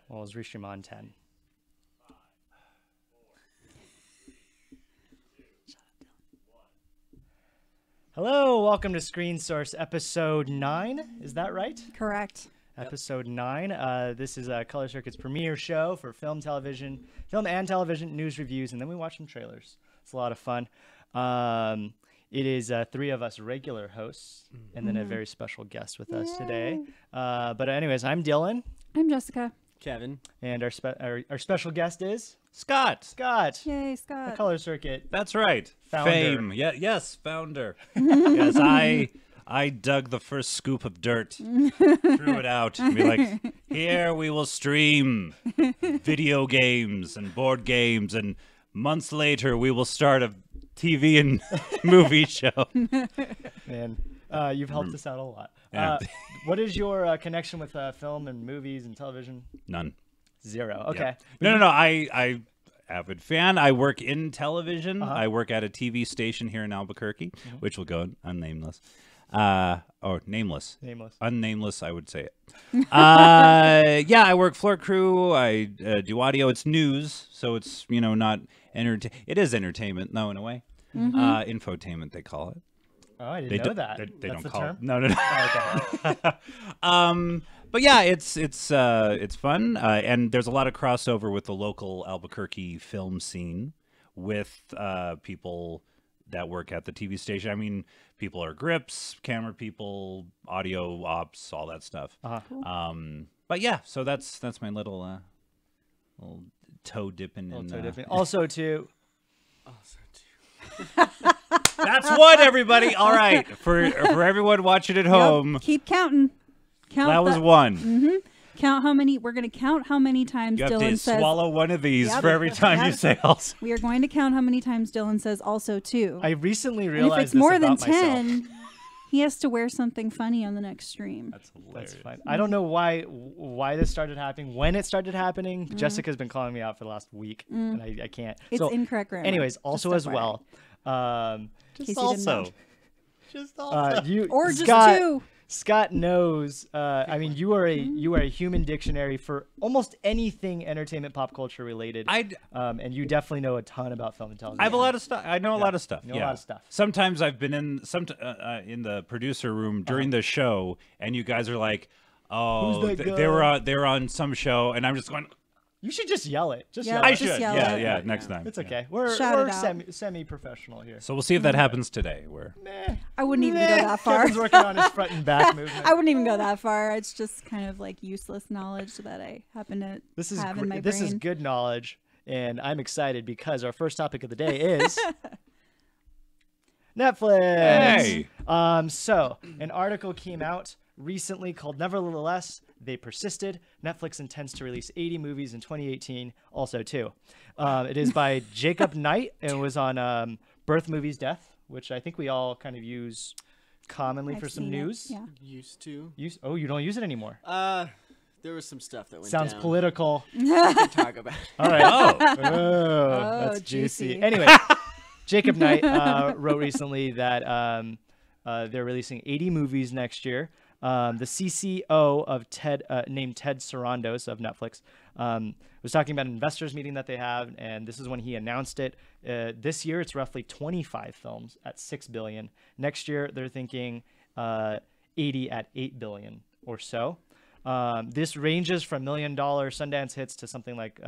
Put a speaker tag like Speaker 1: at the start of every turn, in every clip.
Speaker 1: Well, it's restream on 10. Hello, welcome to Screen Source episode 9. Is that right?
Speaker 2: Correct.
Speaker 1: Episode 9. This is Color Circuit's premiere show for film and television news reviews, and then we watch some trailers. It's a lot of fun. It is 3 of us regular hosts, and then a very special guest with us today. But anyways, I'm Dylan.
Speaker 2: I'm Jessica.
Speaker 3: Kevin.
Speaker 1: And our special guest is
Speaker 3: Scott.
Speaker 1: Scott.
Speaker 2: Yay, Scott.
Speaker 1: Color Circuit.
Speaker 3: That's right.
Speaker 1: Founder.
Speaker 3: Fame. Yeah, yes, founder. Yes, I dug the first scoop of dirt, threw it out, and be like, here we will stream video games and board games, and months later we will start a TV and movie show.
Speaker 1: Man, you've helped us out a lot.
Speaker 3: Yeah.
Speaker 1: What is your connection with film and movies and television?
Speaker 3: None.
Speaker 1: 0. Okay.
Speaker 3: Yeah. No. I avid fan. I work in television. I work at a TV station here in Albuquerque, which will go unnameless. Or nameless.
Speaker 1: Nameless.
Speaker 3: Unnameless, I would say it. Yeah, I work floor crew. I do audio. It's news, so it's, not it is entertainment, though, in a way. Infotainment, they call it.
Speaker 1: Oh, I didn't know that.
Speaker 3: They
Speaker 1: That's
Speaker 3: don't
Speaker 1: the
Speaker 3: call
Speaker 1: term?
Speaker 3: it. No.
Speaker 1: Oh, okay.
Speaker 3: But yeah, it's fun, and there's a lot of crossover with the local Albuquerque film scene with people that work at the TV station. I mean, people are grips, camera people, audio ops, all that stuff.
Speaker 2: Cool.
Speaker 3: But yeah, so that's my little toe dipping in.
Speaker 1: Toe dipping. Also, too.
Speaker 3: That's one, everybody. All right, for everyone watching at home,
Speaker 2: Keep counting. Count
Speaker 3: that was one.
Speaker 2: Count how many. We're going to count how many times
Speaker 3: You have
Speaker 2: Dylan
Speaker 3: to
Speaker 2: says.
Speaker 3: swallow one of these
Speaker 2: Yep.
Speaker 3: for every time you
Speaker 2: Yep.
Speaker 3: say also.
Speaker 2: We are going to count how many times Dylan says also too.
Speaker 1: I recently
Speaker 2: And
Speaker 1: realized
Speaker 2: if it's
Speaker 1: this
Speaker 2: more than
Speaker 1: about myself.
Speaker 2: 10, he has to wear something funny on the next stream.
Speaker 3: That's hilarious.
Speaker 1: That's fine. I don't know why this started happening, when it started happening. Jessica's been calling me out for the last week, and I can't.
Speaker 2: It's
Speaker 1: So,
Speaker 2: incorrect grammar.
Speaker 1: anyways, also as
Speaker 2: FYI.
Speaker 1: well,
Speaker 2: In case you didn't know.
Speaker 3: Just also.
Speaker 1: you
Speaker 2: Or just
Speaker 1: Scott,
Speaker 2: 2.
Speaker 1: Scott knows. I mean, you are a human dictionary for almost anything entertainment, pop culture related. And you definitely know a ton about film and television.
Speaker 3: I have a lot of stuff. I know a lot of stuff.
Speaker 1: know a lot of stuff.
Speaker 3: Sometimes I've been in in the producer room during the show, and you guys are like, "Oh,
Speaker 1: Who's that
Speaker 3: they were on some show," and I'm just going,
Speaker 1: You should just yell it. Just
Speaker 2: Yeah,
Speaker 1: yell
Speaker 3: "I
Speaker 1: it.
Speaker 2: just
Speaker 3: should,
Speaker 2: yell
Speaker 3: yeah,
Speaker 2: it.
Speaker 3: yeah, next time."
Speaker 1: It's okay. We're
Speaker 2: Shout it out.
Speaker 1: semi-professional here.
Speaker 3: So we'll see if that happens today. Where
Speaker 2: I wouldn't even go that far.
Speaker 1: Kevin's working on his front and back movement.
Speaker 2: I wouldn't even go that far. It's just kind of like useless knowledge that I happen to have in my
Speaker 1: This is
Speaker 2: brain.
Speaker 1: good knowledge, and I'm excited because our first topic of the day is Netflix.
Speaker 3: Hey.
Speaker 1: So an article came out recently called "Nevertheless, They Persisted. Netflix intends to release 80 movies in 2018." Also, too, it is by Jacob Knight and it was on Birth Movies Death, which I think we all kind of use commonly
Speaker 2: I've
Speaker 1: for some
Speaker 2: seen it,
Speaker 1: news.
Speaker 2: Yeah.
Speaker 4: Used to.
Speaker 1: You don't use it anymore.
Speaker 4: There was some stuff that went
Speaker 1: Sounds
Speaker 4: down.
Speaker 1: political.
Speaker 4: I can talk about it.
Speaker 1: All right.
Speaker 3: oh,
Speaker 1: Oh, that's juicy.
Speaker 2: juicy.
Speaker 1: Anyway, Jacob Knight wrote recently that they're releasing 80 movies next year. The CCO of named Ted Sarandos of Netflix was talking about an investors meeting that they have, and this is when he announced it. This year, it's roughly 25 films at $6 billion. Next year, they're thinking 80 at $8 billion or so. This ranges from $1 million Sundance hits to something like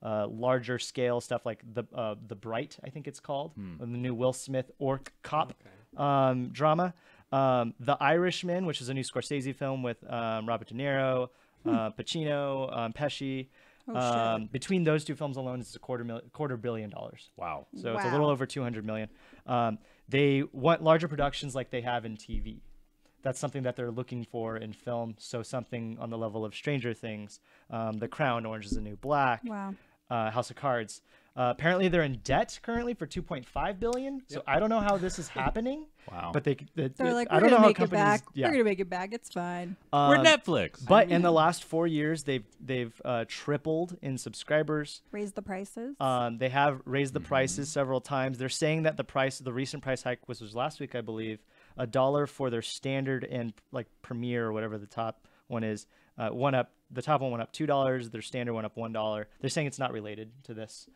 Speaker 1: larger scale stuff like the Bright, I think it's called, the new Will Smith Orc Cop drama. The Irishman, which is a new Scorsese film with Robert De Niro, Pacino, Pesci. Between those two films alone, it's a $250 million.
Speaker 3: wow.
Speaker 1: So it's a little over 200 million. They want larger productions like they have in TV. That's something that they're looking for in film. So something on the level of Stranger Things, The Crown, Orange is the New Black,
Speaker 2: Wow.
Speaker 1: House of Cards. Apparently they're in debt currently for 2.5 billion. So I don't know how this is happening.
Speaker 3: Wow.
Speaker 1: But
Speaker 2: They're like,
Speaker 1: I
Speaker 2: we're
Speaker 1: don't know
Speaker 2: gonna
Speaker 1: how
Speaker 2: make it
Speaker 1: companies.
Speaker 2: back.
Speaker 1: Yeah.
Speaker 2: We're gonna make it back. It's fine.
Speaker 3: We're Netflix.
Speaker 1: But in the last 4 years, they've tripled in subscribers.
Speaker 2: Raise the prices.
Speaker 1: They have raised the prices several times. They're saying that the recent price hike was last week, I believe, $1 for their standard and like premiere or whatever the top one is, One up, the top one went up $2. Their standard went up $1. They're saying it's not related to this.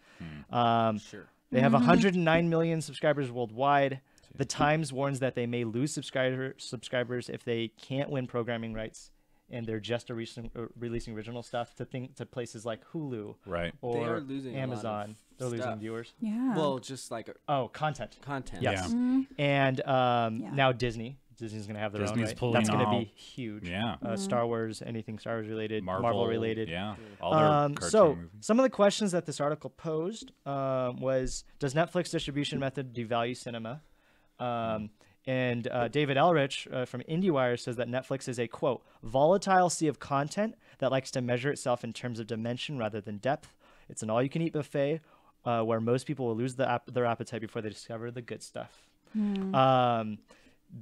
Speaker 4: Sure.
Speaker 1: They have 109 million subscribers worldwide. The Times warns that they may lose subscribers if they can't win programming rights, and they're just releasing original stuff to places like Hulu
Speaker 3: Right.
Speaker 4: They
Speaker 1: or
Speaker 4: are losing a lot of
Speaker 1: Amazon. They're losing
Speaker 4: stuff.
Speaker 1: viewers.
Speaker 2: Yeah.
Speaker 4: Well, just like
Speaker 1: Content.
Speaker 4: content.
Speaker 1: Yes.
Speaker 2: Mhm.
Speaker 1: And
Speaker 2: Yeah.
Speaker 1: now Disney's going to have their
Speaker 3: Disney's
Speaker 1: own. Right?
Speaker 3: pulling
Speaker 1: That's going to
Speaker 3: all-
Speaker 1: be huge.
Speaker 3: Yeah.
Speaker 1: Star Wars, anything Star Wars related, Marvel related.
Speaker 3: Yeah. All their cartoon
Speaker 1: So
Speaker 3: movies.
Speaker 1: some of the questions that this article posed was, does Netflix distribution method devalue cinema? And David Elrich from IndieWire says that Netflix is a, quote, volatile sea of content that likes to measure itself in terms of dimension rather than depth. It's an all-you-can-eat buffet where most people will lose their appetite before they discover the good stuff.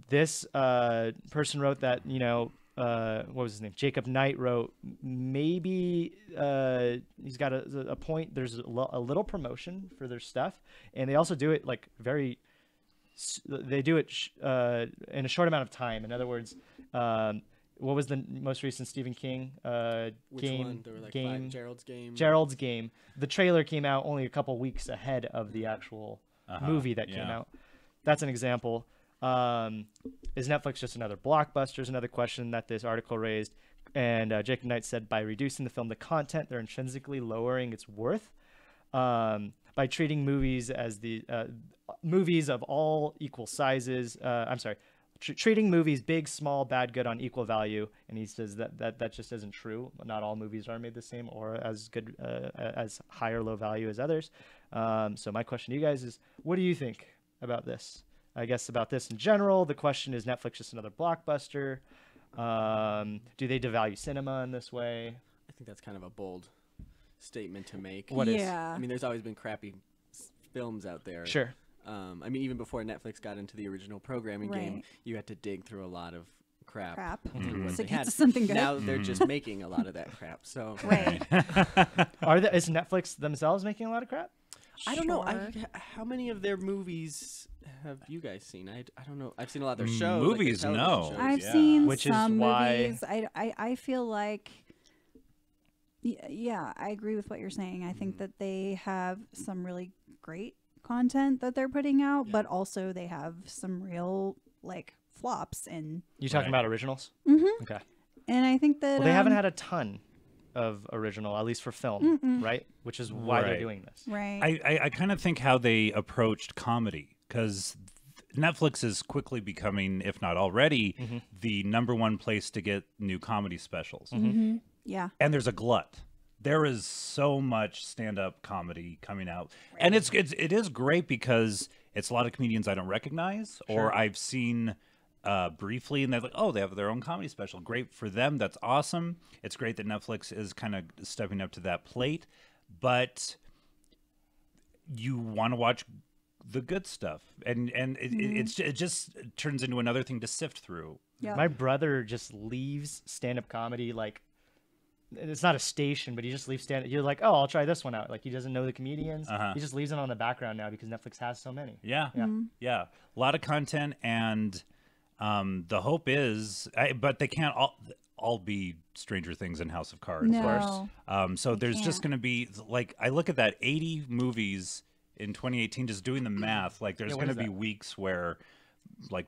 Speaker 1: This person wrote that, what was his name? Jacob Knight wrote, maybe he's got a point. There's a little promotion for their stuff, and they also do it like they do it in a short amount of time. In other words, what was the most recent Stephen King
Speaker 4: Which
Speaker 1: game?
Speaker 4: one? There were like
Speaker 1: game.
Speaker 4: 5. Gerald's Game.
Speaker 1: Gerald's Game. The trailer came out only a couple weeks ahead of the actual movie that came out. That's an example. Is Netflix just another blockbuster? Is another question that this article raised. And Jacob Knight said, by reducing the film to content, they're intrinsically lowering its worth. By treating movies as the movies of all equal sizes. Treating movies big, small, bad, good on equal value. And he says that just isn't true. Not all movies are made the same or as good, as high or low value as others. So my question to you guys is, what do you think about this? I guess about this in general. The question is, Netflix just another blockbuster? Do they devalue cinema in this way?
Speaker 4: I think that's kind of a bold statement to make.
Speaker 1: What is?
Speaker 2: Yeah.
Speaker 4: I mean, there's always been crappy films out there.
Speaker 1: Sure.
Speaker 4: I mean, even before Netflix got into the original programming game,
Speaker 2: Right.
Speaker 4: you had to dig through a lot of crap.
Speaker 1: Mm-hmm.
Speaker 4: what
Speaker 2: To
Speaker 4: they
Speaker 2: get
Speaker 4: had.
Speaker 2: to something good.
Speaker 4: Now they're just making a lot of that crap. So
Speaker 2: Right.
Speaker 1: Is Netflix themselves making a lot of crap?
Speaker 4: I don't know.
Speaker 2: Sure.
Speaker 4: How many of their movies have you guys seen? I don't know. I've seen a lot of their shows.
Speaker 3: Movies,
Speaker 4: like their television
Speaker 3: no.
Speaker 4: shows.
Speaker 2: I've
Speaker 3: Yeah.
Speaker 2: seen
Speaker 1: Which is
Speaker 2: some
Speaker 1: why-
Speaker 2: movies. I feel like, yeah, I agree with what you're saying. I think that they have some really great content that they're putting out, but also they have some real like flops, and
Speaker 1: You talking
Speaker 3: Right.
Speaker 1: about originals? Okay.
Speaker 2: I think that
Speaker 1: Well, they haven't had a ton of original, at least for film, right? Which is why they're
Speaker 3: Right.
Speaker 1: doing this.
Speaker 2: right.
Speaker 3: I kind of think how they approached comedy, because Netflix is quickly becoming, if not already, the #1 place to get new comedy specials.
Speaker 2: Yeah.
Speaker 3: And there's a glut. There is so much stand-up comedy coming out, and it is great because it's a lot of comedians I don't recognize or I've seen briefly, and they're like, oh, they have their own comedy special. Great for them. That's awesome. It's great that Netflix is kind of stepping up to that plate, but you want to watch the good stuff, and it just turns into another thing to sift through.
Speaker 2: Yeah.
Speaker 1: My brother just leaves stand-up comedy like it's not a station, but he just leaves stand. You're like, oh, I'll try this one out. Like he doesn't know the comedians. He just leaves it on the background now because Netflix has so many.
Speaker 3: Yeah,
Speaker 2: Mm-hmm.
Speaker 3: yeah, a lot of content, and the hope is, but they can't all be Stranger Things and House of Cards.
Speaker 2: No.
Speaker 3: So there's just
Speaker 2: can't.
Speaker 3: going to be like, I look at that 80 movies in 2018, just doing the math. Like there's
Speaker 1: Yeah, what
Speaker 3: going to
Speaker 1: is
Speaker 3: be
Speaker 1: that?
Speaker 3: weeks where like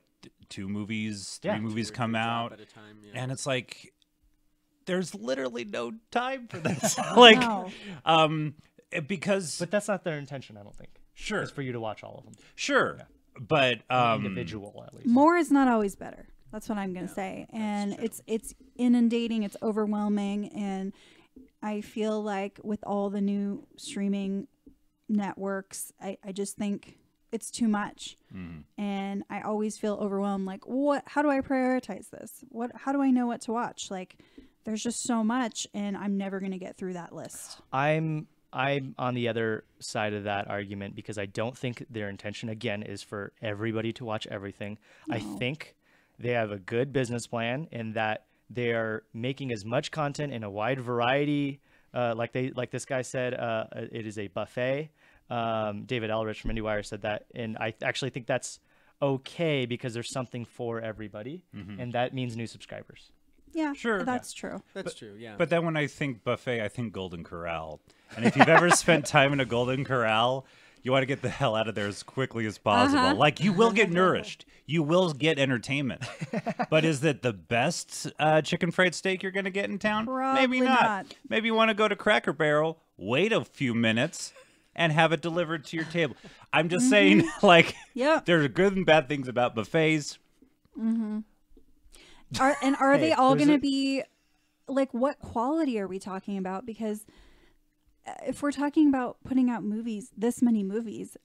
Speaker 3: 2 movies, 3
Speaker 1: Yeah.
Speaker 3: movies
Speaker 4: Or
Speaker 3: come
Speaker 4: drop
Speaker 3: out,
Speaker 4: at a time, yeah.
Speaker 3: and it's like there's literally no time for this. Like,
Speaker 2: No.
Speaker 3: because
Speaker 1: But that's not their intention, I don't think.
Speaker 3: sure,
Speaker 1: It's for you to watch all of them.
Speaker 3: sure, but
Speaker 1: Individual, at least.
Speaker 2: More is not always better. That's what I'm going to say. And it's inundating, it's overwhelming, and I feel like with all the new streaming networks, I just think it's too much. And I always feel overwhelmed, like how do I prioritize this? How do I know what to watch? Like there's just so much, and I'm never going to get through that list.
Speaker 1: I'm on the other side of that argument because I don't think their intention, again, is for everybody to watch everything. I think they have a good business plan in that they are making as much content in a wide variety. Like this guy said, it is a buffet. David Elrich from IndieWire said that, and I actually think that's okay because there's something for everybody, and that means new subscribers.
Speaker 2: Yeah,
Speaker 3: Sure.
Speaker 2: that's true.
Speaker 4: That's true. Yeah.
Speaker 3: But then when I think buffet, I think Golden Corral. And if you've ever spent time in a Golden Corral, you want to get the hell out of there as quickly as possible. Like, you will get nourished. You will get entertainment. But is that the best chicken fried steak you're going to get in town? Maybe
Speaker 2: Probably
Speaker 3: not.
Speaker 2: not.
Speaker 3: Maybe you want to go to Cracker Barrel, wait a few minutes, and have it delivered to your table. I'm just saying, like,
Speaker 2: Yep.
Speaker 3: there are good and bad things about buffets.
Speaker 2: Are they all
Speaker 1: there's
Speaker 2: going to
Speaker 1: a-
Speaker 2: be like, what quality are we talking about? Because if we're talking about putting out movies, this many movies,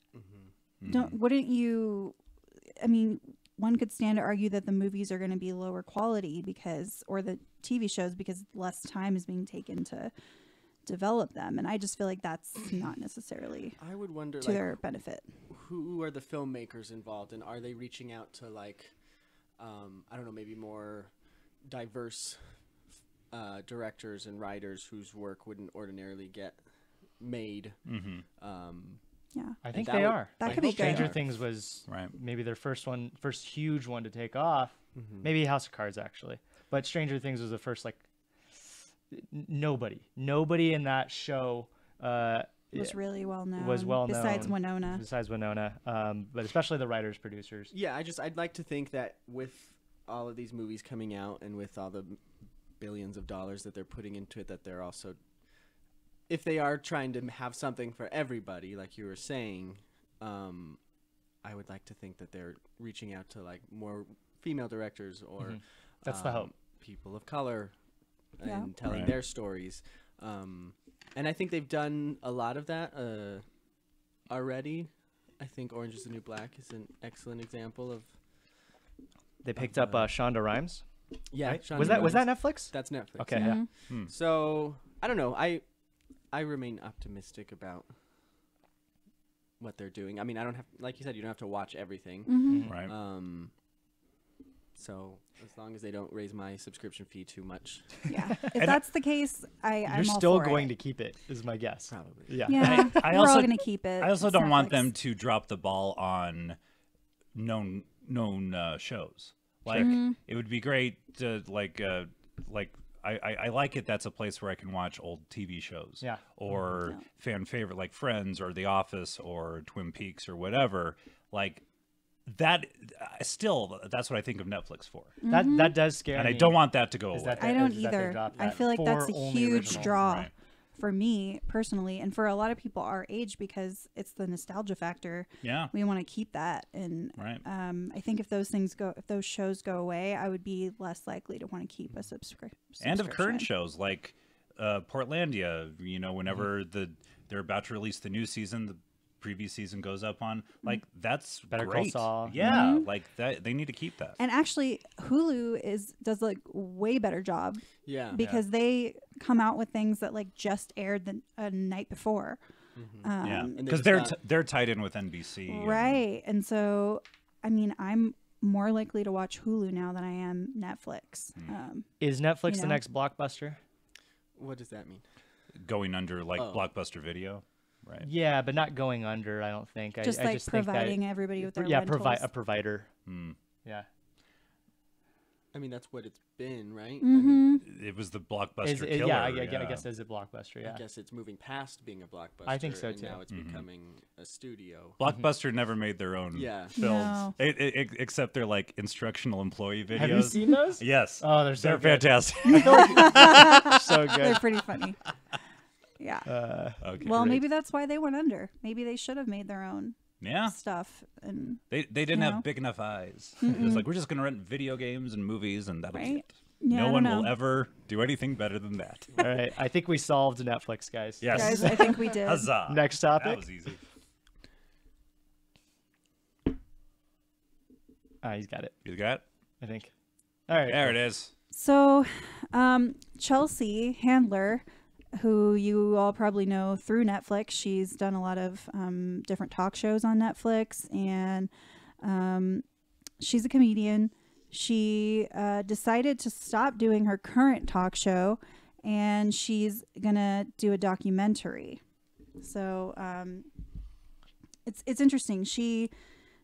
Speaker 2: wouldn't you? I mean, one could stand to argue that the movies are going to be lower quality or the TV shows, because less time is being taken to develop them, and I just feel like that's not necessarily
Speaker 4: I would wonder,
Speaker 2: to
Speaker 4: like,
Speaker 2: their benefit.
Speaker 4: who are the filmmakers involved, and are they reaching out to, like, I don't know, maybe more diverse directors and writers whose work wouldn't ordinarily get made?
Speaker 2: Yeah,
Speaker 1: I think
Speaker 4: that
Speaker 1: they
Speaker 4: would-
Speaker 1: are.
Speaker 2: That
Speaker 1: I
Speaker 2: could be
Speaker 1: hope
Speaker 2: good.
Speaker 1: Stranger Things was
Speaker 3: Right.
Speaker 1: maybe their first huge one to take off. Maybe House of Cards, actually. But Stranger Things was the first, like, nobody in that show
Speaker 2: was really well known.
Speaker 1: was well
Speaker 2: besides
Speaker 1: known.
Speaker 2: Winona.
Speaker 1: Besides Winona, but especially the writers, producers.
Speaker 4: Yeah, I'd like to think that with all of these movies coming out and with all the billions of dollars that they're putting into it, that they're also, if they are trying to have something for everybody, like you were saying, I would like to think that they're reaching out to, like, more female directors or
Speaker 1: That's the hope.
Speaker 4: people of color and
Speaker 2: Yeah.
Speaker 4: telling
Speaker 3: Right.
Speaker 4: their stories. And I think they've done a lot of that already. I think Orange is the New Black is an excellent example of.
Speaker 1: They picked up Shonda Rhimes.
Speaker 4: Yeah,
Speaker 1: Right?
Speaker 4: Shonda
Speaker 1: Was that
Speaker 4: Rhimes.
Speaker 1: Netflix?
Speaker 4: That's Netflix.
Speaker 1: Okay,
Speaker 2: Mm-hmm.
Speaker 1: yeah.
Speaker 4: So I don't know. I remain optimistic about what they're doing. I mean, I don't have, like you said, you don't have to watch everything.
Speaker 2: Mm-hmm.
Speaker 3: Right.
Speaker 4: So as long as they don't raise my subscription fee too much,
Speaker 2: Yeah, if that's the case, I'm
Speaker 1: You're
Speaker 2: all
Speaker 1: still
Speaker 2: for
Speaker 1: going
Speaker 2: it.
Speaker 1: to keep it, is my guess.
Speaker 4: probably.
Speaker 1: Yeah.
Speaker 2: Yeah,
Speaker 3: I
Speaker 2: we're
Speaker 3: also-
Speaker 2: all going to keep it.
Speaker 3: I also
Speaker 2: It's
Speaker 3: don't want
Speaker 2: Netflix.
Speaker 3: them to drop the ball on known shows. Like, it would be great to like I like it. That's a place where I can watch old TV shows.
Speaker 1: Yeah.
Speaker 3: Or fan favorite like Friends or The Office or Twin Peaks or whatever. Like that. Still, that's what I think of Netflix for.
Speaker 1: That does scare
Speaker 3: And
Speaker 1: me.
Speaker 3: I don't want that to go
Speaker 1: is
Speaker 3: away.
Speaker 1: that
Speaker 2: I
Speaker 1: they-
Speaker 2: don't
Speaker 1: is that they
Speaker 2: either.
Speaker 1: dropped
Speaker 2: I
Speaker 1: that
Speaker 2: feel like that's
Speaker 1: for
Speaker 2: a
Speaker 1: only
Speaker 2: huge
Speaker 1: original.
Speaker 2: draw
Speaker 3: Right.
Speaker 2: for me personally, and for a lot of people our age, because it's the nostalgia factor.
Speaker 3: Yeah.
Speaker 2: We want to keep that, and
Speaker 3: Right.
Speaker 2: I think if those shows go away, I would be less likely to want to keep a subscription.
Speaker 3: And of current shows like Portlandia, you know, whenever they're about to release the new season, the previous season goes up on, like, that's
Speaker 1: Better Call
Speaker 3: great.
Speaker 1: Saul.
Speaker 3: Yeah, like that, they need to keep that.
Speaker 2: And actually, Hulu does like way better job
Speaker 4: Yeah.
Speaker 2: because they come out with things that like just aired the night before.
Speaker 3: Yeah,
Speaker 4: And
Speaker 3: because
Speaker 4: just not-
Speaker 3: they're tied in with NBC. and-
Speaker 2: Right. And so, I mean, I'm more likely to watch Hulu now than I am Netflix.
Speaker 1: Is Netflix
Speaker 2: You
Speaker 1: the
Speaker 2: know.
Speaker 1: next Blockbuster?
Speaker 4: What does that mean?
Speaker 3: going under like
Speaker 4: Oh.
Speaker 3: Blockbuster Video, right?
Speaker 1: Yeah, but not going under. I don't think.
Speaker 2: Just
Speaker 1: I
Speaker 2: like
Speaker 1: just think that,
Speaker 2: providing everybody with their
Speaker 1: yeah,
Speaker 2: rentals.
Speaker 1: provide a provider.
Speaker 3: Hmm.
Speaker 1: Yeah.
Speaker 4: I mean, that's what it's been, right?
Speaker 2: Mm-hmm.
Speaker 4: I mean,
Speaker 3: It was the Blockbuster
Speaker 1: Is
Speaker 3: killer.
Speaker 1: yeah, I guess is it Blockbuster? Yeah.
Speaker 4: I guess it's moving past being a blockbuster.
Speaker 1: I think so,
Speaker 4: and
Speaker 1: too.
Speaker 4: Now it's becoming a studio.
Speaker 3: Blockbuster never made their own
Speaker 4: Yeah.
Speaker 3: films,
Speaker 2: No.
Speaker 3: Except their like instructional employee videos.
Speaker 1: Have you seen those?
Speaker 3: Yes.
Speaker 1: Oh, they're so good.
Speaker 3: fantastic.
Speaker 1: So
Speaker 2: They're
Speaker 1: good.
Speaker 2: pretty funny. Yeah.
Speaker 3: Okay.
Speaker 2: Well,
Speaker 1: great.
Speaker 2: maybe that's why they went under. Maybe they should have made their own
Speaker 3: Yeah.
Speaker 2: stuff. And
Speaker 3: They didn't
Speaker 2: You
Speaker 3: have
Speaker 2: know?
Speaker 3: big enough eyes. It was like, we're just going to rent video games and movies, and that'll be
Speaker 2: Right?
Speaker 3: it.
Speaker 2: Yeah, I
Speaker 3: No
Speaker 2: don't
Speaker 3: one
Speaker 2: know.
Speaker 3: will ever do anything better than that.
Speaker 1: All right. I think we solved Netflix, guys.
Speaker 3: Yes.
Speaker 2: guys, I think we did.
Speaker 3: Huzzah.
Speaker 1: Next
Speaker 3: That
Speaker 1: topic.
Speaker 3: was easy.
Speaker 1: He's got it.
Speaker 3: You got it?
Speaker 1: I think. All right.
Speaker 3: There it is.
Speaker 2: So, Chelsea Handler, who you all probably know through Netflix, she's done a lot of different talk shows on Netflix, and she's a comedian. She decided to stop doing her current talk show, and she's gonna do a documentary. So it's interesting. She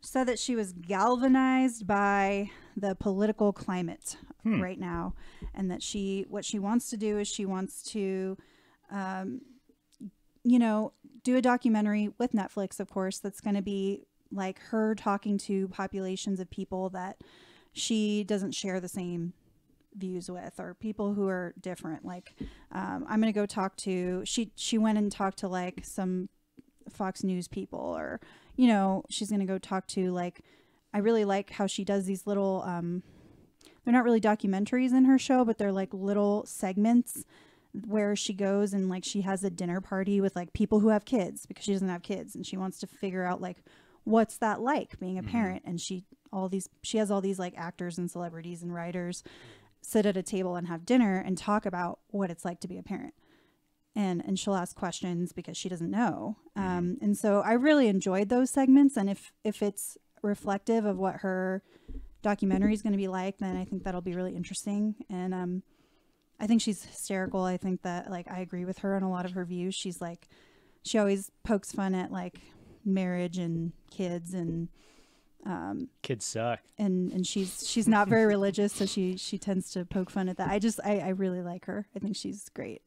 Speaker 2: said that she was galvanized by the political climate right now, and that what she wants to do is she wants to, do a documentary with Netflix, of course, that's going to be like her talking to populations of people that she doesn't share the same views with, or people who are different. Like, I'm going to go talk to, she went and talked to like some Fox News people, or, she's going to go talk to like, I really like how she does these little, they're not really documentaries in her show, but they're like little segments where she goes and like she has a dinner party with like people who have kids, because she doesn't have kids, and she wants to figure out like what's that like being a parent. And she has all these like actors and celebrities and writers sit at a table and have dinner and talk about what it's like to be a parent, and she'll ask questions because she doesn't know. And so I really enjoyed those segments, and if it's reflective of what her documentary is going to be like, then I think that'll be really interesting. And I think she's hysterical. I think that like I agree with her on a lot of her views. She's like, she always pokes fun at like marriage and kids, and
Speaker 1: kids suck.
Speaker 2: And she's not very religious, so she tends to poke fun at that. I really like her. I think she's great.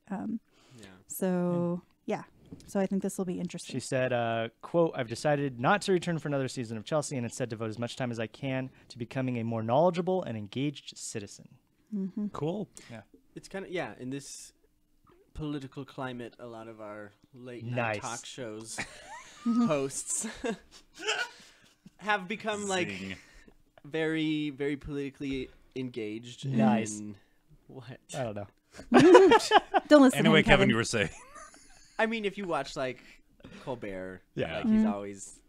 Speaker 2: So I think this will be interesting.
Speaker 1: She said, quote, "I've decided not to return for another season of Chelsea, and instead devote as much time as I can to becoming a more knowledgeable and engaged citizen."
Speaker 3: Cool.
Speaker 1: Yeah.
Speaker 4: It's kind of, in this political climate, a lot of our late night talk shows hosts have become like very, very politically engaged.
Speaker 1: Nice.
Speaker 4: In what?
Speaker 1: I don't know.
Speaker 2: Don't listen
Speaker 3: Anyway,
Speaker 2: to him,
Speaker 3: Kevin, you were saying.
Speaker 4: I mean, if you watch like Colbert,
Speaker 1: Yeah.
Speaker 4: like he's always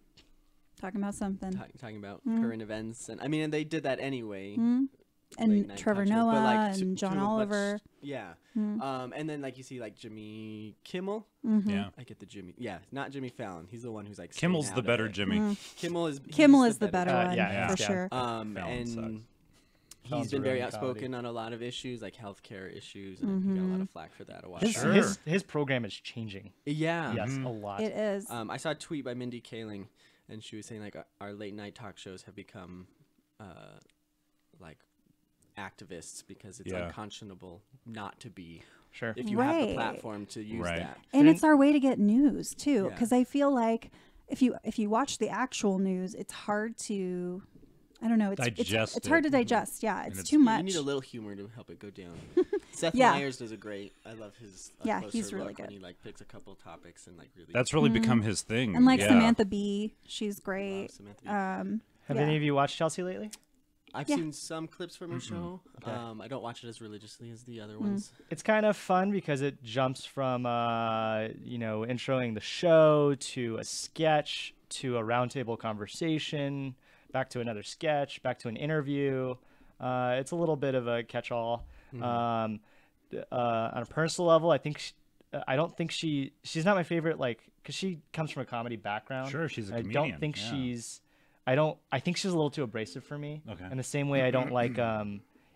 Speaker 2: talking about something.
Speaker 4: talking about current events, and I mean, and they did that anyway.
Speaker 2: And
Speaker 4: late-night
Speaker 2: Trevor
Speaker 4: talk shows, but,
Speaker 2: Noah
Speaker 4: like,
Speaker 2: and John Oliver.
Speaker 4: Yeah. And then like you see like Jimmy Kimmel.
Speaker 3: Yeah.
Speaker 4: I get the Jimmy. Yeah, not Jimmy Fallon. He's the one who's like
Speaker 3: Kimmel's
Speaker 4: staying
Speaker 3: the
Speaker 4: out
Speaker 3: better
Speaker 4: of it.
Speaker 3: Jimmy.
Speaker 4: Kimmel is
Speaker 2: the better one,
Speaker 1: yeah,
Speaker 2: for
Speaker 1: yeah.
Speaker 2: sure.
Speaker 3: Fallon
Speaker 4: And
Speaker 3: sucks.
Speaker 4: he's
Speaker 1: Fallon's
Speaker 4: been
Speaker 1: a
Speaker 4: very
Speaker 1: really
Speaker 4: outspoken
Speaker 1: comedy.
Speaker 4: on a lot of issues, like healthcare issues, and he got a lot of flack for that a while
Speaker 1: His,
Speaker 4: back.
Speaker 1: his program is changing.
Speaker 4: Yeah.
Speaker 1: Yes, a lot.
Speaker 2: It is.
Speaker 4: I saw a tweet by Mindy Kaling, and she was saying like our late night talk shows have become like activists because it's unconscionable not to be
Speaker 1: Sure.
Speaker 4: if you have the
Speaker 2: Right.
Speaker 4: platform to use that.
Speaker 2: And it's our way to get news too,
Speaker 4: Yeah.
Speaker 2: because I feel like if you watch the actual news, it's hard to, I don't know, it's hard to digest. Yeah, it's too much.
Speaker 4: You need a little humor to help it go down. Seth
Speaker 2: Yeah.
Speaker 4: Meyers does a great. I love his.
Speaker 2: Yeah,
Speaker 4: closer
Speaker 2: he's really
Speaker 4: look when
Speaker 2: good.
Speaker 4: he like picks a couple topics and like really.
Speaker 3: That's really become his thing.
Speaker 2: And like
Speaker 3: yeah.
Speaker 2: Samantha Bee, she's great.
Speaker 4: Samantha Bee.
Speaker 1: Have
Speaker 2: yeah.
Speaker 1: any of you watched Chelsea lately?
Speaker 4: I've
Speaker 2: Yeah.
Speaker 4: seen some clips from her show.
Speaker 1: Okay.
Speaker 4: I don't watch it as religiously as the other ones.
Speaker 1: It's kind of fun because it jumps from introing the show to a sketch to a roundtable conversation, back to another sketch, back to an interview. It's a little bit of a catch-all. On a personal level, I think I don't think she's not my favorite, like, because she comes from a comedy background.
Speaker 3: Sure, she's a
Speaker 1: I
Speaker 3: comedian.
Speaker 1: don't think
Speaker 3: yeah.
Speaker 1: I think she's a little too abrasive for me.
Speaker 3: Okay.
Speaker 1: In the same way I don't like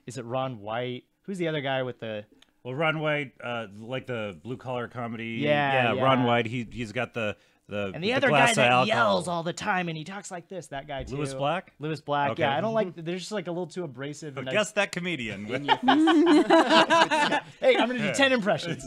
Speaker 1: is it Ron White? Who's the other guy with the
Speaker 3: Well, Ron White, like the blue collar comedy.
Speaker 1: Yeah,
Speaker 3: Ron
Speaker 1: yeah.
Speaker 3: White. He's got the
Speaker 1: and the other guy
Speaker 3: glass of
Speaker 1: that
Speaker 3: alcohol.
Speaker 1: yells all the time and he talks like this, that guy too.
Speaker 3: Lewis Black?
Speaker 1: Lewis Black.
Speaker 3: Okay.
Speaker 1: Yeah, I don't like they're just like a little too abrasive. And
Speaker 3: Guess that comedian.
Speaker 1: hey, I'm gonna do 10 impressions.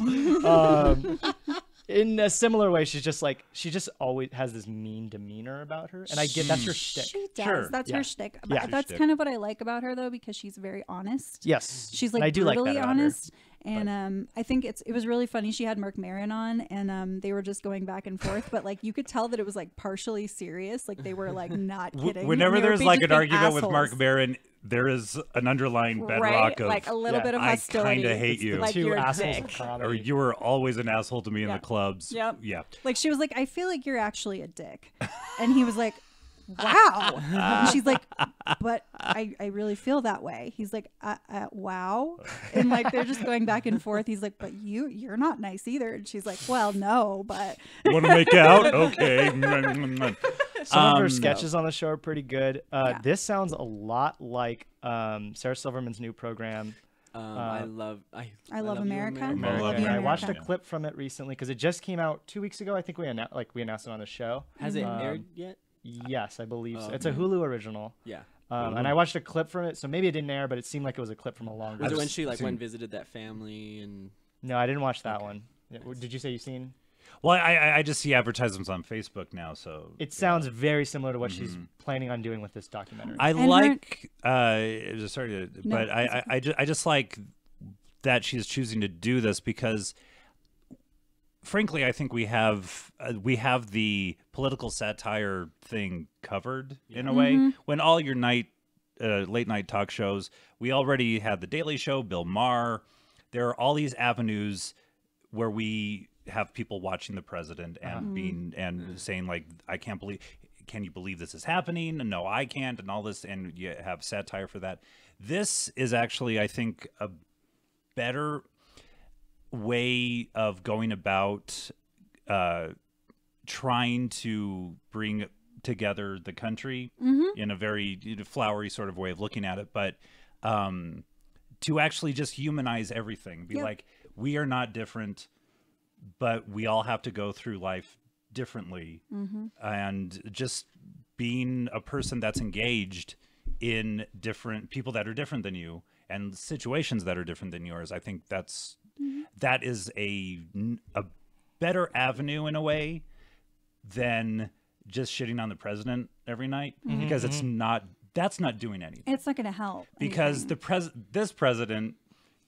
Speaker 1: In a similar way, she just always has this mean demeanor about her, and I get that's her shtick.
Speaker 2: She does.
Speaker 3: Sure.
Speaker 2: That's
Speaker 1: Yeah.
Speaker 2: her shtick.
Speaker 1: Yeah.
Speaker 2: That's
Speaker 3: Shtick.
Speaker 2: kind of what I like about her, though, because she's very honest.
Speaker 1: Yes,
Speaker 2: She's
Speaker 1: and
Speaker 2: like
Speaker 1: I do like
Speaker 2: brutally
Speaker 1: that about her.
Speaker 2: honest. And I think it was really funny. She had Mark Maron on, and they were just going back and forth, but like you could tell that it was like partially serious. Like they were like not kidding.
Speaker 3: Whenever
Speaker 2: They were
Speaker 3: there's like
Speaker 2: just
Speaker 3: an
Speaker 2: being
Speaker 3: argument with Mark
Speaker 2: assholes.
Speaker 3: Maron, there is an underlying bedrock
Speaker 2: right?
Speaker 3: of
Speaker 2: Like a little
Speaker 1: Yeah.
Speaker 2: bit of
Speaker 3: I
Speaker 2: hostility.
Speaker 3: kinda hate you.
Speaker 2: Like
Speaker 1: Two
Speaker 2: you're a
Speaker 1: assholes
Speaker 2: dick.
Speaker 1: of comedy.
Speaker 3: or you were always an asshole to me in
Speaker 2: Yeah.
Speaker 3: the clubs.
Speaker 2: Yep.
Speaker 3: Yeah.
Speaker 2: Like she was like, I feel like you're actually a dick, and he was like, wow. And she's like, but I really feel that way. He's like, wow. And like they're just going back and forth. He's like, but you're not nice either. And she's like, well, no, but
Speaker 3: Want to make out? Okay.
Speaker 1: Some of her sketches on the show are pretty good.
Speaker 2: Yeah.
Speaker 1: This sounds a lot like Sarah Silverman's new program.
Speaker 4: I love
Speaker 2: I Love America.
Speaker 3: I Love
Speaker 1: And I
Speaker 3: America.
Speaker 1: watched a
Speaker 3: Yeah.
Speaker 1: clip from it recently because it just came out 2 weeks ago. I think we announced it on the show.
Speaker 4: Has it aired yet?
Speaker 1: Yes, I believe so.
Speaker 4: Oh,
Speaker 1: It's a Hulu original.
Speaker 4: Yeah.
Speaker 1: And I watched a clip from it, so maybe it didn't air, but it seemed like it was a clip from a longer.
Speaker 4: Was it
Speaker 3: I've
Speaker 4: when she like
Speaker 3: seen-
Speaker 4: went and visited that family and?
Speaker 1: No, I didn't watch that one. Yeah, did you say you've seen?
Speaker 3: Well, I just see advertisements on Facebook now, so
Speaker 1: It sounds very similar to what she's planning on doing with this documentary.
Speaker 3: I
Speaker 2: her-
Speaker 3: like. Sorry,
Speaker 2: No,
Speaker 3: but I just like that she's choosing to do this because, frankly, I think we have the political satire thing covered in a way. When all your late night talk shows, we already had the Daily Show, Bill Maher. There are all these avenues where we have people watching the president and being and saying like, I can't believe. Can you believe this is happening? No, I can't, and all this, and you have satire for that. This is actually, I think, a better way of going about trying to bring together the country in a very flowery sort of way of looking at it, but to actually just humanize everything. Be like, we are not different, but we all have to go through life differently, and just being a person that's engaged in different people that are different than you and situations that are different than yours. I think that is a better avenue in a way than just shitting on the president every night, because that's not doing anything.
Speaker 2: It's not going to help.
Speaker 3: Because
Speaker 2: anything.
Speaker 3: this president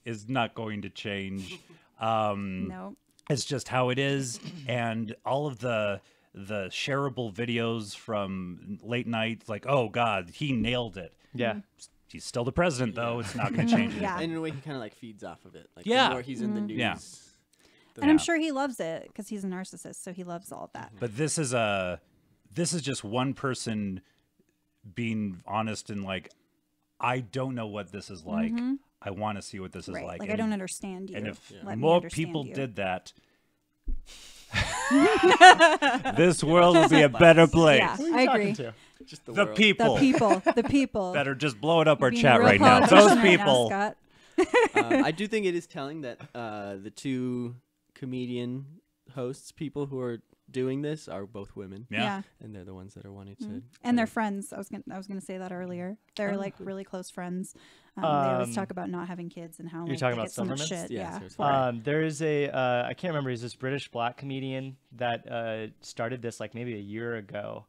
Speaker 3: is not going to change.
Speaker 2: No.
Speaker 3: It's just how it is, and all of the shareable videos from late night, like, oh God, he nailed it.
Speaker 1: yeah.
Speaker 3: He's still the president, though. It's not going to change
Speaker 2: Yeah.
Speaker 3: anything.
Speaker 4: And in a way, he kind of like feeds off of it. Like
Speaker 3: Yeah.
Speaker 4: the more he's in the news.
Speaker 3: Yeah.
Speaker 2: And I'm sure he loves it because he's a narcissist, so he loves all of that.
Speaker 3: But this is just one person being honest and like, I don't know what this is like. I want to see what this is
Speaker 2: Right.
Speaker 3: like.
Speaker 2: Like,
Speaker 3: and,
Speaker 2: I don't understand you.
Speaker 3: and if
Speaker 2: Let me
Speaker 3: more
Speaker 2: understand
Speaker 3: people
Speaker 2: you.
Speaker 3: did that, this world would be a better place.
Speaker 2: Yeah,
Speaker 1: Who are you
Speaker 2: I
Speaker 1: talking
Speaker 2: agree.
Speaker 1: to?
Speaker 4: Just the,
Speaker 3: The
Speaker 4: world.
Speaker 3: people,
Speaker 2: The people
Speaker 3: that are just blowing up our
Speaker 2: Being a
Speaker 3: chat
Speaker 2: real
Speaker 3: right now.
Speaker 2: politician
Speaker 3: Those
Speaker 2: right now,
Speaker 3: people.
Speaker 2: Scott.
Speaker 4: I do think it is telling that the two comedian hosts, people who are doing this, are both women,
Speaker 3: Yeah.
Speaker 4: and they're the ones that are wanting to.
Speaker 2: And they're friends. I was gonna say that earlier. They're like really close friends. They always talk about not having kids and how
Speaker 1: You're
Speaker 2: like,
Speaker 1: talking
Speaker 2: they
Speaker 1: about
Speaker 2: get so much
Speaker 1: Silverman?
Speaker 2: shit.
Speaker 4: Yeah,
Speaker 2: Yeah.
Speaker 4: so it's fine.
Speaker 1: There is a I can't remember. He's this British black comedian that started this like maybe a year ago.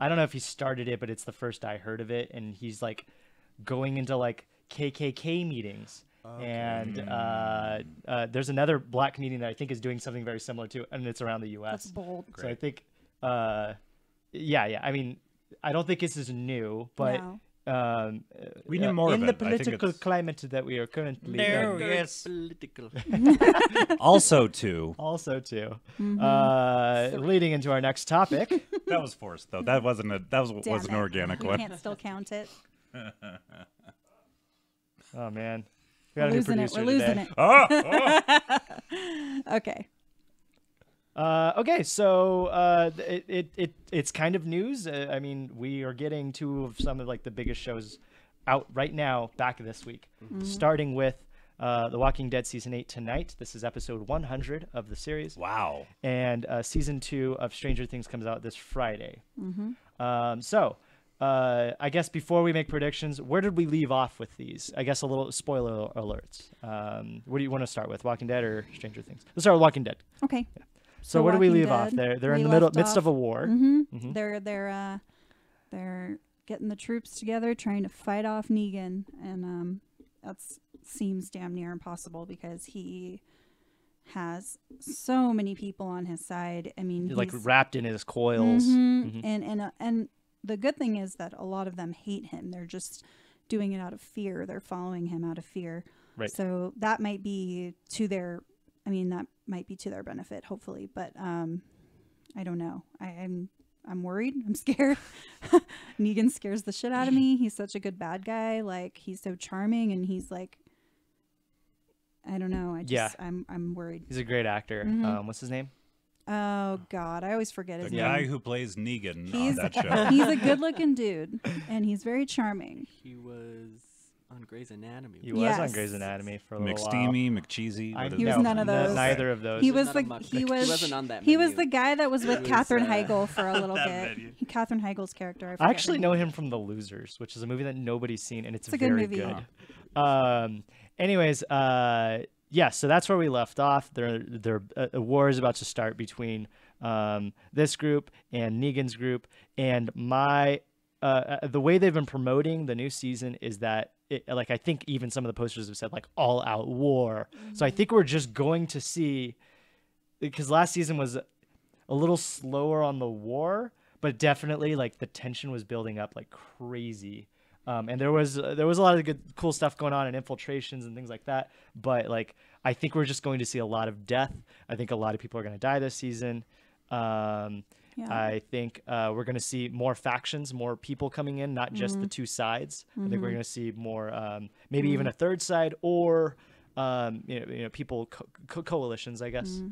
Speaker 1: I don't know if he started it, but it's the first I heard of it, and he's like going into like KKK meetings. And there's another black comedian that I think is doing something very similar to, and it's around the U.S.
Speaker 2: That's bold.
Speaker 1: So I think, yeah. I mean, I don't think this is new, but
Speaker 2: No.
Speaker 3: We need more
Speaker 1: in
Speaker 3: of
Speaker 1: the
Speaker 3: it. I think
Speaker 1: political
Speaker 3: it's-
Speaker 1: climate that we are currently
Speaker 3: No,
Speaker 1: in.
Speaker 3: yes.
Speaker 4: Political.
Speaker 3: Also, too.
Speaker 1: Also, too,
Speaker 2: Mm-hmm.
Speaker 1: leading into our next topic.
Speaker 3: That was forced, though. That wasn't
Speaker 2: Damn
Speaker 3: was an
Speaker 2: it.
Speaker 3: organic
Speaker 2: You
Speaker 3: one.
Speaker 2: can't still count it.
Speaker 1: Oh man, we
Speaker 2: We're
Speaker 1: got a new
Speaker 2: losing it.
Speaker 1: producer
Speaker 2: We're losing
Speaker 1: today.
Speaker 2: it. Okay.
Speaker 1: Okay, so it's kind of news. I mean, we are getting two of some of like the biggest shows out right now back this week, starting with The Walking Dead season 8 tonight. This is episode 100 of the series.
Speaker 3: Wow.
Speaker 1: And season 2 of Stranger Things comes out this Friday. So I guess before we make predictions, where did we leave off with these? I guess a little spoiler alerts. What do you want to start with, Walking Dead or Stranger Things? Let's start with Walking Dead.
Speaker 2: Okay.
Speaker 1: So where do we
Speaker 2: Walking
Speaker 1: leave off?
Speaker 2: Dead,
Speaker 1: They're in
Speaker 2: we
Speaker 1: the
Speaker 2: left
Speaker 1: midst of a
Speaker 2: off-
Speaker 1: war.
Speaker 2: Mm-hmm. They're getting the troops together, trying to fight off Negan, and that seems damn near impossible because he has so many people on his side. I mean,
Speaker 1: He's like
Speaker 2: he's-
Speaker 1: wrapped in his coils.
Speaker 2: Mhm. And the good thing is that a lot of them hate him. They're just doing it out of fear. They're following him out of fear.
Speaker 1: Right.
Speaker 2: So that might be to their benefit, hopefully. But I don't know. I'm worried. I'm scared. Negan scares the shit out of me. He's such a good bad guy. Like, he's so charming, and he's like, I don't know. I'm worried.
Speaker 1: He's a great actor.
Speaker 2: Mhm.
Speaker 1: What's his name?
Speaker 2: Oh God, I always forget
Speaker 3: The
Speaker 2: his
Speaker 3: guy
Speaker 2: name.
Speaker 3: who plays Negan on
Speaker 2: He's
Speaker 3: that show.
Speaker 2: he's a good-looking dude, and he's very charming.
Speaker 4: He was on Grey's Anatomy.
Speaker 1: He was
Speaker 2: Yes.
Speaker 1: on Grey's Anatomy for a little while.
Speaker 3: McSteamy, McCheesy.
Speaker 1: I
Speaker 3: what is
Speaker 2: He was
Speaker 3: it?
Speaker 2: none of those.
Speaker 1: Neither of those.
Speaker 2: He
Speaker 4: There's
Speaker 2: was
Speaker 4: not
Speaker 2: the
Speaker 4: a much-
Speaker 2: he
Speaker 4: he
Speaker 2: was
Speaker 4: wasn't on that
Speaker 2: he was
Speaker 4: menu.
Speaker 2: the guy that was with
Speaker 4: was,
Speaker 2: Katherine
Speaker 4: uh,
Speaker 2: Heigl for a little
Speaker 3: that
Speaker 2: bit.
Speaker 3: menu.
Speaker 2: Katherine Heigl's character.
Speaker 1: I
Speaker 2: forget
Speaker 1: actually
Speaker 2: her
Speaker 1: know
Speaker 2: name.
Speaker 1: him from The Losers, which is a movie that nobody's seen, and it's
Speaker 2: It's a good
Speaker 1: very
Speaker 2: movie.
Speaker 1: good. Anyways, yeah, so that's where we left off. A war is about to start between this group and Negan's group, and the way they've been promoting the new season is that like I think even some of the posters have said like all out war. So I think we're just going to see, because last season was a little slower on the war, but definitely like the tension was building up like crazy. And there was a lot of good, cool stuff going on and infiltrations and things like that. But like, I think we're just going to see a lot of death. I think a lot of people are going to die this season.
Speaker 2: Yeah.
Speaker 1: I think we're going to see more factions, more people coming in, not just the two sides. I think we're going to see more, maybe even a third side, or people coalitions, I guess.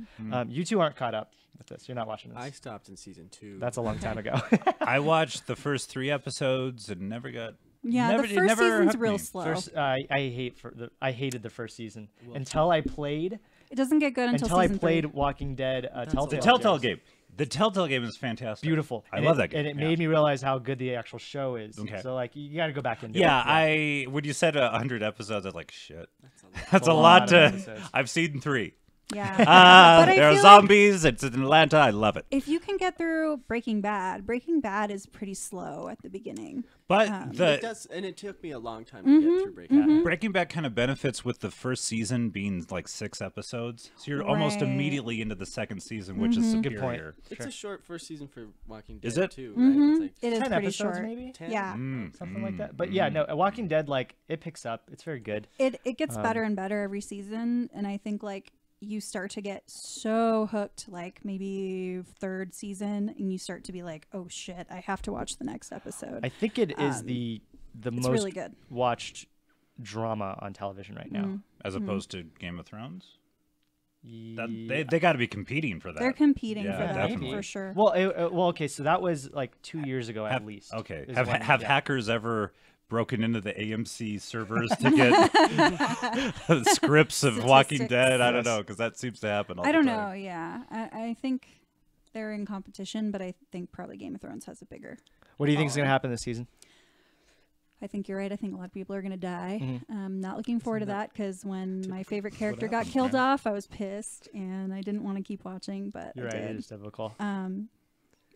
Speaker 1: You two aren't caught up with this. You're not watching this.
Speaker 4: I stopped in season 2.
Speaker 1: That's a long time ago.
Speaker 3: I watched the first 3 episodes and never got.
Speaker 2: Yeah,
Speaker 3: never,
Speaker 2: the
Speaker 3: it
Speaker 2: first
Speaker 3: never
Speaker 2: season's
Speaker 3: hooked
Speaker 2: real
Speaker 3: me.
Speaker 2: slow.
Speaker 1: First, I hated the first season until I played
Speaker 2: It doesn't get good until
Speaker 1: I
Speaker 2: season
Speaker 1: played
Speaker 2: 3.
Speaker 1: Walking Dead.
Speaker 3: The
Speaker 1: Telltale
Speaker 3: Telltale
Speaker 1: games.
Speaker 3: game. The Telltale game is fantastic.
Speaker 1: Beautiful.
Speaker 3: I
Speaker 1: And
Speaker 3: love
Speaker 1: it-
Speaker 3: that game.
Speaker 1: and it
Speaker 3: yeah.
Speaker 1: made me realize how good the actual show is.
Speaker 3: Okay.
Speaker 1: So like you got to go back into
Speaker 3: Yeah,
Speaker 1: it.
Speaker 3: when you said 100 episodes, I was like, shit.
Speaker 4: That's a lot.
Speaker 3: That's a
Speaker 1: A lot
Speaker 3: lot
Speaker 1: of
Speaker 3: to.
Speaker 1: episodes.
Speaker 3: I've seen 3.
Speaker 2: Yeah.
Speaker 3: Ah,
Speaker 2: But I
Speaker 3: there are
Speaker 2: feel like-
Speaker 3: zombies. It's in Atlanta. I love it.
Speaker 2: If you can get through Breaking Bad is pretty slow at the beginning.
Speaker 3: But
Speaker 4: It does, and it took me a long time to get through Breaking Bad.
Speaker 3: Breaking Bad kind of benefits with the first season being like 6 episodes, so you're almost
Speaker 2: Right.
Speaker 3: immediately into the second season, which is superior.
Speaker 1: Good point.
Speaker 4: It's a short first season for Walking Dead
Speaker 3: Is it?
Speaker 4: too, right? It's like
Speaker 2: It is
Speaker 1: 10
Speaker 2: pretty
Speaker 1: episodes
Speaker 2: short.
Speaker 1: maybe.
Speaker 4: 10?
Speaker 2: Yeah.
Speaker 1: Something like that. But yeah, no, Walking Dead, like it picks up. It's very good.
Speaker 2: It gets better and better every season, and I think like you start to get so hooked like maybe 3rd season, and you start to be like, oh shit, I have to watch the next episode.
Speaker 1: I think it is the
Speaker 2: it's
Speaker 1: most
Speaker 2: really good.
Speaker 1: watched drama on television right now.
Speaker 3: As opposed to Game of Thrones.
Speaker 1: Yeah.
Speaker 3: They got to be competing for that.
Speaker 2: They're competing
Speaker 3: Yeah,
Speaker 2: for that
Speaker 3: definitely.
Speaker 2: for sure.
Speaker 1: Well, okay, so that was like 2 years ago at least.
Speaker 3: Okay.
Speaker 1: is
Speaker 3: Have
Speaker 1: when-
Speaker 3: have
Speaker 1: yeah.
Speaker 3: hackers ever broken into the AMC servers to get scripts of Walking
Speaker 2: Statistics.
Speaker 3: Dead? I don't
Speaker 1: Yes.
Speaker 3: know, because that seems to happen all
Speaker 2: I
Speaker 3: the
Speaker 2: don't
Speaker 3: time.
Speaker 2: know. Yeah, I think they're in competition, but I think probably Game of Thrones has a bigger.
Speaker 1: What do you think is going to happen this season?
Speaker 2: I think you're right. I think a lot of people are going to die.
Speaker 1: Mm-hmm.
Speaker 2: Not looking forward to that because when my favorite character got killed off, I was pissed and I didn't want to keep watching, but
Speaker 1: You're
Speaker 2: I
Speaker 1: right. It
Speaker 2: did.
Speaker 1: is typical.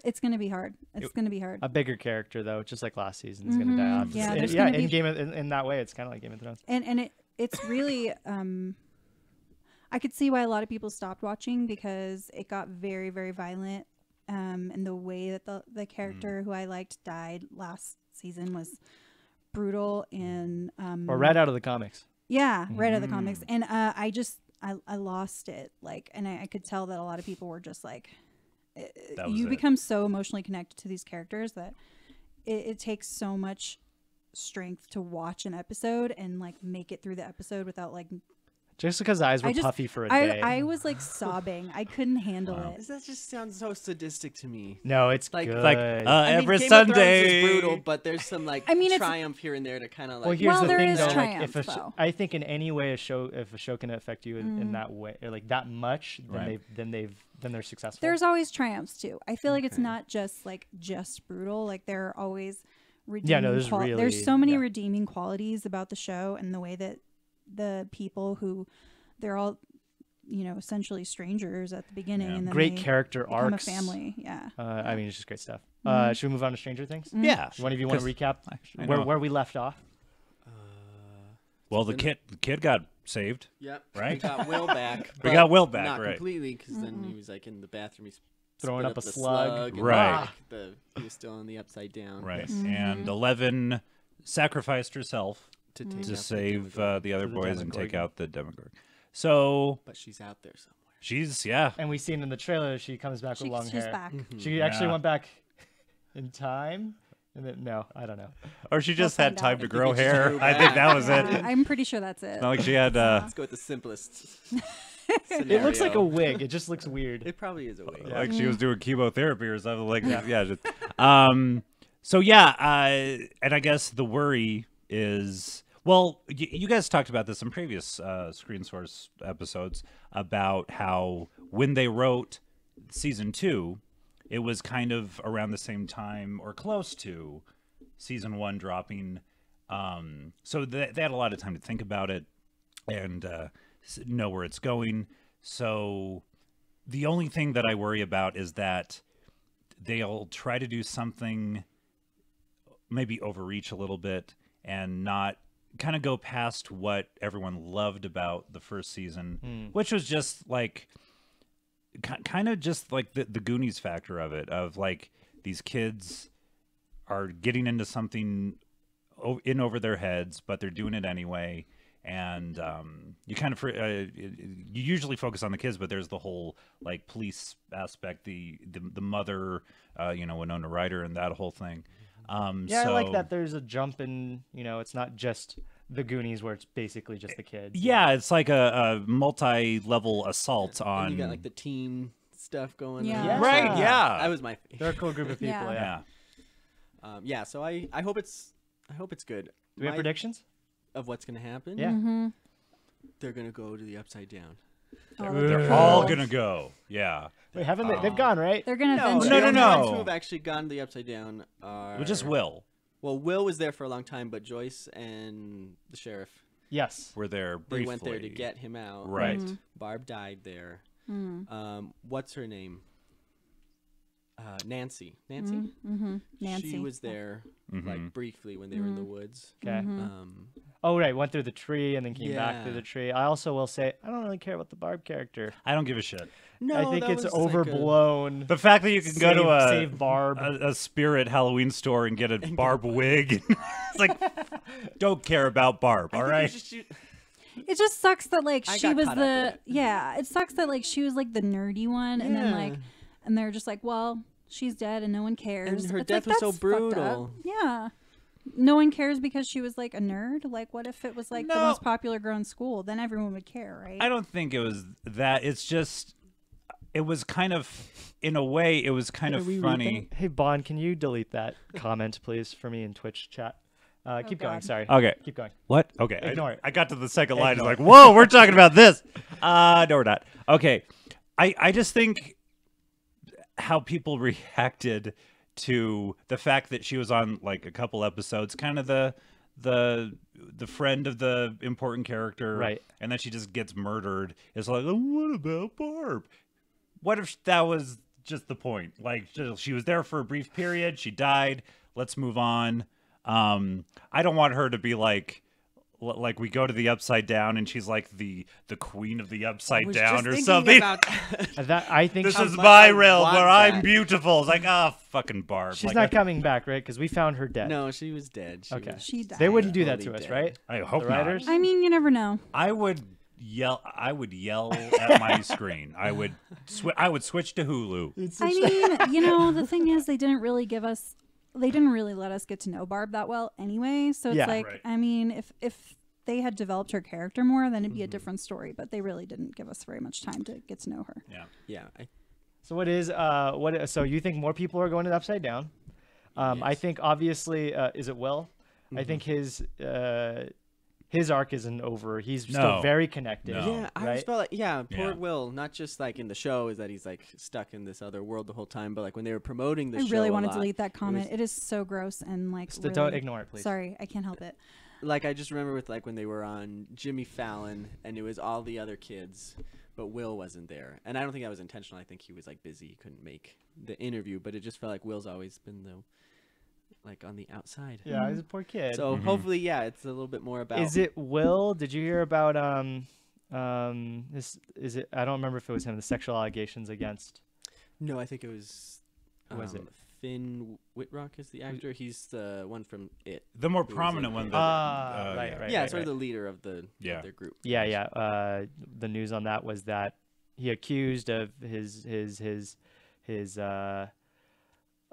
Speaker 2: It's going to be hard. It's going to be hard.
Speaker 1: A bigger character though, just like last season, is going to die off.
Speaker 2: Yeah,
Speaker 1: And-
Speaker 2: there's gonna be-
Speaker 1: in that way, it's kind of like Game of Thrones.
Speaker 2: And it's really I could see why a lot of people stopped watching because it got very, very violent. And the way that the character who I liked died last season was brutal and
Speaker 1: Or right out of the comics.
Speaker 2: yeah, right out of the comics. And I lost it. Like, and I could tell that a lot of people were just like,
Speaker 3: That was
Speaker 2: you
Speaker 3: it.
Speaker 2: become so emotionally connected to these characters that it takes so much strength to watch an episode and like make it through the episode without like
Speaker 1: Jessica's eyes were
Speaker 2: I just
Speaker 1: puffy for a day.
Speaker 2: I was like sobbing. I couldn't handle it.
Speaker 4: That just sounds so sadistic to me.
Speaker 1: No, it's
Speaker 4: Like-
Speaker 1: good.
Speaker 3: Like
Speaker 4: I mean,
Speaker 3: every
Speaker 4: Game of Thrones
Speaker 3: Sunday.
Speaker 4: is brutal, but there's some like
Speaker 2: I mean, it's-
Speaker 4: triumph here and there to kind of like.
Speaker 1: well, here's
Speaker 2: Well,
Speaker 1: the
Speaker 2: there
Speaker 1: thing
Speaker 2: is
Speaker 1: though.
Speaker 2: triumph,
Speaker 1: Like,
Speaker 2: though.
Speaker 1: I think in any way if a show can affect you in that way, or like that much, then
Speaker 3: Right.
Speaker 1: they're successful.
Speaker 2: There's always triumphs too. I feel like it's not just brutal. Like there are always redeeming
Speaker 1: there's really-
Speaker 2: there's so many
Speaker 1: yeah.
Speaker 2: redeeming qualities about the show and the way that the people who they're all essentially strangers at the beginning and then
Speaker 1: great
Speaker 2: they
Speaker 1: character
Speaker 2: become
Speaker 1: arcs.
Speaker 2: a family. Yeah.
Speaker 1: I mean, it's just great stuff. Should we move on to Stranger Things?
Speaker 3: Yeah.
Speaker 1: One of you want to recap
Speaker 3: I know.
Speaker 1: where we left off?
Speaker 3: Well, the kid got saved.
Speaker 4: Yep.
Speaker 3: Right?
Speaker 4: We got Will back.
Speaker 3: We
Speaker 4: but
Speaker 3: got Will back,
Speaker 4: Not
Speaker 3: right.
Speaker 4: completely, because then he was like in the bathroom. He's
Speaker 1: Throwing
Speaker 4: spit
Speaker 1: up a
Speaker 4: the
Speaker 1: slug.
Speaker 4: and,
Speaker 3: Right.
Speaker 4: like, he was still on the upside down.
Speaker 3: Right.
Speaker 2: Mm-hmm.
Speaker 3: And 11 sacrificed herself
Speaker 4: To take
Speaker 3: to
Speaker 4: out
Speaker 3: save the other
Speaker 1: the
Speaker 3: boys and take
Speaker 1: Demogorgon.
Speaker 3: out the Demogorgon. So
Speaker 4: but she's out there somewhere.
Speaker 3: she's,
Speaker 1: And we seen in the trailer she comes back with long
Speaker 2: She's
Speaker 1: hair.
Speaker 2: back.
Speaker 1: She actually
Speaker 3: Yeah.
Speaker 1: went back in time. And then, no, I don't know.
Speaker 3: Or she just
Speaker 2: We'll
Speaker 3: had
Speaker 2: find
Speaker 3: time
Speaker 2: out.
Speaker 3: to
Speaker 2: I
Speaker 3: grow
Speaker 4: think it just
Speaker 3: hair.
Speaker 4: grew
Speaker 3: I think
Speaker 4: back.
Speaker 3: that was it.
Speaker 2: Yeah, I'm pretty sure that's it.
Speaker 3: Not like she had.
Speaker 4: Let's go with the simplest.
Speaker 1: It looks like a
Speaker 4: scenario.
Speaker 1: wig. It just looks weird.
Speaker 4: It probably is a wig.
Speaker 3: Like she was doing chemotherapy or something like that. Yeah. So yeah, and I guess the worry is, Well, you guys talked about this in previous Screen Source episodes about how when they wrote season 2, it was kind of around the same time or close to season 1 dropping. So they had a lot of time to think about it and know where it's going. So the only thing that I worry about is that they'll try to do something, maybe overreach a little bit and not kind of go past what everyone loved about the first season, which was just like kind of just like the Goonies factor of it, of like these kids are getting into something in over their heads, but they're doing it anyway. And you kind of you usually focus on the kids, but there's the whole like police aspect, the mother, Winona Ryder, and that whole thing.
Speaker 1: Yeah, I like that there's a jump in, it's not just the Goonies where it's basically just the kids.
Speaker 3: Yeah, it's like a multi-level assault on.
Speaker 4: And you got like the team stuff going
Speaker 2: Yeah.
Speaker 4: on.
Speaker 1: Yeah.
Speaker 3: Right, yeah.
Speaker 4: That was my
Speaker 1: They're a cool group of people,
Speaker 2: Yeah.
Speaker 3: Yeah.
Speaker 4: so I hope it's good.
Speaker 1: Do we have
Speaker 4: My-
Speaker 1: predictions?
Speaker 4: of what's gonna happen?
Speaker 1: Yeah.
Speaker 4: They're gonna go to the Upside Down.
Speaker 3: They're all gonna go. Yeah.
Speaker 1: Wait, haven't they? They've gone, right?
Speaker 2: They're gonna
Speaker 4: No,
Speaker 2: venture.
Speaker 3: no,
Speaker 4: the
Speaker 3: no.
Speaker 4: only ones who have actually gone to the Upside Down are
Speaker 3: Well, just Will.
Speaker 4: Well, Will was there for a long time, but Joyce and the sheriff,
Speaker 1: Yes.
Speaker 3: Were there
Speaker 4: they
Speaker 3: briefly.
Speaker 4: went there to get him out.
Speaker 3: Right.
Speaker 4: Barb died there. What's her name? Nancy. Nancy.
Speaker 2: Nancy.
Speaker 4: She was there like briefly when they were in the woods.
Speaker 1: Okay. Oh, right. Went through the tree and then came back through
Speaker 4: Yeah.
Speaker 1: the tree. I also will say, I don't really care about the Barb character.
Speaker 3: I don't give a shit.
Speaker 4: No,
Speaker 1: I think
Speaker 4: that
Speaker 1: it's
Speaker 4: was like a-
Speaker 1: overblown.
Speaker 3: The fact that you can go to
Speaker 1: Save Barb.
Speaker 3: a Spirit Halloween store and get a Barb wig, it's like, don't care about Barb.
Speaker 4: I
Speaker 3: All
Speaker 4: think
Speaker 3: right.
Speaker 4: it was just-
Speaker 2: It just sucks that like
Speaker 4: I
Speaker 2: she
Speaker 4: got
Speaker 2: was
Speaker 4: caught up in it.
Speaker 2: it sucks that like she was like the nerdy one, and then like,
Speaker 4: Yeah.
Speaker 2: and they're just like, well, she's dead and no one cares.
Speaker 4: And her
Speaker 2: It's
Speaker 4: death
Speaker 2: like,
Speaker 4: was so
Speaker 2: that's fucked up.
Speaker 4: brutal.
Speaker 2: Yeah. No one cares because she was like a nerd. Like, what if it was like the
Speaker 3: No.
Speaker 2: most popular girl in school? Then everyone would care, right?
Speaker 3: I don't think it was that. It's just, it was kind of, in a way, it was kind of funny.
Speaker 1: Hey, Bond, can you delete that comment, please, for me in Twitch chat? Keep going.
Speaker 2: God.
Speaker 1: Sorry.
Speaker 3: Okay.
Speaker 1: Keep going.
Speaker 3: What? Okay.
Speaker 1: Ignore it.
Speaker 3: I got to the second line. It's
Speaker 1: Ignore
Speaker 3: like, whoa, we're talking about this. No, we're not. Okay. I just think how people reacted to the fact that she was on like a couple episodes, kind of the friend of the important character,
Speaker 1: Right.
Speaker 3: and then she just gets murdered. It's like, oh, what about Barb? What if that was just the point? Like, she was there for a brief period, she died. Let's move on. I don't want her to be like we go to the Upside Down and she's like the queen of the Upside
Speaker 4: was
Speaker 3: Down
Speaker 4: just
Speaker 3: or
Speaker 4: thinking
Speaker 3: something.
Speaker 4: about that.
Speaker 1: That I think
Speaker 3: This
Speaker 4: How
Speaker 3: is
Speaker 4: much
Speaker 3: my
Speaker 4: I
Speaker 3: realm
Speaker 4: want
Speaker 3: where I'm
Speaker 4: that.
Speaker 3: beautiful. It's like, fucking Barb.
Speaker 1: she's
Speaker 3: Like,
Speaker 1: not coming back, right? Because we found her dead.
Speaker 4: No, she was dead. She
Speaker 1: Okay.
Speaker 4: was-
Speaker 2: She died.
Speaker 1: They wouldn't do that to
Speaker 4: Totally
Speaker 1: us,
Speaker 4: dead.
Speaker 1: right?
Speaker 3: I hope
Speaker 1: The
Speaker 3: not.
Speaker 1: writers?
Speaker 2: I mean, you never know.
Speaker 3: I would yell at my screen. I would switch to Hulu.
Speaker 2: I mean, the thing is, they didn't really let us get to know Barb that well anyway. So it's
Speaker 1: Yeah.
Speaker 2: like,
Speaker 3: Right.
Speaker 2: I mean, if they had developed her character more, then it'd be a different story. But they really didn't give us very much time to get to know her.
Speaker 3: Yeah.
Speaker 4: Yeah.
Speaker 1: So what is so you think more people are going to the Upside Down? I
Speaker 4: Yes.
Speaker 1: think obviously is it Will? I think his arc isn't over. He's still
Speaker 3: No.
Speaker 1: very connected.
Speaker 3: No.
Speaker 4: Yeah, I
Speaker 1: right?
Speaker 4: just felt like poor
Speaker 3: Yeah.
Speaker 4: Will. Not just like in the show is that he's like stuck in this other world the whole time, but like when they were promoting the
Speaker 2: I
Speaker 4: show,
Speaker 2: really
Speaker 4: a
Speaker 2: want to
Speaker 4: lot,
Speaker 2: delete that comment.
Speaker 4: was-
Speaker 2: It is so gross and like.
Speaker 1: Just
Speaker 2: really,
Speaker 1: don't ignore it, please.
Speaker 2: Sorry, I can't help it.
Speaker 4: Like I just remember with like when they were on Jimmy Fallon and it was all the other kids, but Will wasn't there. And I don't think that was intentional. I think he was like busy, he couldn't make the interview. But it just felt like Will's always been like on the outside.
Speaker 1: Yeah, he's a poor kid.
Speaker 4: So hopefully, yeah, it's a little bit more about.
Speaker 1: Is it Will? Did you hear about this? Is it? I don't remember if it was him. The sexual allegations against.
Speaker 4: No, I think it was.
Speaker 1: Who was it?
Speaker 4: Finn Whitrock is the actor. He's the one from It.
Speaker 3: The more
Speaker 4: Who was
Speaker 3: prominent
Speaker 4: in
Speaker 3: one.
Speaker 4: it.
Speaker 3: That,
Speaker 1: Right.
Speaker 4: Yeah, sort of the leader of the
Speaker 3: Yeah.
Speaker 4: their group.
Speaker 1: Yeah. The news on that was that he accused of his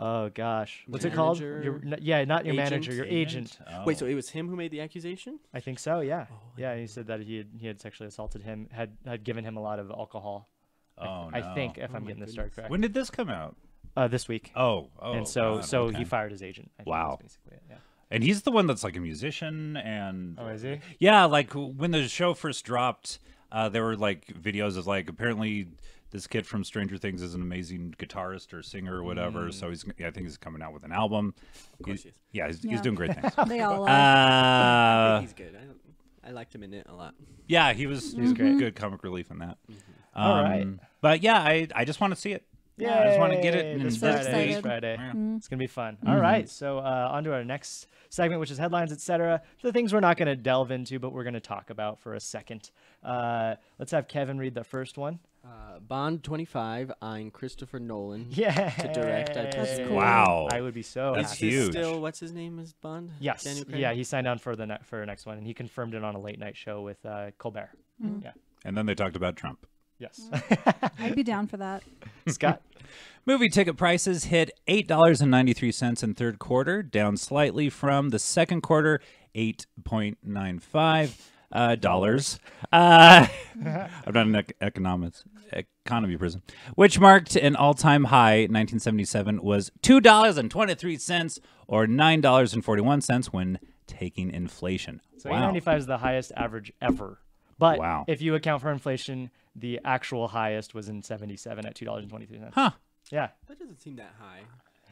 Speaker 1: oh gosh, what's it called?
Speaker 4: Manager?
Speaker 1: Not your manager,
Speaker 4: Agent?
Speaker 1: your agent.
Speaker 3: Oh.
Speaker 4: Wait, so it was him who made the accusation?
Speaker 1: I think so. Yeah.
Speaker 4: Oh,
Speaker 1: Yeah. He said that he had sexually assaulted him, had given him a lot of alcohol.
Speaker 3: Oh,
Speaker 1: I
Speaker 3: no.
Speaker 1: think if I'm
Speaker 4: my
Speaker 1: getting this story
Speaker 4: goodness.
Speaker 1: correct.
Speaker 3: When did this come out?
Speaker 1: This week.
Speaker 3: Oh.
Speaker 1: And so
Speaker 3: God, okay.
Speaker 1: he fired his agent. I think
Speaker 3: Wow.
Speaker 1: that's basically it. Yeah.
Speaker 3: And he's the one that's like a musician and
Speaker 1: Oh, is he?
Speaker 3: yeah, like when the show first dropped, there were like videos of like apparently this kid from Stranger Things is an amazing guitarist or singer or whatever. So I think he's coming out with an album.
Speaker 4: Of course he is.
Speaker 3: Yeah, he's
Speaker 2: Yeah.
Speaker 3: doing great things.
Speaker 2: They all are.
Speaker 4: He's good. I liked him in it a lot.
Speaker 3: Yeah, he's
Speaker 1: great.
Speaker 3: good comic relief in that.
Speaker 1: All right.
Speaker 3: But yeah, I just want to see it. I just want to get it
Speaker 1: Yay,
Speaker 3: in
Speaker 1: this
Speaker 2: So
Speaker 1: Friday.
Speaker 2: excited.
Speaker 1: This Friday.
Speaker 3: Yeah.
Speaker 1: It's gonna be fun. All right, so on to our next segment, which is headlines, etc. The things we're not going to delve into, but we're going to talk about for a second. Let's have Kevin read the first one.
Speaker 4: Bond 25 eyeing Christopher Nolan.
Speaker 1: Yeah,
Speaker 4: To direct, I
Speaker 2: That's
Speaker 4: presume.
Speaker 2: cool.
Speaker 3: Wow.
Speaker 1: I would be so
Speaker 3: That's
Speaker 4: Is
Speaker 1: happy.
Speaker 4: he
Speaker 3: huge.
Speaker 4: still, what's his name as Bond?
Speaker 1: Yes,
Speaker 4: Daniel Craig?
Speaker 1: yeah, he signed on for the next one, and he confirmed it on a late night show with Colbert. Yeah,
Speaker 3: And then they talked about Trump.
Speaker 1: yes.
Speaker 2: I'd be down for that.
Speaker 1: Scott.
Speaker 3: Movie ticket prices hit $8.93 in third quarter, down slightly from the second quarter, $8.95 dollars. I'm not an economy person, which marked an all-time high. 1977 was $2.23 or $9.41 when taking inflation.
Speaker 1: So
Speaker 3: Wow.
Speaker 1: $8.95 is the highest average ever. But
Speaker 3: Wow.
Speaker 1: if you account for inflation, the actual highest was in 77 at $2.23.
Speaker 3: Huh.
Speaker 1: Yeah,
Speaker 4: That doesn't seem that high.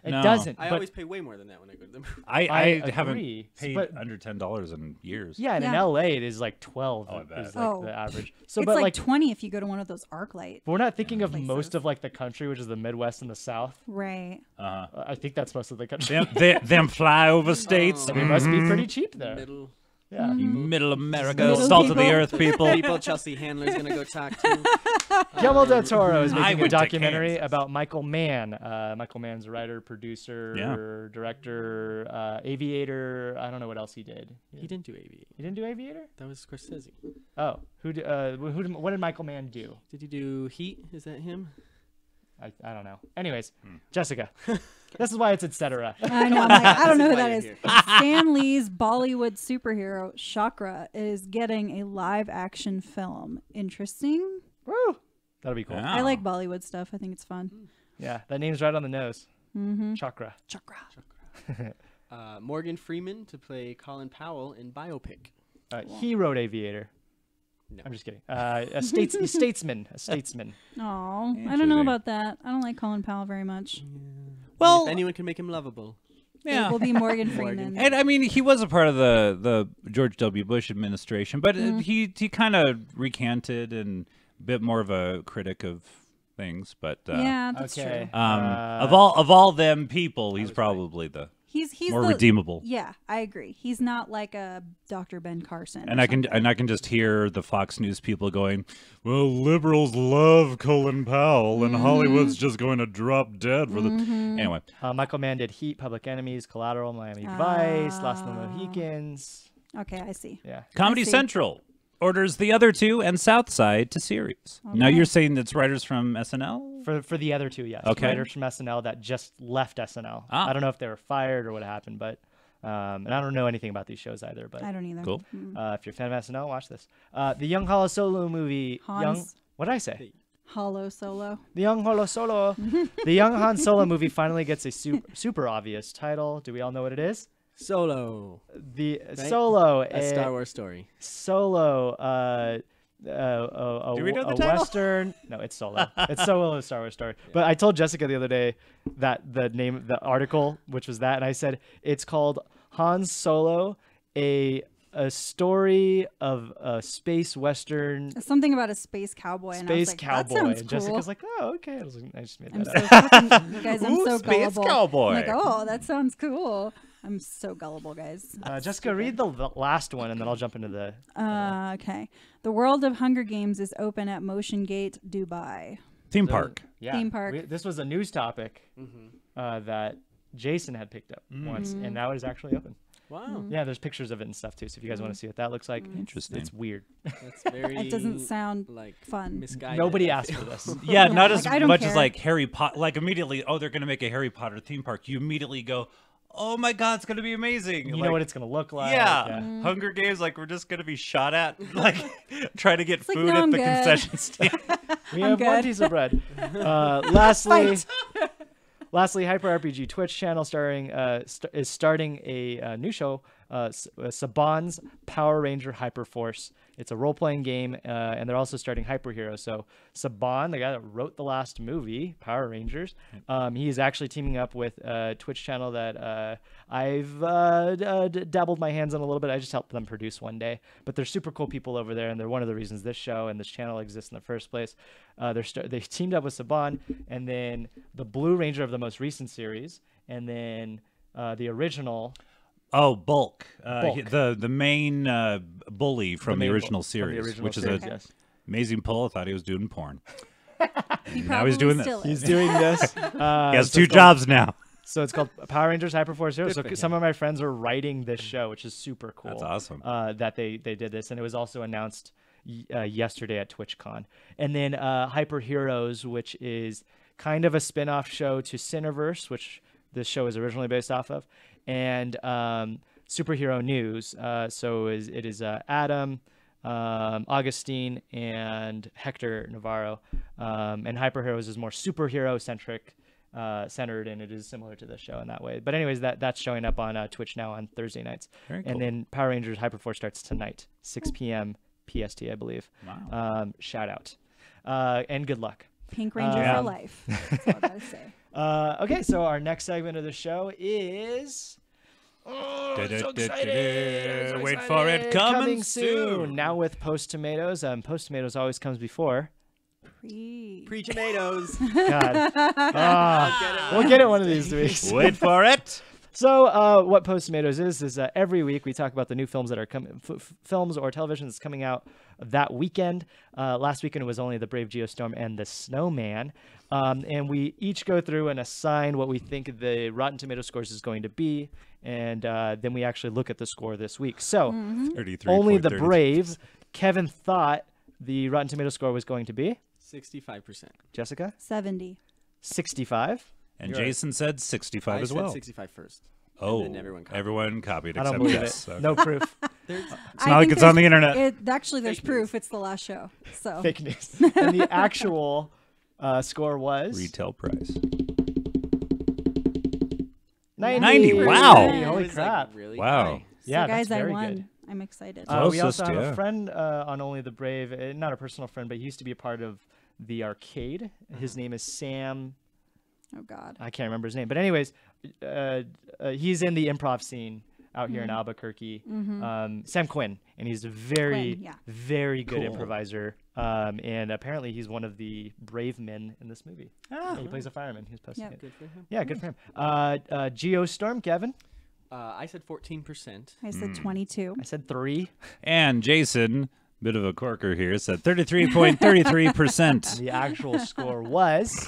Speaker 1: it
Speaker 3: No.
Speaker 1: doesn't.
Speaker 4: I
Speaker 1: but
Speaker 4: always pay way more than that when I go to the movie.
Speaker 3: I
Speaker 1: I
Speaker 3: haven't
Speaker 1: agree,
Speaker 3: paid
Speaker 1: but-
Speaker 3: under $10 in years.
Speaker 1: yeah, and in
Speaker 2: Yeah.
Speaker 1: LA it is like 12
Speaker 3: Oh, I bet.
Speaker 1: is like
Speaker 2: Oh.
Speaker 1: the average. So
Speaker 2: It's
Speaker 1: but
Speaker 2: like,
Speaker 1: like
Speaker 2: 20 if you go to one of those ArcLight.
Speaker 1: but we're not thinking of
Speaker 2: places.
Speaker 1: most of like the country, which is the Midwest and the South.
Speaker 2: Right.
Speaker 1: I think that's most of the country.
Speaker 3: Them flyover states.
Speaker 1: They must be pretty cheap there.
Speaker 4: Middle
Speaker 1: Yeah.
Speaker 3: Middle America,
Speaker 2: Middle
Speaker 3: salt of the
Speaker 2: people.
Speaker 3: earth people.
Speaker 4: people Chelsea Handler's going to go talk to.
Speaker 1: Guillermo del Toro is
Speaker 3: I
Speaker 1: making a
Speaker 3: went to
Speaker 1: documentary
Speaker 3: Kansas.
Speaker 1: about Michael Mann. Michael Mann's a writer, producer,
Speaker 3: Yeah.
Speaker 1: director, aviator. I don't know what else he did.
Speaker 4: He didn't do Aviator.
Speaker 1: He didn't do Aviator?
Speaker 4: That was Scorsese.
Speaker 1: Oh, what did Michael Mann do?
Speaker 4: Did he do Heat? Is that him?
Speaker 1: I don't know. Anyways, Jessica, this is why it's etc.
Speaker 2: I know. I'm like, I don't know who
Speaker 4: This
Speaker 2: that
Speaker 4: is
Speaker 2: is.
Speaker 4: why
Speaker 2: Stan Lee's Bollywood superhero Chakra is getting a live action film. Interesting.
Speaker 1: Woo! That'll be cool.
Speaker 3: Yeah.
Speaker 2: I like Bollywood stuff. I think it's fun.
Speaker 1: Yeah, that name's right on the nose.
Speaker 2: Mm-hmm.
Speaker 1: Chakra.
Speaker 2: Chakra.
Speaker 4: Morgan Freeman to play Colin Powell in biopic.
Speaker 1: He wrote Aviator.
Speaker 4: No.
Speaker 1: I'm just kidding. A statesman. A statesman.
Speaker 2: Oh, I don't
Speaker 3: Interesting.
Speaker 2: know about that. I don't like Colin Powell very much.
Speaker 3: Well,
Speaker 4: If anyone can make him lovable.
Speaker 3: yeah.
Speaker 2: It will be Morgan Freeman.
Speaker 3: And I mean, he was a part of the George W. Bush administration, but he kind of recanted and a bit more of a critic of things. But
Speaker 2: yeah, that's
Speaker 1: Okay.
Speaker 2: true.
Speaker 3: of all them people, he's probably the
Speaker 2: He's
Speaker 3: more
Speaker 2: the,
Speaker 3: redeemable.
Speaker 2: Yeah, I agree. He's not like a Dr. Ben Carson.
Speaker 3: And
Speaker 2: or
Speaker 3: I can just hear the Fox News people going, "Well, liberals love Colin Powell, and Hollywood's just going to drop dead for the." Anyway,
Speaker 1: Michael Mann did Heat, Public Enemies, Collateral, Miami Vice, Lost in the Mohicans.
Speaker 2: Okay, I see.
Speaker 1: Yeah.
Speaker 3: Comedy
Speaker 2: see.
Speaker 3: Central orders the other two and South Side to series. Now
Speaker 2: Okay.
Speaker 3: you're saying it's writers from SNL?
Speaker 1: For the other two, yes.
Speaker 3: Okay.
Speaker 1: Writers from SNL that just left SNL.
Speaker 3: Ah.
Speaker 1: I don't know if they were fired or what happened, but and I don't know anything about these shows either. But
Speaker 2: I don't either.
Speaker 3: Cool.
Speaker 1: if you're a fan of SNL, watch this. The Young Holo Solo movie.
Speaker 2: Hans.
Speaker 1: What did I say?
Speaker 2: Hollow Solo.
Speaker 1: The Young Holo Solo. The Young Han Solo movie finally gets a super obvious title. Do we all know what it is?
Speaker 4: Solo.
Speaker 1: The
Speaker 4: Right?
Speaker 1: Solo.
Speaker 4: A Star Wars story.
Speaker 1: Solo.
Speaker 3: Do we know the
Speaker 1: a
Speaker 3: title?
Speaker 1: Western. No, it's Solo. It's Solo, a Star Wars story. But I told Jessica the other day that the name of the article, which was that, and I said it's called Han Solo, a story of a space Western.
Speaker 2: Something about a space cowboy. And I was
Speaker 1: Space
Speaker 2: like,
Speaker 1: cowboy.
Speaker 2: That sounds
Speaker 1: And
Speaker 2: cool.
Speaker 1: Jessica's like, oh, okay. I just made
Speaker 2: I'm
Speaker 1: that
Speaker 2: so
Speaker 1: up.
Speaker 2: fucking, you guys, I'm
Speaker 3: Ooh,
Speaker 2: so
Speaker 3: space
Speaker 2: gullible.
Speaker 3: cowboy.
Speaker 2: I'm like, oh, that sounds cool. I'm so gullible, guys.
Speaker 1: Jessica, read the last one, and then I'll jump into the.
Speaker 2: Okay. The world of Hunger Games is open at Motion Gate, Dubai.
Speaker 3: Theme park.
Speaker 1: Yeah,
Speaker 2: Theme park.
Speaker 1: this was a news topic that Jason had picked up once, and now it is actually open.
Speaker 4: Wow.
Speaker 1: Yeah, there's pictures of it and stuff too. So if you guys want to see what that looks like,
Speaker 3: Interesting.
Speaker 1: it's weird.
Speaker 4: That's very.
Speaker 2: It doesn't sound
Speaker 4: like
Speaker 2: fun.
Speaker 4: misguided.
Speaker 1: Nobody
Speaker 4: I
Speaker 1: asked
Speaker 4: feel.
Speaker 1: for this.
Speaker 3: Yeah, not
Speaker 2: like,
Speaker 3: as
Speaker 2: I don't
Speaker 3: much as
Speaker 2: care.
Speaker 3: like Harry Potter. Like immediately, oh, they're gonna make a Harry Potter theme park. You immediately go, oh my God, it's gonna be amazing.
Speaker 1: You know what it's gonna look like.
Speaker 3: Yeah, Hunger Games. Like we're just gonna be shot at, like trying to get
Speaker 2: like,
Speaker 3: food
Speaker 2: no,
Speaker 3: at
Speaker 2: I'm
Speaker 3: the
Speaker 2: good.
Speaker 3: concession stand.
Speaker 1: We
Speaker 2: I'm
Speaker 1: have one
Speaker 2: good.
Speaker 1: piece of bread. Lastly, Lastly, Hyper RPG Twitch channel is starting a new show, Saban's Power Ranger Hyper Force. It's a role-playing game, and they're also starting Hyper Hero. So Saban, the guy that wrote the last movie, Power Rangers, he is actually teaming up with a Twitch channel that I've dabbled my hands on a little bit. I just helped them produce one day. But they're super cool people over there, and they're one of the reasons this show and this channel exists in the first place. They teamed up with Saban, and then the Blue Ranger of the most recent series, and then the original...
Speaker 3: Oh, Bulk.
Speaker 1: Bulk.
Speaker 3: The main bully from the
Speaker 1: main
Speaker 3: original
Speaker 1: from the
Speaker 3: series,
Speaker 1: original
Speaker 3: which is
Speaker 1: series,
Speaker 3: an
Speaker 1: yes.
Speaker 3: amazing pull. I thought he was doing porn.
Speaker 2: He
Speaker 3: Now he's
Speaker 2: probably
Speaker 3: doing this.
Speaker 2: still
Speaker 1: He's
Speaker 2: is.
Speaker 1: doing this.
Speaker 3: He has
Speaker 1: so
Speaker 3: two
Speaker 1: it's called-
Speaker 3: jobs now.
Speaker 1: So it's called Power Rangers Hyperforce Heroes. So
Speaker 4: for
Speaker 1: some of my friends are writing this show, which is super cool.
Speaker 3: That's awesome.
Speaker 1: That they did this, and it was also announced yesterday at TwitchCon. And then Hyper Heroes, which is kind of a spin-off show to Cineverse, which this show is originally based off of, and Superhero News. It is Adam, Augustine, and Hector Navarro. And Hyper Heroes is more superhero centered, and it is similar to this show in that way. But anyways, that's showing up on Twitch now on Thursday nights.
Speaker 3: Very cool.
Speaker 1: And then Power Rangers Hyperforce starts tonight, 6 p.m. PST, I believe.
Speaker 3: Wow.
Speaker 1: Shout out. And good luck.
Speaker 2: Pink Ranger
Speaker 3: Yeah.
Speaker 2: for life. That's all I gotta say.
Speaker 1: Okay, so our next segment of the show is... Oh, I'm so excited. I'm so
Speaker 3: Wait for it,
Speaker 1: excited.
Speaker 3: coming soon.
Speaker 1: Now with Post Tomatoes. Post Tomatoes always comes before.
Speaker 4: Pre-tomatoes.
Speaker 1: God. We'll get it one of these weeks.
Speaker 3: Wait for it.
Speaker 1: So what Post Tomatoes is every week we talk about the new films that are coming, films or television that's coming out that weekend. Last weekend it was only The Brave Geostorm and The Snowman. And we each go through and assign what we think the Rotten Tomato scores is going to be. And then we actually look at the score this week. So
Speaker 3: 33.
Speaker 1: only The Brave, Kevin thought the Rotten Tomato score was going to be.
Speaker 4: 65%.
Speaker 1: Jessica?
Speaker 2: 70.
Speaker 1: 65.
Speaker 3: And
Speaker 4: You're right.
Speaker 3: Jason said 65
Speaker 4: I
Speaker 3: as
Speaker 4: said
Speaker 3: well.
Speaker 4: 65 first.
Speaker 3: Oh,
Speaker 4: And then everyone
Speaker 3: everyone copied
Speaker 1: I don't
Speaker 3: except
Speaker 1: believe
Speaker 3: Jess.
Speaker 1: it.
Speaker 3: Okay.
Speaker 1: No proof.
Speaker 4: There's
Speaker 3: It's not like it's on the internet.
Speaker 2: Actually, there's
Speaker 4: Fake
Speaker 2: proof. It's the last show. So
Speaker 1: Fake news. And the actual score was
Speaker 3: Retail price.
Speaker 1: 90.
Speaker 3: 90, wow.
Speaker 4: It
Speaker 1: Holy
Speaker 4: was,
Speaker 1: crap.
Speaker 4: Like, really
Speaker 3: Wow.
Speaker 4: high.
Speaker 1: Yeah,
Speaker 2: guys,
Speaker 1: that's
Speaker 2: I
Speaker 1: very
Speaker 2: won.
Speaker 1: good.
Speaker 2: I'm excited.
Speaker 1: We
Speaker 3: Closest,
Speaker 1: also have
Speaker 3: yeah.
Speaker 1: a friend on Only the Brave, not a personal friend, but he used to be a part of the arcade. His name is Sam.
Speaker 2: Oh God.
Speaker 1: I can't remember his name. But anyways, he's in the improv scene out here in Albuquerque. Sam Quinn. And he's a very,
Speaker 2: Quinn, yeah.
Speaker 1: very good
Speaker 3: Cool.
Speaker 1: improviser. And apparently he's one of the brave men in this movie.
Speaker 3: Ah.
Speaker 1: Yeah, he plays a fireman. He's posting
Speaker 2: Yep.
Speaker 1: it.
Speaker 4: Good for him.
Speaker 1: Yeah, good for him. Geostorm, Kevin.
Speaker 4: I said 14%.
Speaker 2: I said 22.
Speaker 1: I said 3.
Speaker 3: And Jason, bit of a corker here, said 33.33%.
Speaker 1: The actual score was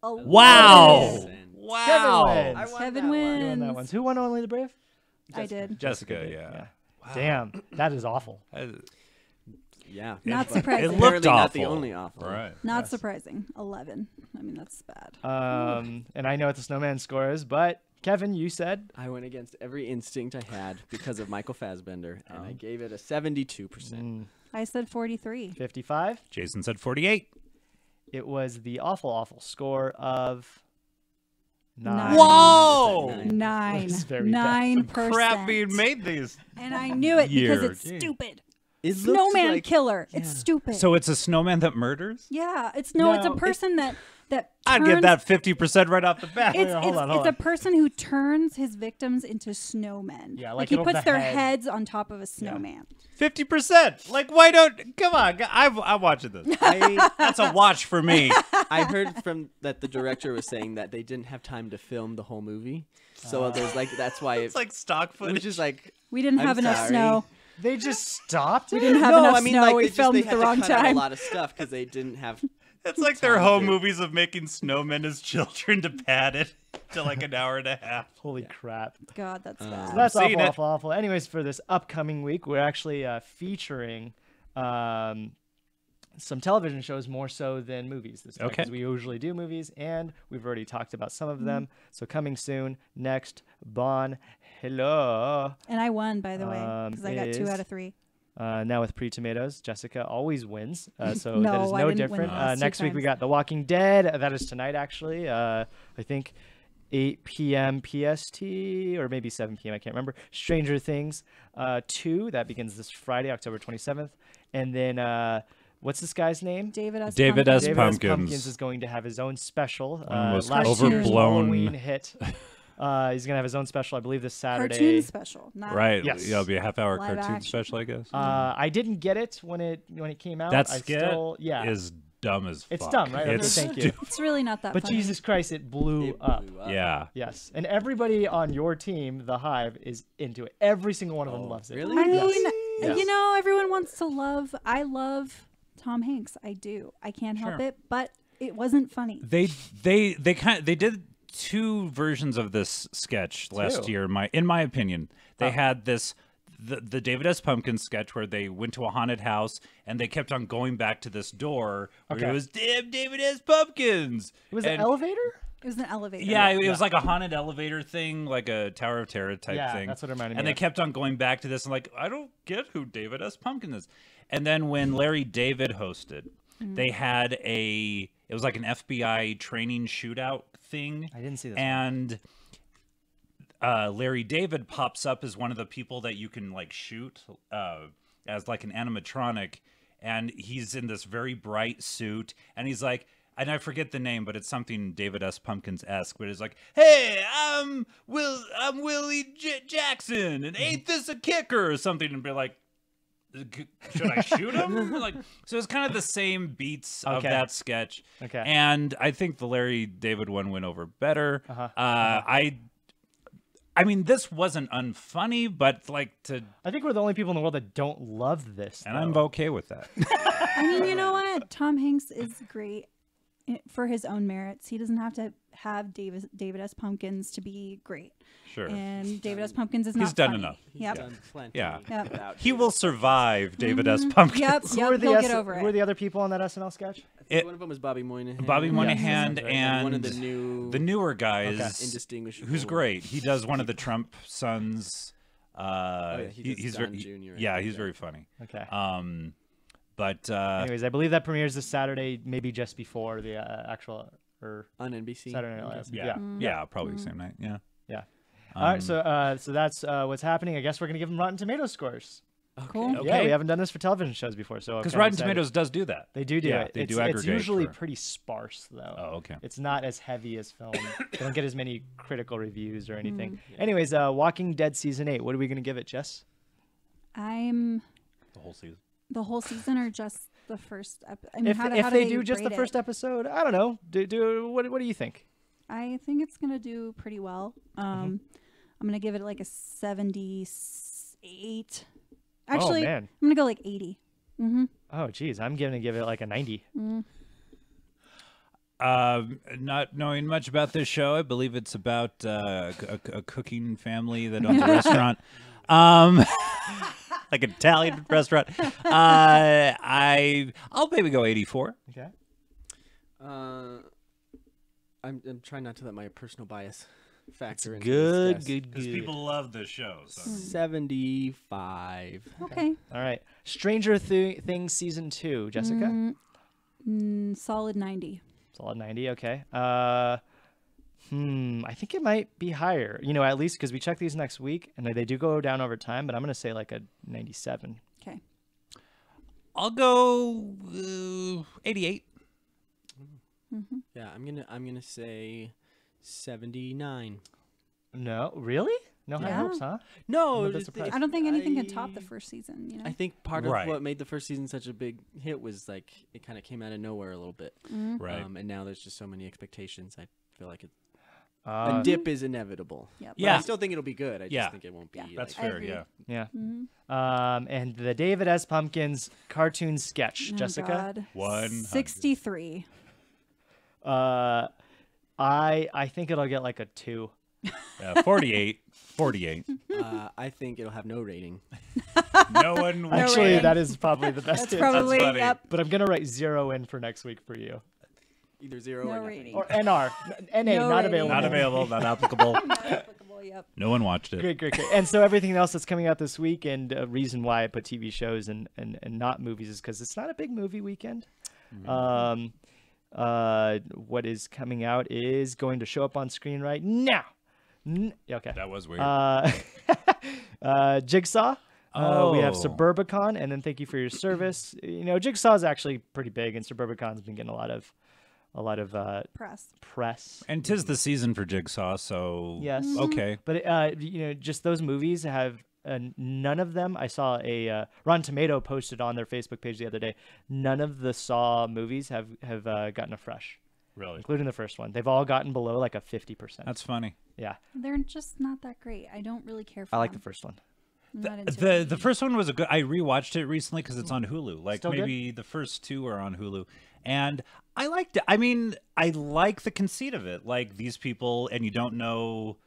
Speaker 3: Wow.
Speaker 1: Wow.
Speaker 4: I won
Speaker 2: Kevin
Speaker 4: that one.
Speaker 2: wins.
Speaker 1: You won that one. Who won Only the Brave?
Speaker 2: I did.
Speaker 3: Jessica, yeah.
Speaker 1: Damn, that is awful.
Speaker 4: Yeah.
Speaker 2: Not
Speaker 4: But
Speaker 2: surprising.
Speaker 3: It looked
Speaker 4: apparently not the
Speaker 3: awful.
Speaker 4: only awful.
Speaker 3: Right.
Speaker 2: Not surprising. 11. I mean, that's bad.
Speaker 1: And I know what the Snowman score is, but Kevin, you said
Speaker 4: I went against every instinct I had because of Michael Fassbender, and I gave it a 72%.
Speaker 2: I said 43.
Speaker 1: 55.
Speaker 3: Jason said 48.
Speaker 1: It was the awful, awful score of 9.
Speaker 2: Nine.
Speaker 3: Whoa!
Speaker 2: 9.
Speaker 1: That's very
Speaker 2: 9%.
Speaker 3: Crap being made these.
Speaker 2: And I knew it because
Speaker 3: Year.
Speaker 2: it's stupid.
Speaker 4: It looks
Speaker 2: Snowman
Speaker 4: like-
Speaker 2: killer.
Speaker 4: yeah.
Speaker 2: It's stupid.
Speaker 3: So it's a snowman that murders?
Speaker 2: yeah, it's it's
Speaker 1: No,
Speaker 2: a person that
Speaker 3: I'd give
Speaker 2: turns-
Speaker 3: that 50% right off the bat.
Speaker 2: It's,
Speaker 1: Hold on,
Speaker 2: it's
Speaker 1: hold
Speaker 2: a
Speaker 1: on.
Speaker 2: person who turns his victims into snowmen.
Speaker 1: Yeah,
Speaker 2: like
Speaker 1: like
Speaker 2: he
Speaker 1: it'll-
Speaker 2: puts
Speaker 1: the
Speaker 2: their
Speaker 1: head.
Speaker 2: heads on top of a snowman.
Speaker 3: 50%. Like, why don't... Come on. I'm watching this. That's a watch for me.
Speaker 4: I heard from that the director was saying that they didn't have time to film the whole movie, so there's like that's why
Speaker 3: It's like stock footage.
Speaker 4: which is like
Speaker 2: We didn't
Speaker 4: I'm
Speaker 2: have enough
Speaker 4: sorry.
Speaker 2: snow.
Speaker 1: They just stopped?
Speaker 2: We didn't have
Speaker 4: no,
Speaker 2: enough
Speaker 4: I mean
Speaker 2: snow.
Speaker 4: like
Speaker 2: We
Speaker 4: they just
Speaker 2: filmed
Speaker 4: they
Speaker 2: the
Speaker 4: had
Speaker 2: wrong
Speaker 4: to cut out
Speaker 2: time.
Speaker 4: a lot of stuff because they didn't have.
Speaker 3: It's like their
Speaker 4: Time
Speaker 3: home
Speaker 4: to-
Speaker 3: movies of making snowmen as children to pad it to like an hour and a half.
Speaker 1: Holy crap.
Speaker 2: God, that's bad.
Speaker 1: So that's
Speaker 3: Seen
Speaker 1: awful,
Speaker 3: it.
Speaker 1: awful, awful. Anyways, for this upcoming week, we're actually featuring some television shows more so than movies this time.
Speaker 3: Okay.
Speaker 1: 'Cause we usually do movies, and we've already talked about some of them. So coming soon, next, Bon Hello.
Speaker 2: And I won, by the way, because I got 2
Speaker 1: is-
Speaker 2: out of 3.
Speaker 1: Now with Pre-Tomatoes, Jessica always wins, so
Speaker 2: No,
Speaker 1: that is
Speaker 2: I
Speaker 1: no
Speaker 2: didn't win
Speaker 1: different.
Speaker 2: the last 2
Speaker 1: Next week we
Speaker 2: times.
Speaker 1: got The Walking Dead. That is tonight, actually. I think 8 p.m. PST or maybe 7 p.m. I can't remember. Stranger Things 2 that begins this Friday, October 27th, and then what's this guy's name?
Speaker 2: David S.
Speaker 3: David
Speaker 2: Pumpkins.
Speaker 3: S.
Speaker 1: David
Speaker 3: Pumpkins.
Speaker 1: Pumpkins is going to have his own special.
Speaker 3: One of the most
Speaker 1: Last year's
Speaker 3: overblown-
Speaker 1: Halloween hit. He's gonna have his own special, I believe, this Saturday.
Speaker 2: Cartoon special, not
Speaker 3: Right.
Speaker 1: Yes.
Speaker 3: Yeah, it'll be a half-hour
Speaker 2: Live
Speaker 3: cartoon
Speaker 2: action.
Speaker 3: special, I guess.
Speaker 1: I didn't get it when it came out.
Speaker 3: that
Speaker 1: I
Speaker 3: skit
Speaker 1: still,
Speaker 3: is dumb as fuck.
Speaker 1: It's dumb, right? Okay,
Speaker 3: It's
Speaker 1: thank you.
Speaker 3: stu-
Speaker 2: It's really not that
Speaker 1: But
Speaker 2: funny.
Speaker 1: Jesus Christ, it blew
Speaker 4: It
Speaker 1: up.
Speaker 4: blew up.
Speaker 3: Yeah.
Speaker 1: Yes, and everybody on your team, the Hive, is into it. Every single one of them
Speaker 4: Oh,
Speaker 1: loves it.
Speaker 4: really?
Speaker 2: I mean,
Speaker 1: Yes.
Speaker 2: you know, everyone wants to love. I love Tom Hanks. I do. I can't help
Speaker 3: Sure.
Speaker 2: it, but it wasn't funny.
Speaker 3: They did 2 versions of this sketch last
Speaker 1: Two?
Speaker 3: year. In my opinion, they had this the David S. Pumpkins sketch where they went to a haunted house and they kept on going back to this door where
Speaker 1: Okay.
Speaker 3: it was damn David S. Pumpkins.
Speaker 1: It was an
Speaker 3: And-
Speaker 1: elevator.
Speaker 2: It was an elevator.
Speaker 3: Yeah, it was like a haunted elevator thing, like a Tower of Terror type
Speaker 1: Yeah,
Speaker 3: thing.
Speaker 1: that's what it reminded me
Speaker 3: And they
Speaker 1: of.
Speaker 3: kept on going back to this and like, I don't get who David S. Pumpkin is. And then when Larry David hosted, they had it was like an FBI training shootout thing.
Speaker 1: I didn't see this one.
Speaker 3: And Larry David pops up as one of the people that you can like shoot as like an animatronic, and he's in this very bright suit, and he's like, and I forget the name, but it's something David S. Pumpkins-esque, but it's like, hey, I'm Willie Jackson, and ain't this a kicker or something, and be like, should I shoot him? Like, so it's kind of the same beats of
Speaker 1: Okay.
Speaker 3: that sketch.
Speaker 1: Okay.
Speaker 3: And I think the Larry David one went over better.
Speaker 1: Uh-huh.
Speaker 3: I mean, this wasn't unfunny, but like
Speaker 1: I think we're the only people in the world that don't love this.
Speaker 3: and
Speaker 1: though.
Speaker 3: I'm okay with that.
Speaker 2: I mean, you know what? Tom Hanks is great for his own merits. He doesn't have to have David S. Pumpkins to be great.
Speaker 3: Sure.
Speaker 2: And David S. Pumpkins is not
Speaker 3: He's done
Speaker 2: funny.
Speaker 3: enough.
Speaker 4: He's
Speaker 2: Yep.
Speaker 4: done plenty
Speaker 3: Yeah.
Speaker 2: Yep.
Speaker 4: without
Speaker 3: He
Speaker 4: David
Speaker 3: will
Speaker 4: S.
Speaker 3: survive David S. Pumpkins.
Speaker 2: Yep.
Speaker 1: Who were
Speaker 2: Yep.
Speaker 1: the
Speaker 2: He'll
Speaker 1: S-
Speaker 2: get over
Speaker 1: Who were
Speaker 2: it.
Speaker 1: the other people on that SNL sketch?
Speaker 4: I think
Speaker 3: It-
Speaker 4: one of them was Bobby Moynihan.
Speaker 3: Bobby Moynihan
Speaker 4: Right,
Speaker 3: and
Speaker 4: one of the new
Speaker 3: the newer guys,
Speaker 1: Okay.
Speaker 4: indistinguishable.
Speaker 3: who's great. He does one of the Trump sons.
Speaker 4: yeah, he does
Speaker 3: he's
Speaker 4: Don
Speaker 3: very,
Speaker 4: Jr., I
Speaker 3: yeah,
Speaker 4: think,
Speaker 3: he's
Speaker 4: yeah.
Speaker 3: very funny.
Speaker 1: Okay.
Speaker 3: But
Speaker 1: Anyways, I believe that premieres this Saturday, maybe just before the actual or
Speaker 4: on NBC.
Speaker 1: Saturday Night
Speaker 4: Okay.
Speaker 1: Live.
Speaker 3: yeah, yeah, probably the same night. Yeah.
Speaker 1: Yeah. All right, so that's what's happening. I guess we're gonna give them Rotten Tomatoes scores.
Speaker 2: Cool.
Speaker 3: Okay.
Speaker 1: Yeah, we haven't done this for television shows before, so I'm
Speaker 3: Because
Speaker 1: kinda
Speaker 3: Rotten
Speaker 1: excited.
Speaker 3: Tomatoes does do that.
Speaker 1: They do
Speaker 3: Yeah,
Speaker 1: it.
Speaker 3: they
Speaker 1: it's,
Speaker 3: do
Speaker 1: it's
Speaker 3: aggregate
Speaker 1: usually
Speaker 3: for-
Speaker 1: pretty sparse though.
Speaker 3: Oh, okay.
Speaker 1: It's not as heavy as film. They don't get as many critical reviews or anything.
Speaker 2: Mm-hmm.
Speaker 1: Anyways, Walking Dead season 8. What are we gonna give it, Jess?
Speaker 2: I'm
Speaker 3: The whole season.
Speaker 2: the whole season or just the first episode. I mean,
Speaker 1: If
Speaker 2: how
Speaker 1: if
Speaker 2: do
Speaker 1: they do just the
Speaker 2: rate
Speaker 1: first
Speaker 2: it?
Speaker 1: episode, I don't know. What do you think?
Speaker 2: I think it's gonna do pretty well.
Speaker 1: Mm-hmm.
Speaker 2: I'm gonna give it like a 78. Actually,
Speaker 1: man.
Speaker 2: I'm gonna go like 80.
Speaker 1: Oh, geez, I'm gonna give it like a 90.
Speaker 3: Not knowing much about this show, I believe it's about a cooking family that owns a restaurant, like an Italian restaurant. I'll maybe go 84.
Speaker 1: Okay.
Speaker 4: I'm trying not to let my personal bias factor into
Speaker 1: Good,
Speaker 4: this.
Speaker 1: good,
Speaker 3: Because
Speaker 1: good.
Speaker 3: people love this show. So.
Speaker 4: 75.
Speaker 2: Okay.
Speaker 1: All right. Stranger Things season 2, Jessica.
Speaker 2: Solid 90.
Speaker 1: Solid 90. Okay. I think it might be higher. You know, at least because we check these next week, and they do go down over time. But I'm gonna say like a 97.
Speaker 2: Okay.
Speaker 3: I'll go 88.
Speaker 4: Yeah, I'm gonna say 79.
Speaker 1: No, really? No high
Speaker 2: Yeah.
Speaker 1: hopes, huh?
Speaker 4: No,
Speaker 1: I'm a bit
Speaker 4: it-
Speaker 1: surprised.
Speaker 2: I don't think anything can top the first season. You know.
Speaker 4: I think part of
Speaker 3: Right.
Speaker 4: what made the first season such a big hit was like it kind of came out of nowhere a little bit,
Speaker 3: Right.
Speaker 4: and now there's just so many expectations. I feel like a
Speaker 1: Uh,
Speaker 4: dip is inevitable.
Speaker 2: Yep.
Speaker 4: But
Speaker 3: Yeah.
Speaker 4: I still think it'll be good. I just
Speaker 3: Yeah.
Speaker 4: think it won't be.
Speaker 2: Yeah.
Speaker 3: That's
Speaker 2: I
Speaker 3: fair,
Speaker 2: agree.
Speaker 3: yeah.
Speaker 1: yeah. And the David S. Pumpkins cartoon sketch,
Speaker 2: Oh,
Speaker 1: Jessica.
Speaker 2: God.
Speaker 3: 100.
Speaker 2: 63.
Speaker 1: I think it'll get like a 2.
Speaker 3: 48. 48.
Speaker 4: I think it'll have no rating.
Speaker 3: No one will.
Speaker 1: Actually,
Speaker 2: rating.
Speaker 1: that is probably the best.
Speaker 2: That's
Speaker 1: hit.
Speaker 2: probably
Speaker 3: funny.
Speaker 2: yep.
Speaker 1: But I'm gonna write 0 in for next week for you.
Speaker 4: either 0
Speaker 2: No
Speaker 4: or nothing.
Speaker 2: rating.
Speaker 1: Or NR, NA,
Speaker 2: No
Speaker 1: not
Speaker 2: rating.
Speaker 1: available.
Speaker 3: Not available, not applicable.
Speaker 2: Not applicable, yep.
Speaker 3: No one watched it.
Speaker 1: Great. And so everything else that's coming out this week, and a reason why I put TV shows and not movies is because it's not a big movie weekend. What is coming out is going to show up on screen right now. Okay.
Speaker 3: That was weird.
Speaker 1: Jigsaw. We have
Speaker 3: Oh.
Speaker 1: Suburbicon, and then Thank You for Your Service. Jigsaw is actually pretty big, and Suburbicon's been getting a lot of
Speaker 2: Press.
Speaker 1: press.
Speaker 3: And 'tis the season for Jigsaw, so
Speaker 1: Yes.
Speaker 3: okay.
Speaker 1: But just those movies have none of them. I saw a Rotten Tomato posted on their Facebook page the other day. None of the Saw movies have gotten a fresh,
Speaker 3: Really?
Speaker 1: including the first one. They've all gotten below like a 50%.
Speaker 3: That's funny.
Speaker 1: Yeah,
Speaker 2: They're just not that great. I don't really care for
Speaker 1: I like the
Speaker 2: them.
Speaker 1: first one.
Speaker 2: I'm not into
Speaker 3: The
Speaker 2: it.
Speaker 3: first one was a good. I rewatched it recently because it's on Hulu. Like
Speaker 1: Still good?
Speaker 3: maybe the first two are on Hulu, and I liked it. I mean, I like the conceit of it. Like these people, and you don't know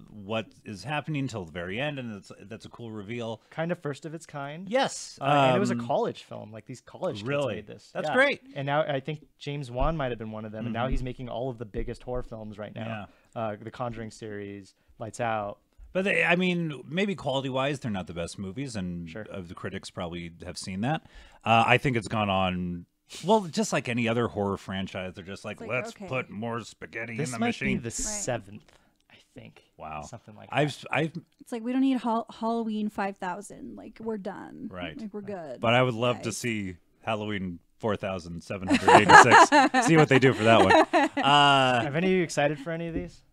Speaker 3: what is happening until the very end, and that's a cool reveal.
Speaker 1: Kind of first of its kind.
Speaker 3: Yes,
Speaker 1: And it was a college film. Like these college kids
Speaker 3: really?
Speaker 1: made this.
Speaker 3: That's
Speaker 1: Yeah.
Speaker 3: great.
Speaker 1: And now I think James Wan might have been one of them. And now he's making all of the biggest horror films right now. The Conjuring series, Lights Out.
Speaker 3: But I mean, maybe quality-wise, they're not the best movies, and
Speaker 1: Sure.
Speaker 3: the critics probably have seen that. I think it's gone on. Well, just like any other horror franchise, they're just like,
Speaker 2: like,
Speaker 3: let's
Speaker 2: okay.
Speaker 3: put more spaghetti
Speaker 1: This
Speaker 3: in the
Speaker 1: might
Speaker 3: machine.
Speaker 1: be the seventh, I think.
Speaker 3: Wow,
Speaker 1: Something like that.
Speaker 3: I've
Speaker 2: It's like we don't need Halloween 5000. Like we're done.
Speaker 3: Right.
Speaker 2: Like we're good.
Speaker 3: But I would love to
Speaker 2: guys.
Speaker 3: see Halloween 4786. See what they do for that one.
Speaker 1: Have any of you excited for any of these?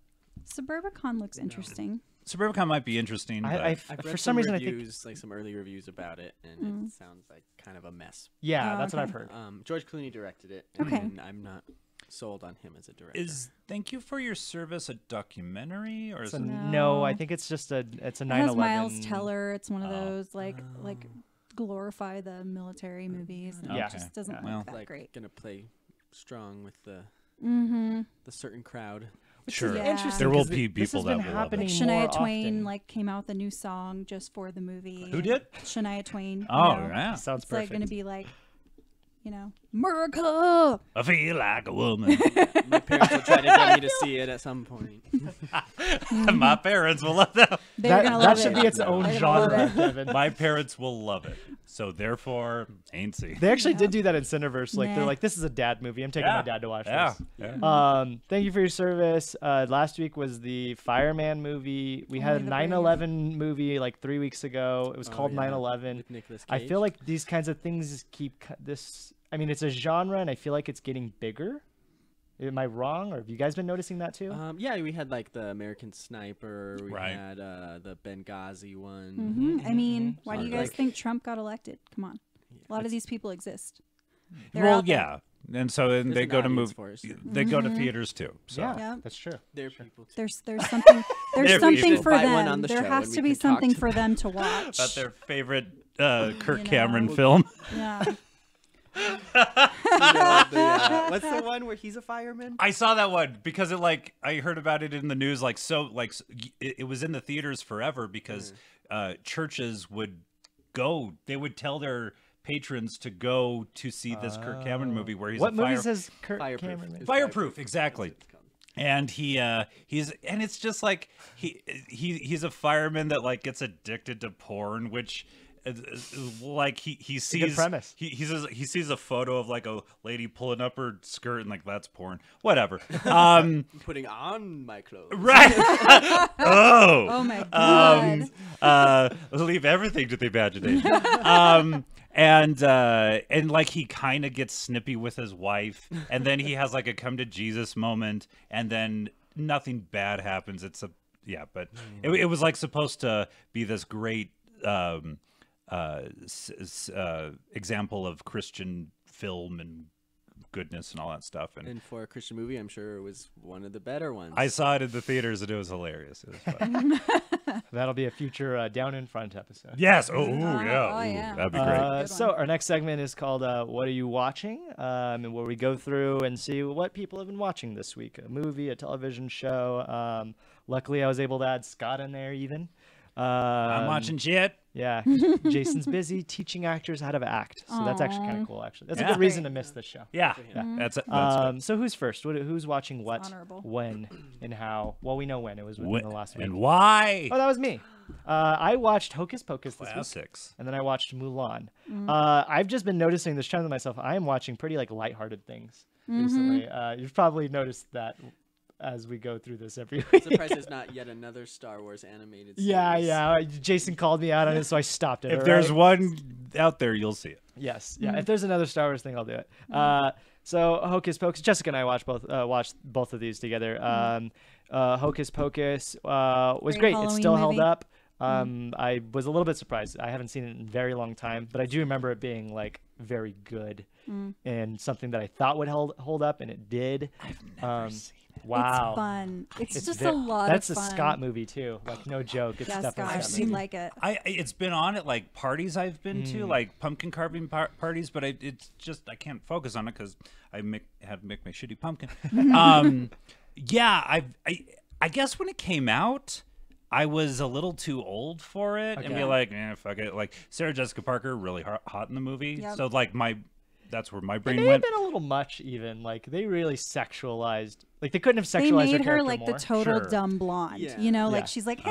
Speaker 2: Suburbicon looks interesting.
Speaker 3: Suburbicon might be interesting. but
Speaker 1: I've
Speaker 4: I've
Speaker 1: for
Speaker 4: read
Speaker 1: some reason,
Speaker 4: reviews, like some early reviews about it, and it sounds like kind of a mess.
Speaker 1: yeah,
Speaker 2: Oh,
Speaker 1: that's what I've
Speaker 2: okay.
Speaker 1: heard.
Speaker 4: George Clooney directed it,
Speaker 2: Okay.
Speaker 4: and I'm not sold on him as a director.
Speaker 3: is Thank You for Your Service a documentary or is
Speaker 1: So
Speaker 3: it?
Speaker 1: no, I
Speaker 2: No.
Speaker 1: think it's just a 9/11.
Speaker 2: It has Miles Teller. It's one of
Speaker 3: Oh.
Speaker 2: those like glorify the military movies. And
Speaker 1: Yeah.
Speaker 2: it just doesn't
Speaker 1: Yeah.
Speaker 2: look
Speaker 3: Well,
Speaker 2: that
Speaker 4: like
Speaker 2: great.
Speaker 4: gonna play strong with the
Speaker 2: Mm-hmm.
Speaker 4: certain crowd.
Speaker 3: Sure.
Speaker 2: Yeah.
Speaker 1: Interesting.
Speaker 3: There will
Speaker 1: 'cause
Speaker 3: be
Speaker 1: this has
Speaker 3: people that
Speaker 1: been
Speaker 3: will love it.
Speaker 1: happening
Speaker 2: Like
Speaker 1: more
Speaker 2: Shania Twain
Speaker 1: often.
Speaker 2: like came out with a new song just for the movie.
Speaker 3: Who did?
Speaker 2: Shania Twain.
Speaker 3: Oh,
Speaker 2: you know?
Speaker 3: yeah.
Speaker 1: Sounds
Speaker 2: It's like
Speaker 1: perfect.
Speaker 2: gonna be like, America.
Speaker 3: I feel like a woman.
Speaker 4: My parents will try to get me to see it at some point.
Speaker 3: My parents will love that.
Speaker 2: They're
Speaker 1: that
Speaker 2: gonna
Speaker 1: that
Speaker 2: love
Speaker 1: should
Speaker 2: it.
Speaker 1: be its own
Speaker 2: They're gonna love
Speaker 1: genre,
Speaker 2: it.
Speaker 1: Kevin.
Speaker 3: My parents will love it. So therefore, ain't see.
Speaker 1: They actually did do that in Cineverse. Like they're
Speaker 2: Nah.
Speaker 1: like, this is a dad movie. I'm taking my dad to watch
Speaker 3: Yeah.
Speaker 1: this.
Speaker 3: Yeah.
Speaker 1: Thank you for your service. Last week was the Fireman movie. We had a
Speaker 2: the brave.
Speaker 1: 9/11 movie like 3 weeks ago. It was called 9/11.
Speaker 4: With Nicolas
Speaker 1: I
Speaker 4: Cage.
Speaker 1: feel like these kinds of things keep this. I mean, it's a genre, and I feel like it's getting bigger. Am I wrong, or have you guys been noticing that too?
Speaker 4: Yeah, we had like the American Sniper. We
Speaker 3: Right.
Speaker 4: had the Benghazi one.
Speaker 2: Mhm. I mean, why do you guys
Speaker 4: Like-
Speaker 2: think Trump got elected? Come on. A lot of these people exist. They're
Speaker 3: Well,
Speaker 2: out there.
Speaker 3: yeah. And so and
Speaker 4: There's
Speaker 3: they
Speaker 4: an
Speaker 3: go to
Speaker 4: audience
Speaker 3: move.
Speaker 4: for us.
Speaker 3: They go to theaters too. So
Speaker 1: yeah,
Speaker 2: Yeah.
Speaker 1: that's true.
Speaker 4: They're people too.
Speaker 2: There's something there's
Speaker 3: There we
Speaker 2: something
Speaker 3: should
Speaker 2: for
Speaker 4: invite one on
Speaker 2: them.
Speaker 4: the
Speaker 2: There
Speaker 4: show
Speaker 2: has
Speaker 4: and
Speaker 2: to
Speaker 4: we
Speaker 2: be
Speaker 4: can talk
Speaker 2: something
Speaker 4: to
Speaker 2: for them to watch.
Speaker 3: about their favorite Kirk
Speaker 2: You
Speaker 3: Cameron
Speaker 2: know.
Speaker 3: film.
Speaker 2: Yeah.
Speaker 4: What's the one where he's a fireman?
Speaker 3: I saw that one because it like I heard about it in the news like so like it was in the theaters forever because churches would go, they would tell their patrons to go to see this Kirk Cameron movie where he's
Speaker 1: What
Speaker 3: a fire
Speaker 1: movies has Kirk
Speaker 4: Fireproof.
Speaker 1: Cameron made?
Speaker 4: It's
Speaker 3: Fireproof, exactly. And he's and it's just like he's a fireman that like gets addicted to porn, which like he sees
Speaker 1: premise.
Speaker 3: he sees a photo of like a lady pulling up her skirt and like that's porn, whatever.
Speaker 4: Putting on my clothes.
Speaker 3: Right.
Speaker 2: Oh my god.
Speaker 3: Leave everything to the imagination. And like he kind of gets snippy with his wife, and then he has like a come to Jesus moment, and then nothing bad happens. It's a but it was like supposed to be this great example of Christian film and goodness and all that stuff.
Speaker 4: And for a Christian movie, I'm sure it was one of the better ones.
Speaker 3: I saw it in the theaters and it was hilarious. It was fun.
Speaker 1: That'll be a future Down in Front episode.
Speaker 3: Yes. Oh,
Speaker 2: oh,
Speaker 3: yeah.
Speaker 2: yeah.
Speaker 3: That'd be great.
Speaker 2: Good
Speaker 1: So
Speaker 2: one.
Speaker 1: our next segment is called "What Are You Watching?" And where we go through and see what people have been watching this week: a movie, a television show. Luckily, I was able to add Scott in there. Even
Speaker 3: I'm watching shit.
Speaker 1: Yeah, Jason's busy teaching actors how to act, so that's actually kind of cool. Actually, that's a
Speaker 3: Yeah.
Speaker 1: good reason to miss this show.
Speaker 3: Yeah, that's good.
Speaker 1: So who's first? Who's watching what,
Speaker 2: honorable.
Speaker 1: when, and how? Well, we know when. It was within the last week.
Speaker 3: And why?
Speaker 1: Oh, that was me. I watched Hocus Pocus this week,
Speaker 3: Classics.
Speaker 1: and then I watched Mulan. I've just been noticing this trend with myself. I am watching pretty like lighthearted things recently. You've probably noticed that as we go through this every week.
Speaker 4: Surprised there's not yet another Star Wars animated series.
Speaker 1: Yeah. Jason called me out on it, so I stopped it.
Speaker 3: If
Speaker 1: all
Speaker 3: there's
Speaker 1: right?
Speaker 3: one out there, you'll see it.
Speaker 1: Yes, yeah. If there's another Star Wars thing, I'll do it. So Hocus Pocus. Jessica and I watched both of these together. Hocus Pocus was
Speaker 2: Great
Speaker 1: great. It's
Speaker 2: Halloween
Speaker 1: still held
Speaker 2: movie.
Speaker 1: up. I was a little bit surprised. I haven't seen it in a very long time, but I do remember it being like very good and something that I thought would hold up, and it did. I've never seen it. Wow.
Speaker 2: It's fun. It's just
Speaker 1: ve-
Speaker 2: a lot
Speaker 1: That's
Speaker 2: of fun.
Speaker 1: a Scott movie too. Like no joke. It's
Speaker 2: Yeah,
Speaker 1: definitely a
Speaker 2: Scott,
Speaker 1: Scott
Speaker 2: you'd
Speaker 1: movie.
Speaker 2: like it.
Speaker 3: It's been on at like parties I've been to, like pumpkin carving parties, but it's just I can't focus on it because I have to make my shitty pumpkin. Yeah, I guess when it came out, I was a little too old for it, and be like, fuck it. Like Sarah Jessica Parker, really hot in the movie,
Speaker 2: Yep.
Speaker 3: so like that's where my
Speaker 1: It
Speaker 3: brain
Speaker 1: may have
Speaker 3: went.
Speaker 1: been a little much, even. Like they really sexualized. Like they couldn't have
Speaker 2: They
Speaker 1: sexualized
Speaker 2: made her
Speaker 1: character
Speaker 2: like
Speaker 1: more.
Speaker 2: the total
Speaker 3: Sure.
Speaker 2: dumb blonde.
Speaker 4: Yeah.
Speaker 2: You know,
Speaker 1: Yeah.
Speaker 2: like she's like,
Speaker 4: She's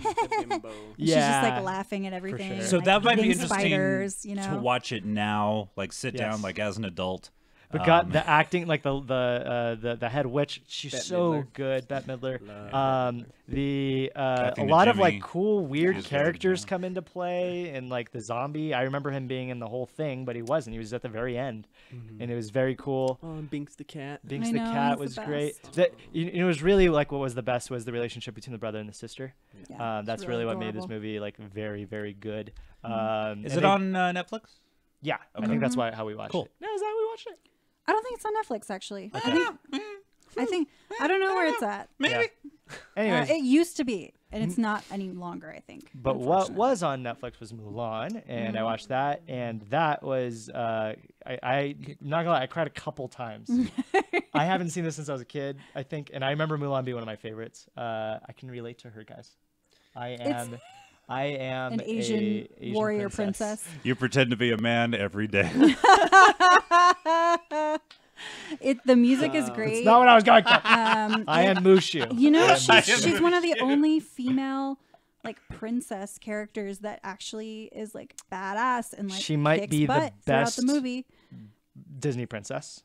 Speaker 4: the bimbo.
Speaker 2: she's just like
Speaker 1: Yeah.
Speaker 2: laughing at everything.
Speaker 1: sure.
Speaker 2: and,
Speaker 3: So
Speaker 2: like,
Speaker 3: that might be
Speaker 2: eating
Speaker 3: interesting
Speaker 2: spiders, you know?
Speaker 3: to watch it now, like sit down,
Speaker 1: Yes.
Speaker 3: like as an adult.
Speaker 1: But got the acting, like the head witch, she's
Speaker 4: Bette
Speaker 1: so
Speaker 4: Midler.
Speaker 1: good. Bette Midler.
Speaker 4: Love
Speaker 1: A
Speaker 3: Kathy
Speaker 1: lot of
Speaker 3: Najimy.
Speaker 1: like cool, weird
Speaker 3: She's good,
Speaker 1: characters
Speaker 3: yeah.
Speaker 1: come into play, and like the zombie. I remember him being in the whole thing, but he wasn't. He was at the very end, and it was very cool.
Speaker 4: Oh, and Binks the cat.
Speaker 1: Binks
Speaker 2: I
Speaker 1: the
Speaker 2: know,
Speaker 1: cat
Speaker 2: he's the
Speaker 1: was great.
Speaker 2: best.
Speaker 1: It was really like what was the best was the relationship between the brother and the sister.
Speaker 2: Yeah, it's
Speaker 1: That's really what made this
Speaker 2: adorable.
Speaker 1: movie like very, very good.
Speaker 3: Is
Speaker 1: and
Speaker 3: it
Speaker 1: they-
Speaker 3: on Netflix?
Speaker 1: Yeah, I think that's how we watched
Speaker 3: Cool.
Speaker 1: it. No, is that how we watched it?
Speaker 2: I don't think it's on Netflix actually. I think I don't know where it's at.
Speaker 1: Maybe. Anyways,
Speaker 2: It used to be, and it's not any longer. I think.
Speaker 1: but what was on Netflix was Mulan, and I watched that, and that was I'm not gonna lie, I cried a couple times. I haven't seen this since I was a kid, I think, and I remember Mulan being one of my favorites. I can relate to her, guys. I am
Speaker 2: an Asian warrior princess.
Speaker 3: You pretend to be a man every day.
Speaker 2: The music is great.
Speaker 1: It's not what I was going for. I am Mushu.
Speaker 2: You know,
Speaker 1: I am
Speaker 2: she's one of the only female like princess characters that actually is like badass and like
Speaker 1: She might
Speaker 2: kicks
Speaker 1: be the
Speaker 2: butt throughout
Speaker 1: best
Speaker 2: the movie.
Speaker 1: Disney princess.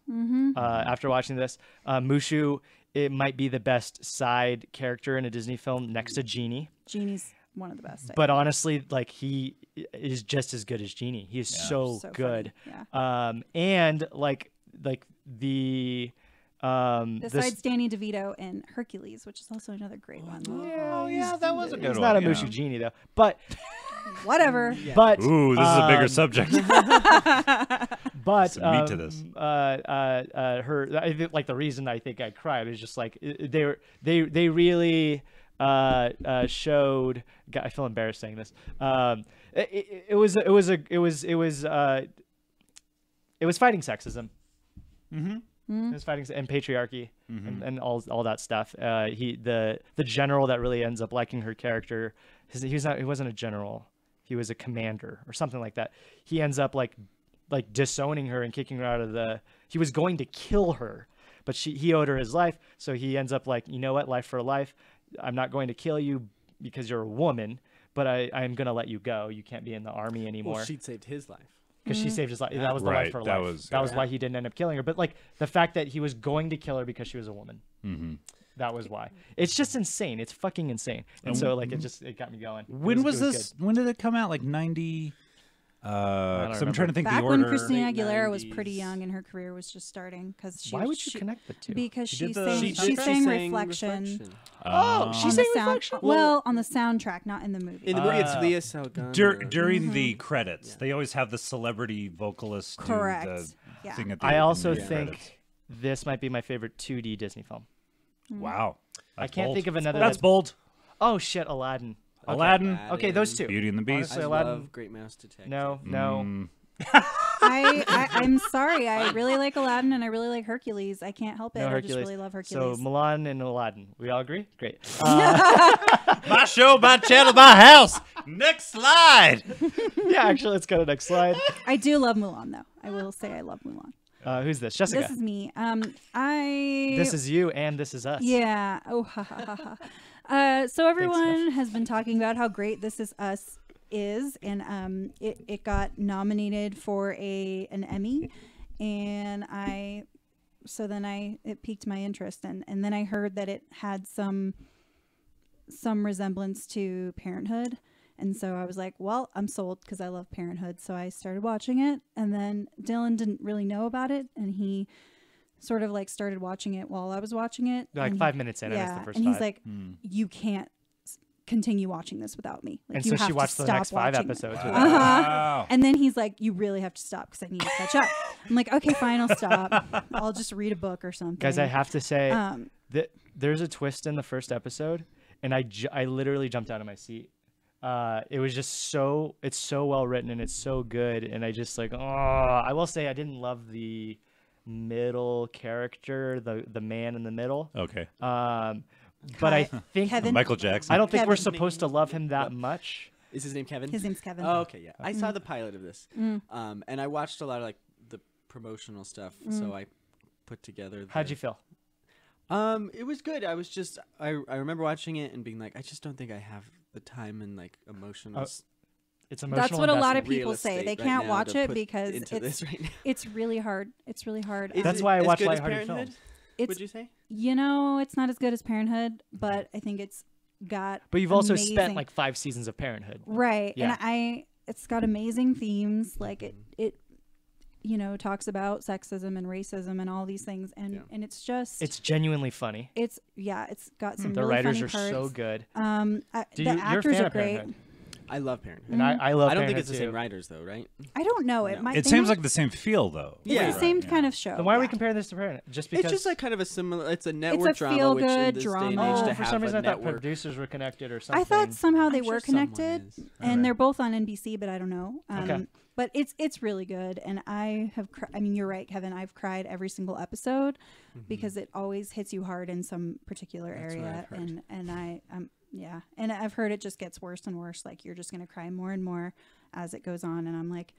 Speaker 1: After watching this, Mushu, it might be the best side character in a Disney film next to Genie.
Speaker 2: Genie's one of the best. I
Speaker 1: But honestly, like he is just as good as Genie. He is so
Speaker 2: So
Speaker 1: good.
Speaker 2: funny, yeah.
Speaker 1: And like the
Speaker 2: Besides Danny DeVito in Hercules, which is also another great one.
Speaker 3: yeah, that was a good
Speaker 1: He's
Speaker 3: one.
Speaker 1: not a
Speaker 3: yeah.
Speaker 1: Mushu Genie though. But
Speaker 2: Whatever.
Speaker 1: but
Speaker 3: Ooh, this is a bigger subject.
Speaker 1: But
Speaker 3: Some meat to this.
Speaker 1: her like the reason I think I cried is just like they really showed. God, I feel embarrassed saying this. It was fighting sexism. It was fighting and patriarchy and all that stuff. The general that really ends up liking her character. He wasn't a general. He was a commander or something like that. He ends up like disowning her and kicking her out of the. He was going to kill her, but he owed her his life. So he ends up like, you know what, life for life. I'm not going to kill you because you're a woman, but I'm going to let you go. You can't be in the army anymore.
Speaker 4: Well, she'd saved his life.
Speaker 1: Because she saved his life. That was the life
Speaker 3: Right,
Speaker 1: for
Speaker 3: that
Speaker 1: life.
Speaker 3: was-
Speaker 1: why he didn't end up killing her. But like the fact that he was going to kill her because she was a woman. That was why. It's just insane. It's fucking insane. And so like it got me going.
Speaker 3: When was
Speaker 1: it
Speaker 3: this? When did it come out? Like 90? 'Cause I'm trying to think
Speaker 2: Back
Speaker 3: the
Speaker 2: when
Speaker 3: order.
Speaker 2: Christina
Speaker 4: Late
Speaker 2: Aguilera was
Speaker 4: 90s.
Speaker 2: pretty young and her career was just starting, because
Speaker 1: Why would you connect the two?
Speaker 2: Because
Speaker 3: She did
Speaker 2: she
Speaker 3: the
Speaker 2: sang,
Speaker 3: soundtrack?
Speaker 2: she sang
Speaker 4: sang
Speaker 2: Reflection.
Speaker 1: Oh,
Speaker 2: on
Speaker 1: she
Speaker 2: the
Speaker 1: sang
Speaker 2: sound-
Speaker 1: Reflection?
Speaker 2: Well, on the soundtrack, not in the movie.
Speaker 4: In the movie, it's Leah Salgado.
Speaker 3: During the credits, they always have the celebrity vocalist do
Speaker 2: Correct.
Speaker 3: the
Speaker 2: Yeah.
Speaker 3: thing at the
Speaker 1: I also
Speaker 3: end of the
Speaker 1: think
Speaker 3: credits.
Speaker 1: this might be my favorite 2D Disney film.
Speaker 3: Wow.
Speaker 1: I
Speaker 3: That's
Speaker 1: can't
Speaker 3: bold.
Speaker 1: think of another.
Speaker 3: That's bold.
Speaker 1: Oh shit, Aladdin. Okay.
Speaker 3: Aladdin.
Speaker 1: Okay, those two.
Speaker 3: Beauty and the Beast.
Speaker 1: Honestly,
Speaker 4: I
Speaker 1: Aladdin.
Speaker 4: love Great Mouse Detective.
Speaker 1: No.
Speaker 3: Mm.
Speaker 2: I'm sorry. I really like Aladdin and I really like Hercules. I can't help it.
Speaker 1: No
Speaker 2: I just
Speaker 1: Hercules.
Speaker 2: really love Hercules.
Speaker 1: So Mulan and Aladdin. We all agree? Great.
Speaker 3: My show, my channel, my house. Next slide.
Speaker 1: Yeah, actually, let's go to the next slide.
Speaker 2: I do love Mulan, though. I will say I love Mulan.
Speaker 1: Who's this? Jessica.
Speaker 2: This is me.
Speaker 1: This is you, and this is us.
Speaker 2: Yeah. Oh, ha, ha, ha, ha. So everyone has been talking about how great This Is Us is, and it got nominated for an Emmy, and it piqued my interest, and then I heard that it had some resemblance to Parenthood. And so I was like, well, I'm sold because I love Parenthood. So I started watching it. And then Dylan didn't really know about it. And he sort of like started watching it while I was watching it.
Speaker 1: Like
Speaker 2: and
Speaker 1: 5 minutes in,
Speaker 2: yeah,
Speaker 1: and it's the first
Speaker 2: and
Speaker 1: five.
Speaker 2: he's like, you can't continue watching this without me. Like,
Speaker 1: and
Speaker 2: you
Speaker 1: so
Speaker 2: have
Speaker 1: she
Speaker 2: to
Speaker 1: watched the
Speaker 2: stop
Speaker 1: next 5
Speaker 2: watching it."
Speaker 1: episodes.
Speaker 3: Wow.
Speaker 2: And then he's like, you really have to stop because I need to catch up. I'm like, okay, fine, I'll stop. I'll just read a book or something.
Speaker 1: Guys, I have to say
Speaker 2: Um,
Speaker 1: that there's a twist in the first episode, and I literally jumped out of my seat. It was just it's so well written and it's so good, and I just like, I will say I didn't love the middle character, the man in the middle.
Speaker 3: Okay.
Speaker 1: But I think
Speaker 2: Kevin.
Speaker 3: Michael Jackson.
Speaker 1: I don't think we're
Speaker 2: Kevin.
Speaker 1: supposed to love him that much.
Speaker 4: Is his name Kevin?
Speaker 2: His name's Kevin.
Speaker 4: Oh, okay, yeah. I saw the pilot of this, and I watched a lot of like the promotional stuff. So I put together.
Speaker 1: How'd you feel?
Speaker 4: It was good. I was just I remember watching it and being like, I just don't think I have the time and like emotional.
Speaker 1: It's emotional.
Speaker 2: That's what a lot of
Speaker 1: investment.
Speaker 2: people
Speaker 4: real
Speaker 2: say. They
Speaker 4: estate right
Speaker 2: can't
Speaker 4: now
Speaker 2: watch
Speaker 4: to
Speaker 2: it
Speaker 4: put
Speaker 2: because
Speaker 4: into this right now.
Speaker 2: it's really hard. It's really hard.
Speaker 4: Is
Speaker 1: That's
Speaker 4: it
Speaker 1: why I
Speaker 4: as
Speaker 1: watch
Speaker 4: good as
Speaker 1: lighthearted
Speaker 4: Parenthood,
Speaker 1: films.
Speaker 2: It's
Speaker 4: would you say?
Speaker 2: it's not as good as Parenthood, but I think it's got.
Speaker 1: But you've also
Speaker 2: amazing-
Speaker 1: spent like 5 seasons of Parenthood.
Speaker 2: right,
Speaker 1: Yeah.
Speaker 2: and it's got amazing themes. Like it talks about sexism and racism and all these things, and it's just
Speaker 1: It's genuinely funny.
Speaker 2: it's got some
Speaker 1: The
Speaker 2: really
Speaker 1: writers
Speaker 2: funny
Speaker 1: are
Speaker 2: parts.
Speaker 1: so good.
Speaker 2: The
Speaker 1: You're a
Speaker 2: actors
Speaker 1: fan
Speaker 2: are
Speaker 1: of
Speaker 2: great.
Speaker 1: Parenthood.
Speaker 4: I love Parenthood.
Speaker 1: And I love
Speaker 4: I don't think
Speaker 1: Parenthood
Speaker 4: it's the
Speaker 1: too.
Speaker 4: same writers though, right?
Speaker 2: I don't know. It
Speaker 4: No.
Speaker 2: might.
Speaker 3: It
Speaker 2: they
Speaker 3: seems
Speaker 2: might-
Speaker 3: like the same feel, though.
Speaker 2: it's
Speaker 4: Yeah.
Speaker 2: the same
Speaker 3: Right,
Speaker 2: kind
Speaker 3: yeah.
Speaker 2: of show.
Speaker 1: Then why are we
Speaker 2: yeah.
Speaker 1: comparing this to Parenthood? Just because
Speaker 4: It's just like kind of a similar. It's a network
Speaker 2: a
Speaker 4: drama, which in
Speaker 2: feel-good
Speaker 4: this day and
Speaker 2: drama.
Speaker 4: age
Speaker 1: Oh,
Speaker 4: to
Speaker 1: for
Speaker 4: have
Speaker 1: some reason
Speaker 4: a
Speaker 1: I thought
Speaker 4: network.
Speaker 1: producers were connected or something.
Speaker 2: I thought somehow they
Speaker 4: I'm
Speaker 2: were
Speaker 4: sure someone
Speaker 2: connected,
Speaker 4: is.
Speaker 2: and they're both on NBC, but I don't know.
Speaker 1: Okay.
Speaker 2: But it's really good, and I have. I mean, you're right, Kevin. I've cried every single episode because it always hits you hard in some particular
Speaker 4: That's what
Speaker 2: area,
Speaker 4: I've heard.
Speaker 2: and I've heard it just gets worse and worse. Like you're just gonna cry more and more as it goes on, and I'm like,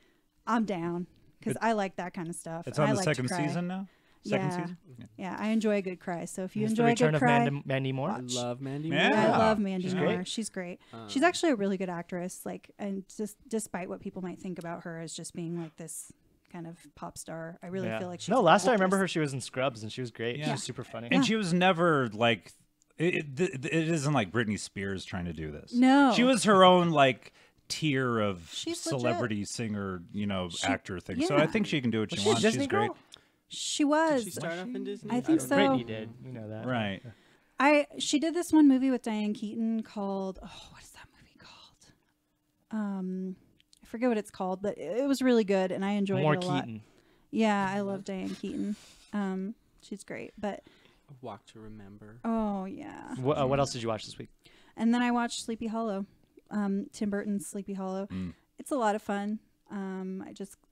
Speaker 2: I'm down because I like that kind of stuff.
Speaker 3: It's
Speaker 2: and
Speaker 3: on
Speaker 2: I
Speaker 3: the
Speaker 2: like to
Speaker 3: second
Speaker 2: cry.
Speaker 3: season now? Second
Speaker 2: Yeah.
Speaker 3: season?
Speaker 2: Yeah, I enjoy a good cry. So if you
Speaker 1: It's the
Speaker 2: enjoy a
Speaker 1: return
Speaker 2: good
Speaker 1: of
Speaker 2: cry,
Speaker 1: Mandy Moore.
Speaker 4: I love Mandy
Speaker 3: Yeah.
Speaker 4: Moore.
Speaker 2: I love Mandy
Speaker 1: She's
Speaker 2: Moore.
Speaker 1: great.
Speaker 2: She's great. She's actually a really good actress. Like, and just despite what people might think about her as just being like this kind of pop star, I really
Speaker 1: Yeah.
Speaker 2: feel like she's
Speaker 1: No,
Speaker 2: a
Speaker 1: last
Speaker 2: good
Speaker 1: I remember her,
Speaker 2: actress.
Speaker 1: she was in Scrubs, and she was great.
Speaker 3: Yeah.
Speaker 1: She was super funny.
Speaker 3: And she was never like it isn't like Britney Spears trying to do this.
Speaker 2: No.
Speaker 3: She was her own like tier of
Speaker 2: She's legit.
Speaker 3: celebrity singer, actor thing. So
Speaker 2: yeah.
Speaker 3: I think she can do what
Speaker 1: Was
Speaker 3: she
Speaker 1: she a
Speaker 3: wants.
Speaker 1: Disney
Speaker 3: She's great.
Speaker 1: girl?
Speaker 2: She was.
Speaker 4: Did she start off in Disney?
Speaker 2: I think
Speaker 4: don't
Speaker 2: so.
Speaker 4: know.
Speaker 1: Brittany did. You know that.
Speaker 3: Right.
Speaker 2: She did this one movie with Diane Keaton called what is that movie called? I forget what it's called, but it was really good and I enjoyed
Speaker 1: More
Speaker 2: it a lot.
Speaker 1: Keaton.
Speaker 2: Yeah, I love Diane Keaton. She's great, but
Speaker 4: Walk to Remember.
Speaker 2: oh yeah.
Speaker 1: What else did you watch this week?
Speaker 2: And then I watched Sleepy Hollow, Tim Burton's Sleepy Hollow. It's a lot of fun.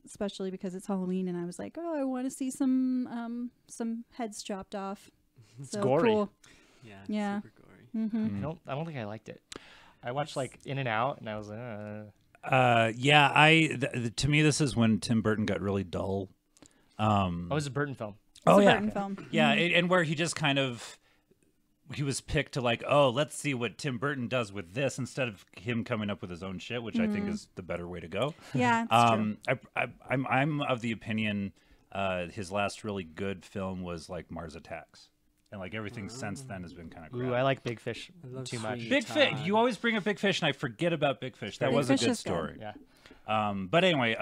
Speaker 2: Especially because it's Halloween, and I was like, oh, I want to see some heads chopped off.
Speaker 1: It's
Speaker 2: So
Speaker 1: gory.
Speaker 2: cool.
Speaker 4: Yeah.
Speaker 2: Yeah.
Speaker 4: Super gory.
Speaker 2: Mm-hmm.
Speaker 1: I don't think I liked it. I watched like In and Out, and I was like,
Speaker 3: To me, this is when Tim Burton got really dull.
Speaker 1: oh, it was a Burton film.
Speaker 3: Oh
Speaker 2: It's a
Speaker 3: yeah,
Speaker 2: Burton film.
Speaker 3: yeah, and where he just kind of he was picked to like, oh, let's see what Tim Burton does with this instead of him coming up with his own shit, which I think is the better way to go.
Speaker 2: Yeah, it's true.
Speaker 3: I'm of the opinion his last really good film was like Mars Attacks, and like everything since then has been kind of crap.
Speaker 1: Ooh, I like Big Fish
Speaker 4: love
Speaker 1: too much.
Speaker 4: Sweeney
Speaker 3: Big Fish.
Speaker 4: Todd.
Speaker 3: You always bring up Big Fish, and I forget about Big Fish. That
Speaker 2: Big
Speaker 3: was a
Speaker 2: Fish
Speaker 3: good
Speaker 2: is good.
Speaker 3: story.
Speaker 1: Yeah.
Speaker 3: But anyway,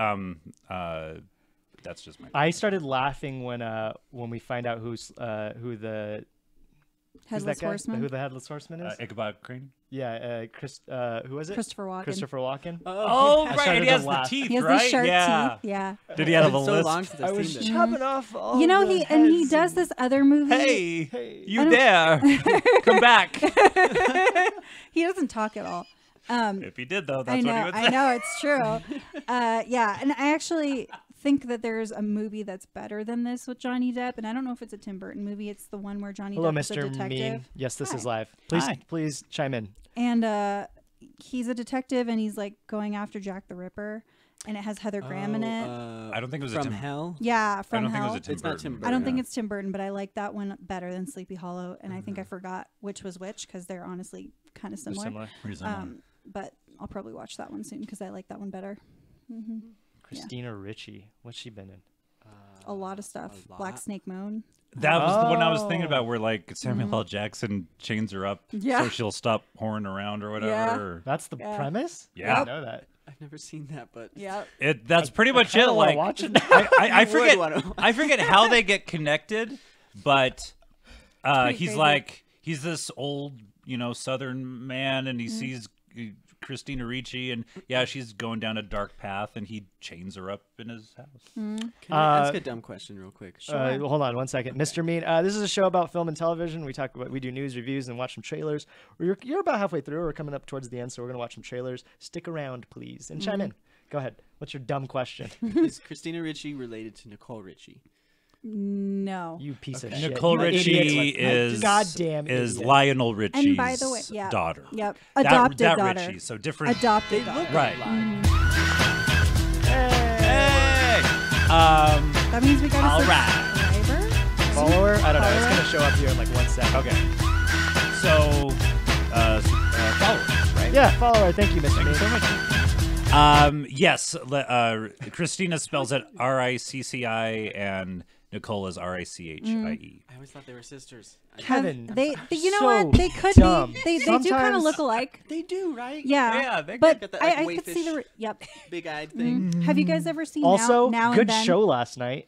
Speaker 3: that's just my.
Speaker 1: I started laughing when we find out who the who's
Speaker 2: Headless
Speaker 1: that guy?
Speaker 2: Horseman.
Speaker 1: Who the Headless Horseman is?
Speaker 3: Ichabod Crane.
Speaker 1: Yeah, who was it?
Speaker 2: Christopher Walken.
Speaker 1: Christopher Walken.
Speaker 3: Oh,
Speaker 1: I
Speaker 3: right.
Speaker 1: started
Speaker 3: And he
Speaker 1: to
Speaker 3: has the
Speaker 1: laugh.
Speaker 3: teeth,
Speaker 2: He has
Speaker 3: right?
Speaker 2: the shark
Speaker 3: yeah.
Speaker 2: teeth. Yeah.
Speaker 3: Did he have a
Speaker 4: It's so
Speaker 3: list?
Speaker 4: long since
Speaker 1: I
Speaker 4: I've
Speaker 1: was
Speaker 4: seen this.
Speaker 1: chopping off all
Speaker 2: You know,
Speaker 1: the
Speaker 2: he
Speaker 1: heads
Speaker 2: does this other movie.
Speaker 3: Hey,
Speaker 1: Hey.
Speaker 3: you there? Come back.
Speaker 2: He doesn't talk at all.
Speaker 3: If he did, though, that's
Speaker 2: I know,
Speaker 3: what he would say.
Speaker 2: I know, it's true. Yeah, and I actually think that there's a movie that's better than this with Johnny Depp, and I don't know if it's a Tim Burton movie. It's the one where Johnny
Speaker 1: Hello,
Speaker 2: Depp is a
Speaker 1: Mr.
Speaker 2: detective.
Speaker 1: Mean. Yes, this is
Speaker 2: Hi.
Speaker 1: live. Please,
Speaker 3: Hi.
Speaker 1: please chime in.
Speaker 2: And he's a detective, and he's like going after Jack the Ripper, and it has Heather Graham in it.
Speaker 3: I don't think it was a
Speaker 4: From
Speaker 3: Tim.
Speaker 4: Hell.
Speaker 2: Yeah,
Speaker 3: I
Speaker 2: from
Speaker 3: don't think it
Speaker 2: Hell.
Speaker 3: was a Tim
Speaker 4: It's not
Speaker 3: Burton.
Speaker 4: Tim
Speaker 3: movie.
Speaker 2: I don't think
Speaker 4: Yeah.
Speaker 2: it's Tim Burton, but I like that one better than Sleepy Hollow, and I think I forgot which was which because they're honestly kind of
Speaker 1: They're
Speaker 2: similar.
Speaker 1: similar.
Speaker 3: Pretty similar.
Speaker 2: But I'll probably watch that one soon because I like that one better.
Speaker 1: Christina Ricci. What's she been in?
Speaker 2: A lot of stuff.
Speaker 4: lot.
Speaker 2: Black Snake Moan.
Speaker 3: That was the one I was thinking
Speaker 1: Oh.
Speaker 3: about, where like Samuel L. Jackson chains her up
Speaker 2: Yeah.
Speaker 3: so she'll stop whoring around or whatever.
Speaker 2: Yeah.
Speaker 3: or-
Speaker 1: That's the
Speaker 2: Yeah.
Speaker 1: premise?
Speaker 3: Yeah.
Speaker 1: I didn't know that.
Speaker 4: I've never seen that, but
Speaker 2: Yep.
Speaker 3: That's pretty much
Speaker 1: kinda
Speaker 3: it.
Speaker 1: wanna
Speaker 3: Like
Speaker 1: watch it
Speaker 3: I
Speaker 4: You would
Speaker 3: forget.
Speaker 4: wanna-
Speaker 3: I forget how they get connected, but
Speaker 2: pretty
Speaker 3: he's
Speaker 2: crazy.
Speaker 3: like he's this old, Southern man, and he
Speaker 2: Mm-hmm.
Speaker 3: sees Christina Ricci, and yeah, she's going down a dark path, and he chains her up in his house.
Speaker 4: can I ask
Speaker 1: Uh,
Speaker 4: a dumb question real quick?
Speaker 1: Hold on one second. Mr. Mean, this is a show about film and television. We do news, reviews, and watch some trailers. You're about halfway through. We're coming up towards the end, so we're going to watch some trailers. Stick around, please, and chime in. Go ahead. What's your dumb question?
Speaker 4: Is Christina Ricci related to Nicole Richie?
Speaker 2: No.
Speaker 1: You piece of
Speaker 4: Okay.
Speaker 1: shit.
Speaker 3: Nicole
Speaker 1: You
Speaker 3: Richie
Speaker 1: idiot.
Speaker 3: is
Speaker 1: goddamn
Speaker 3: is
Speaker 1: idiot.
Speaker 3: Lionel Richie's
Speaker 2: And by the way, yeah.
Speaker 3: daughter.
Speaker 2: Yep.
Speaker 3: That-
Speaker 2: Adopted
Speaker 3: that
Speaker 2: daughter.
Speaker 3: Richie, so different.
Speaker 2: Adopted
Speaker 4: They
Speaker 2: daughter.
Speaker 4: look
Speaker 3: Right.
Speaker 4: alike.
Speaker 3: Hey!
Speaker 2: That means we got
Speaker 3: All
Speaker 2: a
Speaker 3: right.
Speaker 2: subscriber.
Speaker 1: Follower? I don't know. It's
Speaker 2: Follower?
Speaker 1: going to show up here in like 1 second.
Speaker 3: Okay. So, followers, right?
Speaker 1: Yeah, follower. Thank you, Mr.
Speaker 3: Thank you
Speaker 1: Mean.
Speaker 3: so much. Yes, Christina spells it Ricci and Nicole is Rachie.
Speaker 4: I always thought they were sisters.
Speaker 1: Kevin,
Speaker 2: They you know
Speaker 1: so
Speaker 2: what? They could
Speaker 1: dumb.
Speaker 2: be. They do kind of
Speaker 1: Sometimes-
Speaker 2: look alike.
Speaker 4: They do, right?
Speaker 2: Yeah.
Speaker 3: Yeah, they
Speaker 2: but
Speaker 4: got that, like,
Speaker 2: I could see the.
Speaker 4: waifish-
Speaker 2: Yep.
Speaker 4: Big-eyed thing.
Speaker 2: Have you guys ever seen
Speaker 1: Also,
Speaker 2: Now
Speaker 1: good
Speaker 2: and Then?
Speaker 1: show last night.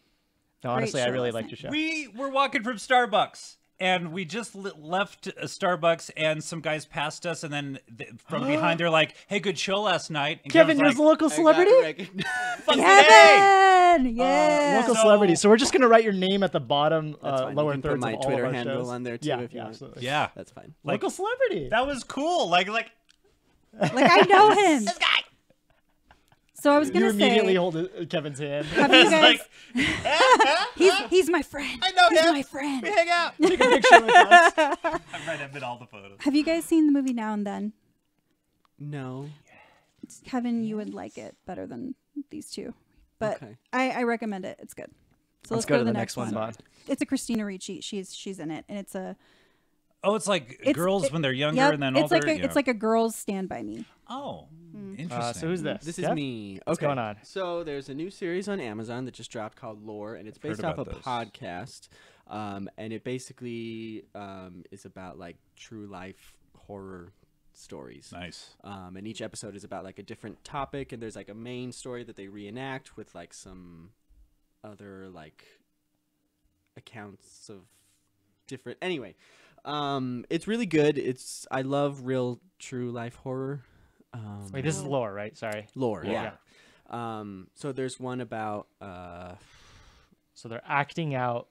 Speaker 1: No,
Speaker 2: Great
Speaker 1: honestly, I
Speaker 2: show
Speaker 1: really
Speaker 2: last
Speaker 1: liked
Speaker 2: night.
Speaker 1: your show.
Speaker 3: We were walking from Starbucks, and we just left Starbucks, and some guys passed us, and then from behind they're like, "Hey, good show last night." And
Speaker 1: Kevin,
Speaker 3: Kevin's
Speaker 1: you're the local
Speaker 4: I got
Speaker 1: celebrity?
Speaker 4: recognized.
Speaker 3: "Fucking A!"
Speaker 2: Kevin. Yeah.
Speaker 1: Local
Speaker 3: So-
Speaker 1: celebrity. So we're just going to write your name at the bottom,
Speaker 4: That's fine.
Speaker 1: lower
Speaker 4: You can
Speaker 1: thirds
Speaker 4: put my
Speaker 1: of all
Speaker 4: Twitter
Speaker 1: of our
Speaker 4: handle
Speaker 1: shows.
Speaker 4: on there, too,
Speaker 1: Yeah,
Speaker 4: if you
Speaker 1: yeah,
Speaker 4: want.
Speaker 1: absolutely.
Speaker 3: Yeah,
Speaker 4: That's fine.
Speaker 1: Local celebrity.
Speaker 3: that was cool. Like
Speaker 2: Like I know him. So I was
Speaker 1: You
Speaker 2: gonna
Speaker 1: immediately
Speaker 2: say,
Speaker 1: hold Kevin's hand.
Speaker 2: have you guys?
Speaker 3: like
Speaker 2: He's my friend.
Speaker 3: I know
Speaker 2: He's
Speaker 3: him.
Speaker 2: my friend.
Speaker 3: hang out.
Speaker 1: Take a picture with us.
Speaker 3: I'm right up in all the photos.
Speaker 2: Have you guys seen the movie Now and Then?
Speaker 4: No.
Speaker 2: Kevin, you would like it better than these two, but
Speaker 4: Okay.
Speaker 2: I recommend it. It's good. So
Speaker 1: Let's go to the next one, Bond.
Speaker 2: It's a Christina Ricci. She's in it, and it's a
Speaker 3: Oh, it's like
Speaker 2: It's-
Speaker 3: girls
Speaker 2: it-
Speaker 3: when they're younger
Speaker 2: yep,
Speaker 3: and then
Speaker 2: it's
Speaker 3: older.
Speaker 2: like it's like a girl's Stand by Me.
Speaker 3: oh,
Speaker 2: Mm.
Speaker 3: interesting.
Speaker 1: So who's this?
Speaker 4: This is
Speaker 1: Jeff?
Speaker 4: me. Okay.
Speaker 1: What's going on?
Speaker 4: So there's a new series on Amazon that just dropped called Lore, and it's
Speaker 3: Heard
Speaker 4: based off a
Speaker 3: about this.
Speaker 4: podcast. And it basically is about like true life horror stories.
Speaker 3: Nice.
Speaker 4: And each episode is about like a different topic, and there's like a main story that they reenact with like some other like accounts of different. Anyway, it's really good. I love real true life horror.
Speaker 1: Wait, this is lore, right? Sorry.
Speaker 4: Lore,
Speaker 3: Lore.
Speaker 4: yeah. So there's one about
Speaker 1: So they're acting out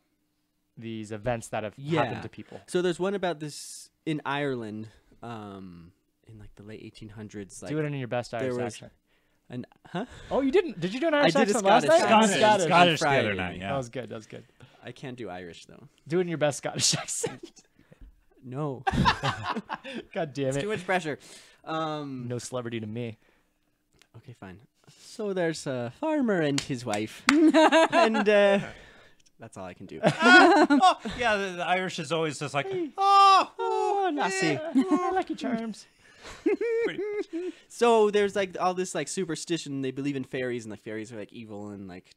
Speaker 1: these events that have
Speaker 4: Yeah.
Speaker 1: happened to people.
Speaker 4: so there's one about this in Ireland, in like the late 1800s. Like
Speaker 1: Do it in your best Irish
Speaker 4: was-
Speaker 1: accent.
Speaker 4: an huh?
Speaker 1: Oh, you didn't? Did you do an
Speaker 4: I
Speaker 1: Irish
Speaker 4: did a
Speaker 1: accent last
Speaker 4: Scottish
Speaker 1: night?
Speaker 4: accent.
Speaker 1: Scottish.
Speaker 3: Scottish the
Speaker 4: Friday.
Speaker 3: other night.
Speaker 1: That
Speaker 3: Yeah.
Speaker 1: was good. That was good.
Speaker 4: I can't do Irish though.
Speaker 1: Do it in your best Scottish accent.
Speaker 4: No,
Speaker 1: God damn
Speaker 4: it's
Speaker 1: it.
Speaker 4: too much pressure.
Speaker 1: No celebrity to me.
Speaker 4: Okay, fine. So there's a farmer and his wife, and that's all I can do.
Speaker 3: Oh, yeah. The Irish is always just like,
Speaker 1: Oh, Lassie. Lucky Charms.
Speaker 4: So there's like all this like superstition. They believe in fairies, and the fairies are like evil and like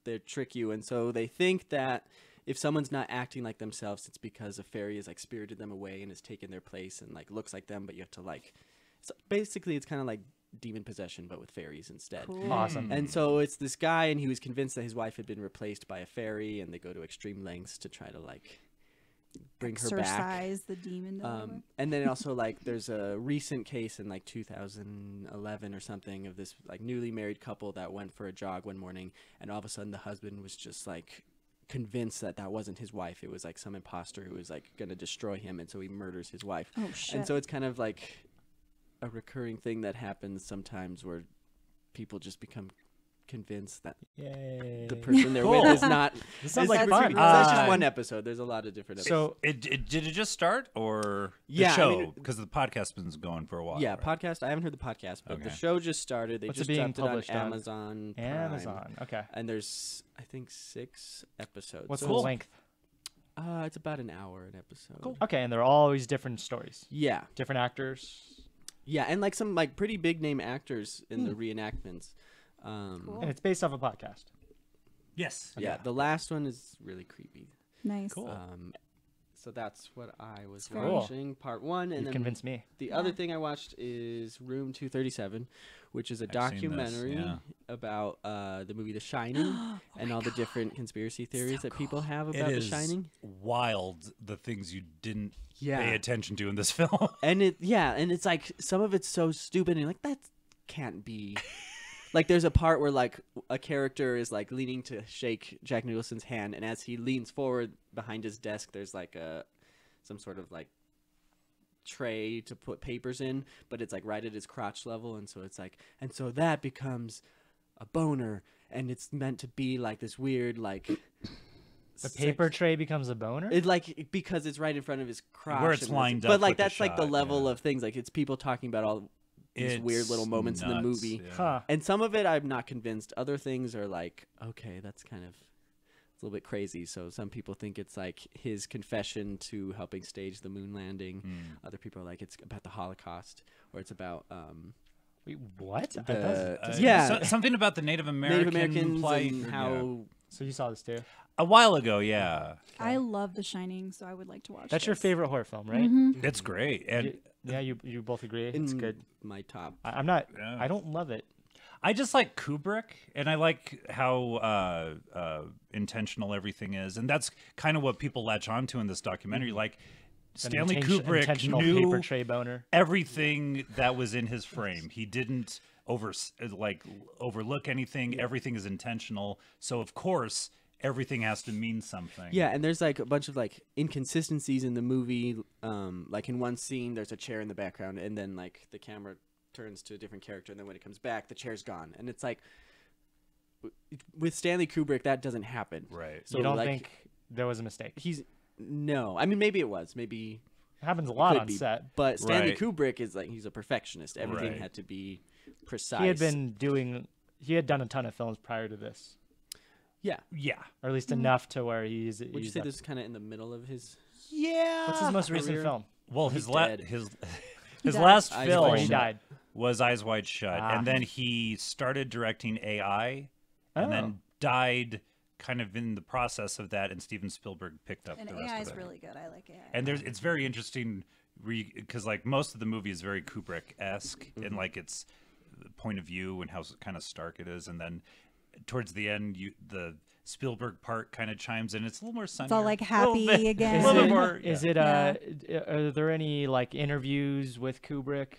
Speaker 4: they trick you. And so they think that if someone's not acting like themselves, it's because a fairy has like spirited them away and has taken their place and like looks like them. But you have to like, so basically, it's kind of like demon possession, but with fairies instead.
Speaker 1: Awesome.
Speaker 4: And so it's this guy, and he was convinced that his wife had been replaced by a fairy, and they go to extreme lengths to try to like bring her back.
Speaker 2: Exorcise the demon.
Speaker 4: And then also like there's a recent case in like 2011 or something of this like newly married couple that went for a jog one morning, and all of a sudden the husband was just like convinced that that wasn't his wife. It was like some imposter who was like going to destroy him, and so he murders his wife.
Speaker 2: Oh shit.
Speaker 4: And so it's kind of like a recurring thing that happens sometimes where people just become convince that
Speaker 1: Yay.
Speaker 4: the person they're
Speaker 3: Cool.
Speaker 4: with is not.
Speaker 1: This sounds
Speaker 4: is
Speaker 1: like
Speaker 4: super
Speaker 1: fun.
Speaker 4: creepy. So that's just
Speaker 3: Uh,
Speaker 4: one episode. There's a lot of different episodes.
Speaker 1: So
Speaker 3: Did it just start or
Speaker 4: Yeah,
Speaker 3: the
Speaker 4: I
Speaker 3: show?
Speaker 4: mean-
Speaker 3: Because the podcast's been going for a while.
Speaker 4: yeah,
Speaker 3: right?
Speaker 4: podcast. I haven't heard the podcast, but the
Speaker 3: Okay.
Speaker 4: show just started. They
Speaker 1: What's it
Speaker 4: just
Speaker 1: being
Speaker 4: dropped it on
Speaker 1: published on?
Speaker 4: Amazon. Prime.
Speaker 1: Amazon. Okay.
Speaker 4: And there's, I think, 6 episodes.
Speaker 1: What's
Speaker 4: So
Speaker 1: the
Speaker 4: it's-
Speaker 1: length?
Speaker 4: It's about an hour an episode.
Speaker 1: Okay, and they're always different stories,
Speaker 4: Yeah,
Speaker 1: different actors,
Speaker 4: yeah, and like some like pretty big name actors in the reenactments.
Speaker 2: Cool.
Speaker 1: and it's based off a podcast.
Speaker 3: Yes.
Speaker 4: Yeah, the last one is really creepy.
Speaker 2: Nice.
Speaker 3: Cool.
Speaker 4: So that's what I was
Speaker 2: very-
Speaker 4: watching, part 1, and
Speaker 1: You've
Speaker 4: then
Speaker 1: convinced me.
Speaker 4: the
Speaker 2: Yeah.
Speaker 4: other thing I watched is Room 237, which is a
Speaker 3: I've seen this,
Speaker 4: documentary
Speaker 3: yeah.
Speaker 4: about the movie The Shining and all the different conspiracy theories that people have
Speaker 3: It
Speaker 4: about The
Speaker 3: is
Speaker 4: Shining.
Speaker 3: wild the things you didn't
Speaker 4: Yeah.
Speaker 3: pay attention to in this film.
Speaker 4: And it's like some of it's so stupid and you're like that can't be. Like there's a part where like a character is like leaning to shake Jack Nicholson's hand, and as he leans forward behind his desk, there's like some sort of like tray to put papers in, but it's like right at his crotch level, and so it's like, and so that becomes a boner, and it's meant to be like this weird like.
Speaker 1: The paper tray becomes a boner.
Speaker 4: It like because it's right in front of his crotch,
Speaker 3: it's
Speaker 4: and
Speaker 3: lined
Speaker 4: but
Speaker 3: up
Speaker 4: like
Speaker 3: with the
Speaker 4: that's like the
Speaker 3: shot,
Speaker 4: level
Speaker 3: yeah.
Speaker 4: of things. Like it's people talking about all these weird
Speaker 3: It's
Speaker 4: little moments in the
Speaker 3: nuts,
Speaker 4: movie,
Speaker 3: yeah.
Speaker 1: Huh.
Speaker 4: and some of it I'm not convinced. Other things are like, okay, that's kind of it's a little bit crazy. So some people think it's like his confession to helping stage the moon landing. Other people are like it's about the Holocaust, or it's about
Speaker 1: Wait, what? I
Speaker 4: the
Speaker 1: thought-
Speaker 4: yeah
Speaker 3: Something about the Native American
Speaker 4: Native Americans
Speaker 3: plight.
Speaker 4: and
Speaker 3: or-
Speaker 4: how.
Speaker 3: yeah.
Speaker 1: So you saw this too?
Speaker 3: A while ago, yeah.
Speaker 2: I love The Shining, so I would like to watch.
Speaker 1: That's your
Speaker 2: this.
Speaker 1: favorite horror film, right?
Speaker 3: It's great. And
Speaker 1: Yeah, you both agree. It's
Speaker 4: in
Speaker 1: good.
Speaker 4: my top.
Speaker 1: I'm not.
Speaker 3: Yeah.
Speaker 1: I don't love it.
Speaker 3: I just like Kubrick, and I like how intentional everything is, and that's kind of what people latch onto in this documentary. Like
Speaker 1: An
Speaker 3: Stanley
Speaker 1: intentional
Speaker 3: Kubrick
Speaker 1: paper
Speaker 3: knew
Speaker 1: tray boner.
Speaker 3: everything that was in his frame. He didn't overlook anything. Everything is intentional, so of course everything has to mean something.
Speaker 4: Yeah, and there's like a bunch of like inconsistencies in the movie. Like in one scene, there's a chair in the background, and then like the camera turns to a different character, and then when it comes back, the chair's gone, and it's like with Stanley Kubrick that doesn't happen.
Speaker 3: Right.
Speaker 4: So
Speaker 1: You don't
Speaker 4: like,
Speaker 1: think there was a mistake?
Speaker 4: no? I mean, maybe it was. Maybe
Speaker 1: It happens a lot
Speaker 4: could
Speaker 1: on
Speaker 4: be,
Speaker 1: set.
Speaker 4: but Stanley
Speaker 3: Right.
Speaker 4: Kubrick is like he's a perfectionist. Everything
Speaker 3: Right.
Speaker 4: had to be precise.
Speaker 1: He had done a ton of films prior to this,
Speaker 4: Yeah.
Speaker 3: Yeah.
Speaker 1: or at least enough to where he's.
Speaker 4: Would you say this is kind of in the middle of his?
Speaker 3: Yeah.
Speaker 1: What's his most recent
Speaker 4: career?
Speaker 1: film?
Speaker 3: Well,
Speaker 4: He's
Speaker 3: his
Speaker 4: dead.
Speaker 3: his
Speaker 2: died.
Speaker 3: last
Speaker 4: Eyes
Speaker 3: film
Speaker 1: Before he
Speaker 4: Shut.
Speaker 1: died.
Speaker 3: was Eyes Wide Shut,
Speaker 1: Ah.
Speaker 3: and then he started directing AI, and
Speaker 1: Oh.
Speaker 3: then died kind of in the process of that. And Steven Spielberg picked up
Speaker 2: And
Speaker 3: the rest
Speaker 2: AI
Speaker 3: of
Speaker 2: is
Speaker 3: it.
Speaker 2: really good. I like AI.
Speaker 3: And it's very interesting because like most of the movie is very Kubrick-esque in like its point of view and how kind of stark it is, and then towards the end the Spielberg part kind of chimes in. It's a little more sunny.
Speaker 2: It's all like happy again.
Speaker 1: Is
Speaker 3: little
Speaker 1: it,
Speaker 3: bit more,
Speaker 1: is it are there any like interviews with Kubrick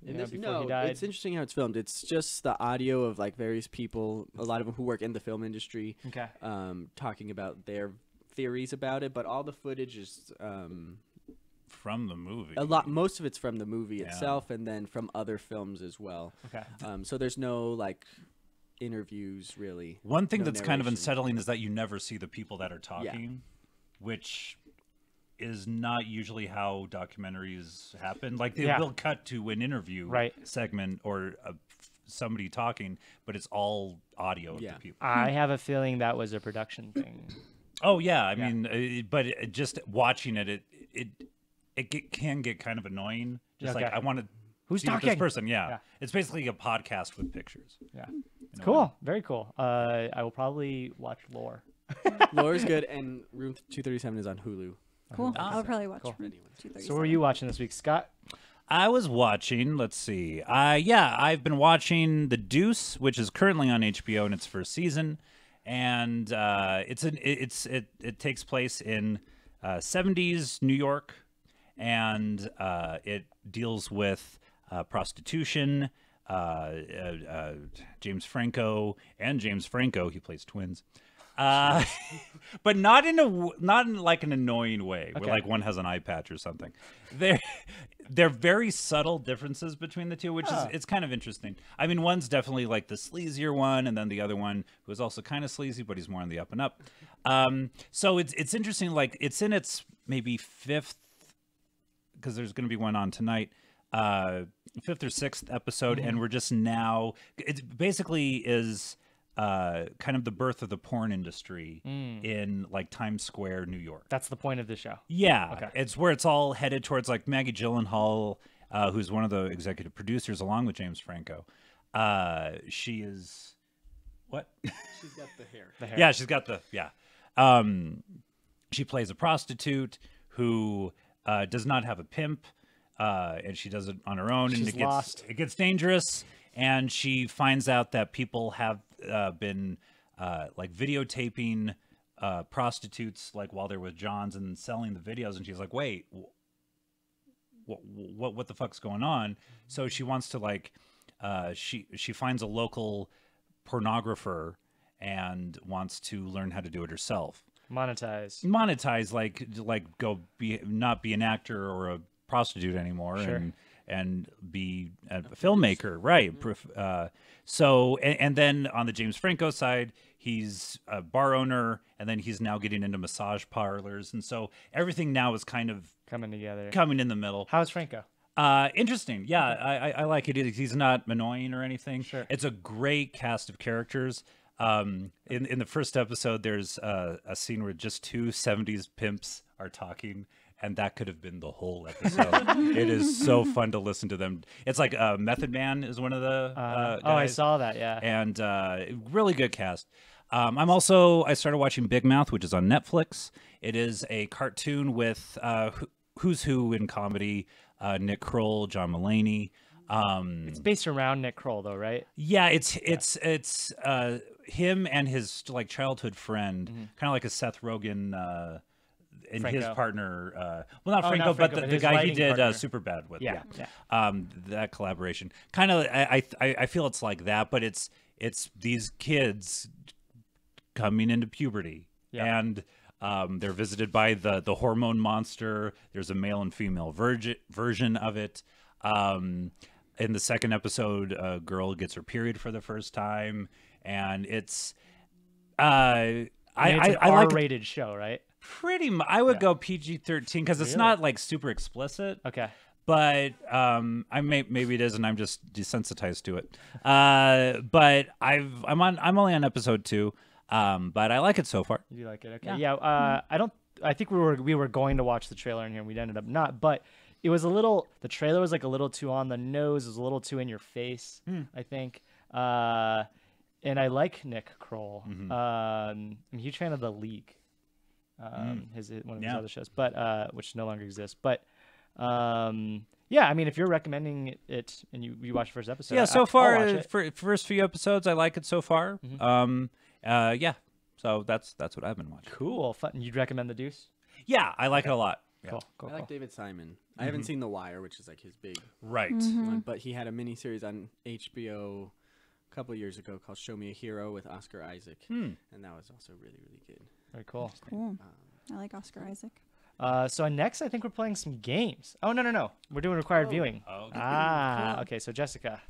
Speaker 1: before
Speaker 4: no,
Speaker 1: he died?
Speaker 4: it's interesting how it's filmed. It's just the audio of like various people, a lot of them who work in the film industry,
Speaker 1: Okay.
Speaker 4: talking about their theories about it. But all the footage is
Speaker 3: from the movie.
Speaker 4: most of it's from the movie
Speaker 3: Yeah.
Speaker 4: itself, and then from other films as well.
Speaker 1: Okay.
Speaker 4: So there's no like interviews really.
Speaker 3: One thing
Speaker 4: No
Speaker 3: that's kind of
Speaker 4: narration.
Speaker 3: unsettling is that you never see the people that are talking, which is not usually how documentaries happen. Like they
Speaker 1: Yeah.
Speaker 3: will cut to an interview
Speaker 1: Right.
Speaker 3: segment or somebody talking, but it's all audio of
Speaker 4: Yeah.
Speaker 3: the people.
Speaker 1: I have a feeling that was a production thing.
Speaker 3: Oh yeah, I mean, just watching it can get kind of annoying. Just like
Speaker 1: Okay.
Speaker 3: I want to.
Speaker 1: Who's
Speaker 3: see what
Speaker 1: talking?
Speaker 3: This person, yeah.
Speaker 1: Yeah.
Speaker 3: It's basically a podcast with pictures.
Speaker 1: Yeah.
Speaker 3: in a way.
Speaker 1: Cool. Very cool. I will probably watch Lore.
Speaker 4: Laura's good, and Room 237 is on Hulu.
Speaker 2: Cool. I'll probably watch
Speaker 1: Cool.
Speaker 2: Room 237.
Speaker 1: So what are you watching this week, Scott?
Speaker 3: I was watching. Let's see. I've been watching The Deuce, which is currently on HBO in its first season, and it takes place in 70s New York, and it deals with prostitution. James Franco, he plays twins. But not in like an annoying way,
Speaker 1: Okay.
Speaker 3: where like one has an eye patch or something. They're very subtle differences between the two, which is it's kind of interesting. I mean, one's definitely like the sleazier one, and then the other one who is also kind of sleazy, but he's more on the up and up. So it's interesting. Like it's in its maybe fifth, because there's going to be one on tonight. Fifth or sixth episode, and we're just now. It basically is kind of the birth of the porn industry in like Times Square, New York.
Speaker 1: That's the point of the show.
Speaker 3: Yeah,
Speaker 1: Okay.
Speaker 3: it's where it's all headed towards. Like Maggie Gyllenhaal, who's one of the executive producers, along with James Franco. She is what?
Speaker 4: She's got the hair.
Speaker 1: The hair.
Speaker 3: Yeah, she's got the she plays a prostitute who does not have a pimp, and she does it on her own, and
Speaker 1: She's
Speaker 3: it gets
Speaker 1: lost.
Speaker 3: it gets dangerous, and she finds out that people have been like videotaping prostitutes like while they're with Johns and selling the videos, and she's like, wait, what the fuck's going on? So she wants to like she finds a local pornographer and wants to learn how to do it herself. Monetize, like go not be an actor or a prostitute anymore,
Speaker 1: Sure.
Speaker 3: and be a filmmaker, right? So and then on the James Franco side, he's a bar owner, and then he's now getting into massage parlors, and so everything now is kind of
Speaker 1: Coming together.
Speaker 3: coming in the middle.
Speaker 1: How's Franco?
Speaker 3: Interesting. Yeah, I like it. He's not annoying or anything.
Speaker 1: Sure.
Speaker 3: It's a great cast of characters. In the first episode, there's a scene where just two 70s pimps are talking, and that could have been the whole episode. It is so fun to listen to them. It's like Method Man is one of the
Speaker 1: I
Speaker 3: guys,
Speaker 1: saw that. Yeah.
Speaker 3: and really good cast. I started watching Big Mouth, which is on Netflix. It is a cartoon with who's who in comedy. Nick Kroll, John Mulaney.
Speaker 1: It's based around Nick Kroll, though, right?
Speaker 3: Yeah, it's him and his like childhood friend, kind of like a Seth Rogen and his
Speaker 1: Franco.
Speaker 3: partner. Well, not
Speaker 1: Oh,
Speaker 3: Franco,
Speaker 1: not Franco,
Speaker 3: but
Speaker 1: but
Speaker 3: the
Speaker 1: his
Speaker 3: guy he
Speaker 1: writing
Speaker 3: did
Speaker 1: partner.
Speaker 3: Superbad with.
Speaker 1: Yeah,
Speaker 3: That collaboration. Kind of, I feel it's like that, but it's these kids coming into puberty,
Speaker 1: Yeah.
Speaker 3: and they're visited by the hormone monster. There's a male and female version of it. In the second episode, a girl gets her period for the first time, and it's
Speaker 1: I mean, it's an
Speaker 3: I like it
Speaker 1: R-rated show, right?
Speaker 3: pretty much. I would go PG-13 because it's
Speaker 1: Really?
Speaker 3: not like super explicit.
Speaker 1: Okay.
Speaker 3: But maybe it is, and I'm just desensitized to it. But I'm only on episode 2. But I like it so far.
Speaker 1: You like it? Okay. Yeah. I think we were going to watch the trailer in here, and we ended up not. But it was a little. The trailer was like a little too on the nose. It was a little too in your face. I think. And I like Nick Kroll. I'm a huge fan of The League. One of his other shows, but which no longer exists. But yeah, I mean, if you're recommending it and you watch the first episode,
Speaker 3: Yeah, so
Speaker 1: I'll
Speaker 3: far,
Speaker 1: watch it.
Speaker 3: for first few episodes, I like it so far. Yeah, so that's what I've been watching.
Speaker 1: Cool, fun. You'd recommend The Deuce?
Speaker 3: Yeah, I like it a lot. Yeah.
Speaker 1: Cool.
Speaker 4: I like
Speaker 1: Cool.
Speaker 4: David Simon. I haven't seen The Wire, which is like his big
Speaker 3: Right.
Speaker 4: one, but he had a miniseries on HBO a couple years ago called Show Me a Hero with Oscar Isaac, and that was also really, really good.
Speaker 1: Very cool.
Speaker 2: Cool. I like Oscar Isaac.
Speaker 1: So next, I think we're playing some games. Oh no, we're doing required viewing.
Speaker 3: Oh, okay.
Speaker 1: Ah, okay. So Jessica.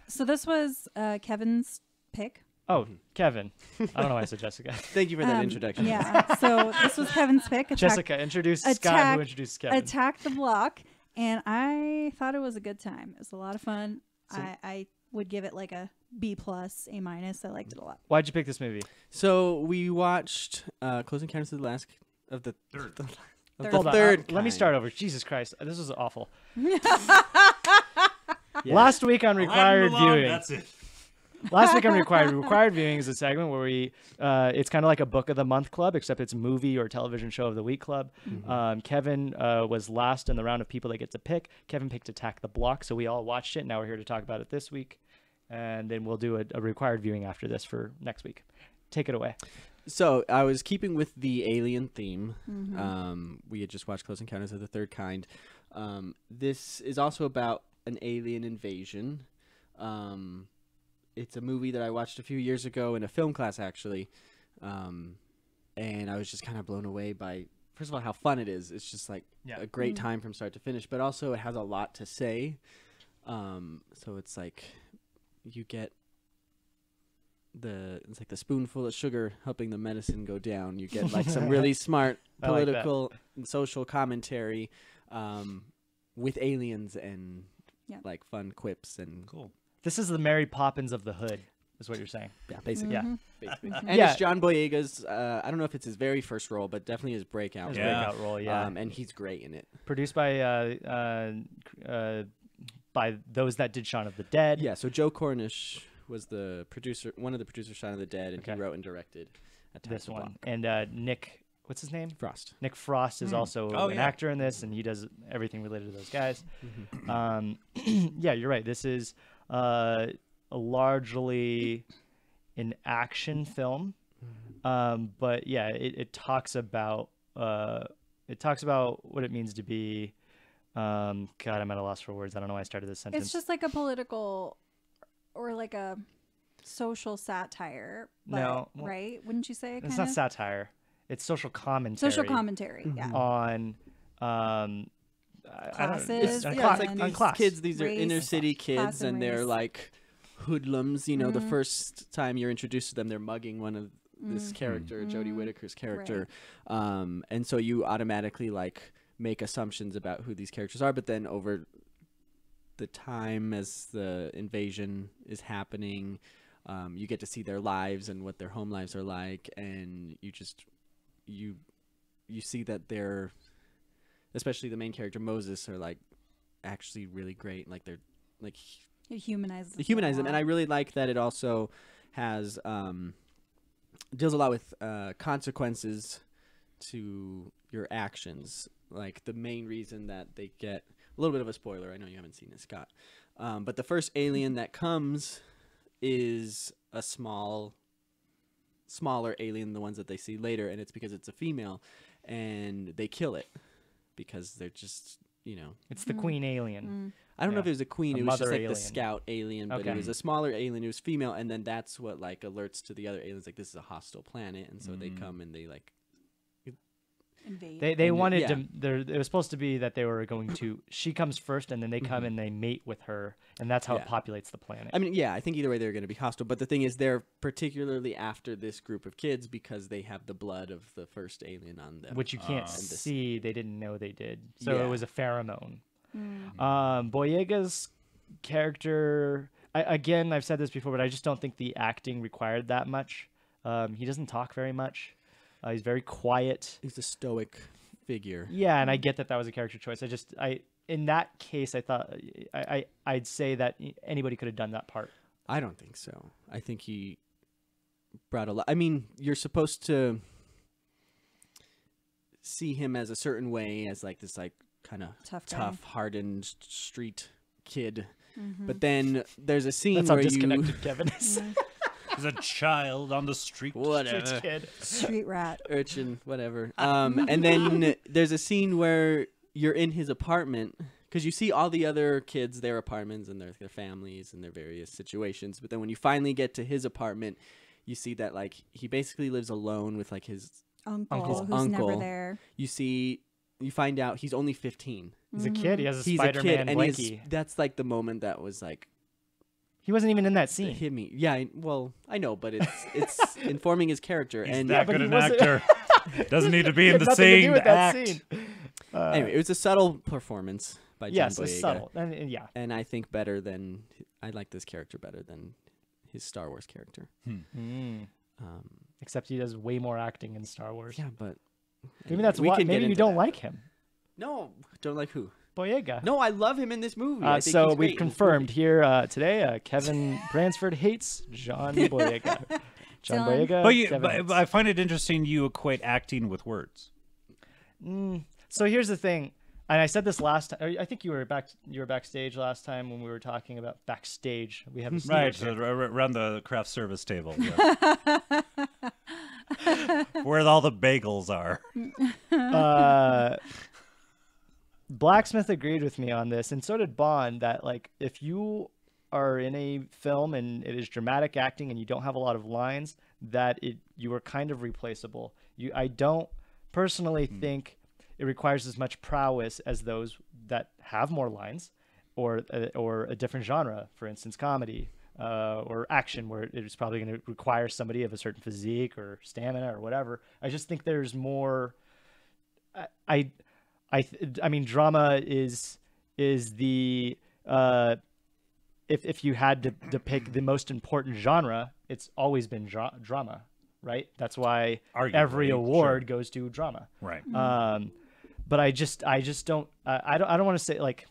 Speaker 2: So this was Kevin's pick.
Speaker 1: Oh, Kevin. I don't know why I said Jessica.
Speaker 4: Thank you for that introduction.
Speaker 2: Yeah. So this was Kevin's pick.
Speaker 1: Jessica, introduce Scott, who introduced Kevin.
Speaker 2: Attack the Block, and I thought it was a good time. It was a lot of fun. I would give it like a B+, A-. I liked it a lot.
Speaker 1: Why'd you pick this movie?
Speaker 4: So we watched Close Encounters of the Last of the
Speaker 3: Third.
Speaker 1: Hold on.
Speaker 4: third.
Speaker 1: Let me
Speaker 4: kind.
Speaker 1: start over. Jesus Christ, this was awful. Last week on required viewing.
Speaker 3: That's it.
Speaker 1: Last week on required viewing is a segment where we it's kind of like a book of the month club, except it's movie or television show of the week club. Kevin was last in the round of people that get to pick. Kevin picked Attack the Block, so we all watched it. Now we're here to talk about it this week, and then we'll do a required viewing after this for next week. Take it away.
Speaker 4: So I was keeping with the alien theme. We had just watched Close Encounters of the Third Kind. This is also about an alien invasion. It's a movie that I watched a few years ago in a film class, actually. And I was just kind of blown away by, first of all, how fun it is. It's just like
Speaker 1: Yeah.
Speaker 4: a great time from start to finish, but also it has a lot to say. So it's like you get it's like the spoonful of sugar helping the medicine go down. You get like some really smart
Speaker 1: I like that.
Speaker 4: political and social commentary with aliens and
Speaker 2: Yeah.
Speaker 4: like fun quips and
Speaker 3: Cool.
Speaker 1: This is the Mary Poppins of the hood, is what you're saying.
Speaker 4: yeah, basically.
Speaker 1: Yeah.
Speaker 4: Basically. And
Speaker 1: Yeah.
Speaker 4: it's John Boyega's, I don't know if it's his very first role, but definitely his breakout
Speaker 1: His
Speaker 4: role.
Speaker 3: Yeah.
Speaker 1: breakout role, yeah.
Speaker 4: And he's great in it.
Speaker 1: Produced by those that did Shaun of the Dead.
Speaker 4: Yeah, so Joe Cornish was the producer, one of the producers of Shaun of the Dead, and
Speaker 1: Okay.
Speaker 4: he wrote and directed Attack
Speaker 1: This
Speaker 4: the
Speaker 1: one.
Speaker 4: Block.
Speaker 1: And Nick, what's his name?
Speaker 4: Frost.
Speaker 1: Nick Frost is also
Speaker 3: Oh,
Speaker 1: an
Speaker 3: yeah.
Speaker 1: actor in this, and he does everything related to those guys.
Speaker 4: Mm-hmm.
Speaker 1: Yeah, you're right. This is largely an action film, but yeah, it talks about what it means to be. God, I'm at a loss for words. I don't know why I started this sentence.
Speaker 2: It's just like a political or like a social satire. But,
Speaker 1: No, well,
Speaker 2: right? Wouldn't you say?
Speaker 1: it's
Speaker 2: Kind
Speaker 1: not
Speaker 2: of
Speaker 1: satire. It's social commentary.
Speaker 2: social commentary. Yeah.
Speaker 1: on I don't-
Speaker 2: Classes
Speaker 1: on
Speaker 2: Yeah,
Speaker 1: cla-
Speaker 4: it's like
Speaker 2: and
Speaker 1: on
Speaker 4: these
Speaker 1: class.
Speaker 4: kids, these are
Speaker 2: Race,
Speaker 4: inner city
Speaker 2: class
Speaker 4: kids,
Speaker 2: and
Speaker 4: and they're
Speaker 2: race.
Speaker 4: like hoodlums. You know, the first time you're introduced to them, they're mugging one of this character, Jodie Whittaker's character, and so you automatically like make assumptions about who these characters are. But then over the time, as the invasion is happening, you get to see their lives and what their home lives are like, and you see that they're, especially the main character Moses, are like actually really great. Like they're like
Speaker 2: It humanizes.
Speaker 4: they humanize them,
Speaker 2: a
Speaker 4: and I
Speaker 2: lot.
Speaker 4: really like that it also has deals a lot with consequences to your actions. Like the main reason that they get a little bit of a spoiler. I know you haven't seen it, Scott, but the first alien that comes is a smaller alien than the ones that they see later, and it's because it's a female, and they kill it because they're just, you know,
Speaker 1: It's the queen alien.
Speaker 4: I don't know
Speaker 1: Yeah.
Speaker 4: if it was a queen.
Speaker 1: A
Speaker 4: It was just
Speaker 1: mother
Speaker 4: like
Speaker 1: alien.
Speaker 4: the scout alien, but
Speaker 1: Okay.
Speaker 4: it was a smaller alien. It was female, and then that's what like alerts to the other aliens, like this is a hostile planet, and so they come and they like.
Speaker 2: Invade.
Speaker 1: They
Speaker 4: And
Speaker 1: wanted
Speaker 4: yeah.
Speaker 1: to. It was supposed to be that they were going to. She comes first, and then they come and they mate with her, and that's how it
Speaker 4: Yeah.
Speaker 1: populates the planet.
Speaker 4: I mean, yeah, I think either way they're going to be hostile, but the thing is, they're particularly after this group of kids because they have the blood of the first alien on them.
Speaker 1: Which you can't
Speaker 4: And this-
Speaker 1: see. They didn't know they did. So
Speaker 4: Yeah.
Speaker 1: it was a pheromone. Boyega's character. Again, I've said this before, but I just don't think the acting required that much. He doesn't talk very much. He's very quiet.
Speaker 4: He's a stoic figure.
Speaker 1: Yeah, and I get that was a character choice. In that case, I thought I'd say that anybody could have done that part.
Speaker 4: I don't think so. I think he brought a lot. I mean, you're supposed to see him as a certain way, as like this like kind of
Speaker 2: Tough guy.
Speaker 4: tough, hardened street kid. But then there's a scene
Speaker 1: That's how
Speaker 4: where
Speaker 1: disconnected Kevin is.
Speaker 3: He's a child on the street.
Speaker 1: Rich kid.
Speaker 2: Street rat.
Speaker 4: urchin, whatever. And then there's a scene where you're in his apartment because you see all the other kids, their apartments and their families and their various situations. But then when you finally get to his apartment, you see that like he basically lives alone with like his
Speaker 2: Uncle, who's
Speaker 4: uncle.
Speaker 2: never there.
Speaker 4: You find out he's only 15.
Speaker 1: He's a kid. He has a
Speaker 4: He's a
Speaker 1: Spider-Man
Speaker 4: kid, and
Speaker 1: blankie.
Speaker 4: that's like the moment that was like
Speaker 1: He wasn't even in that
Speaker 4: it
Speaker 1: scene.
Speaker 4: hit me. Yeah, I know, but it's informing his character.
Speaker 3: He's
Speaker 4: And
Speaker 3: that
Speaker 1: but
Speaker 3: good
Speaker 1: he
Speaker 3: an
Speaker 1: wasn't-
Speaker 3: actor. Doesn't need to be
Speaker 1: He
Speaker 3: in
Speaker 1: had
Speaker 3: the
Speaker 1: nothing to do
Speaker 3: same
Speaker 1: with that
Speaker 3: act.
Speaker 1: scene.
Speaker 4: anyway, it was a subtle performance by John
Speaker 1: Yes,
Speaker 4: Boyega.
Speaker 1: it's subtle. And yeah.
Speaker 4: And I think I like this character better than his Star Wars character.
Speaker 1: Except he does way more acting in Star Wars.
Speaker 4: Yeah, but
Speaker 1: Maybe that's
Speaker 4: we
Speaker 1: why.
Speaker 4: can get
Speaker 1: Maybe you
Speaker 4: into
Speaker 1: don't
Speaker 4: that.
Speaker 1: like him.
Speaker 4: No, don't like who?
Speaker 1: Boyega.
Speaker 4: No, I love him in this movie. I think
Speaker 1: So
Speaker 4: he's great
Speaker 1: we've
Speaker 4: in this
Speaker 1: confirmed
Speaker 4: movie.
Speaker 1: here today. Kevin Bransford hates John Boyega. John
Speaker 2: Dylan.
Speaker 1: Boyega. Kevin
Speaker 3: But
Speaker 1: hates.
Speaker 3: I find it interesting you equate acting with words.
Speaker 1: So here's the thing, and I said this last time. I think you were backstage last time when we were talking about backstage. We have a
Speaker 3: Right,
Speaker 1: stage here.
Speaker 3: around the craft service table. Yeah. Where all the bagels are.
Speaker 1: Blacksmith agreed with me on this, and so did Bond. That like if you are in a film and it is dramatic acting and you don't have a lot of lines, that you are kind of replaceable. I don't personally think it requires as much prowess as those that have more lines, or a different genre, for instance, comedy or action, where it's probably going to require somebody of a certain physique or stamina or whatever. I just think there's more. I mean, drama is the if you had to pick the most important genre, it's always been drama, right? That's why
Speaker 3: Arguably,
Speaker 1: every award
Speaker 3: sure.
Speaker 1: goes to drama.
Speaker 3: Right.
Speaker 1: But I just don't I don't want to say like,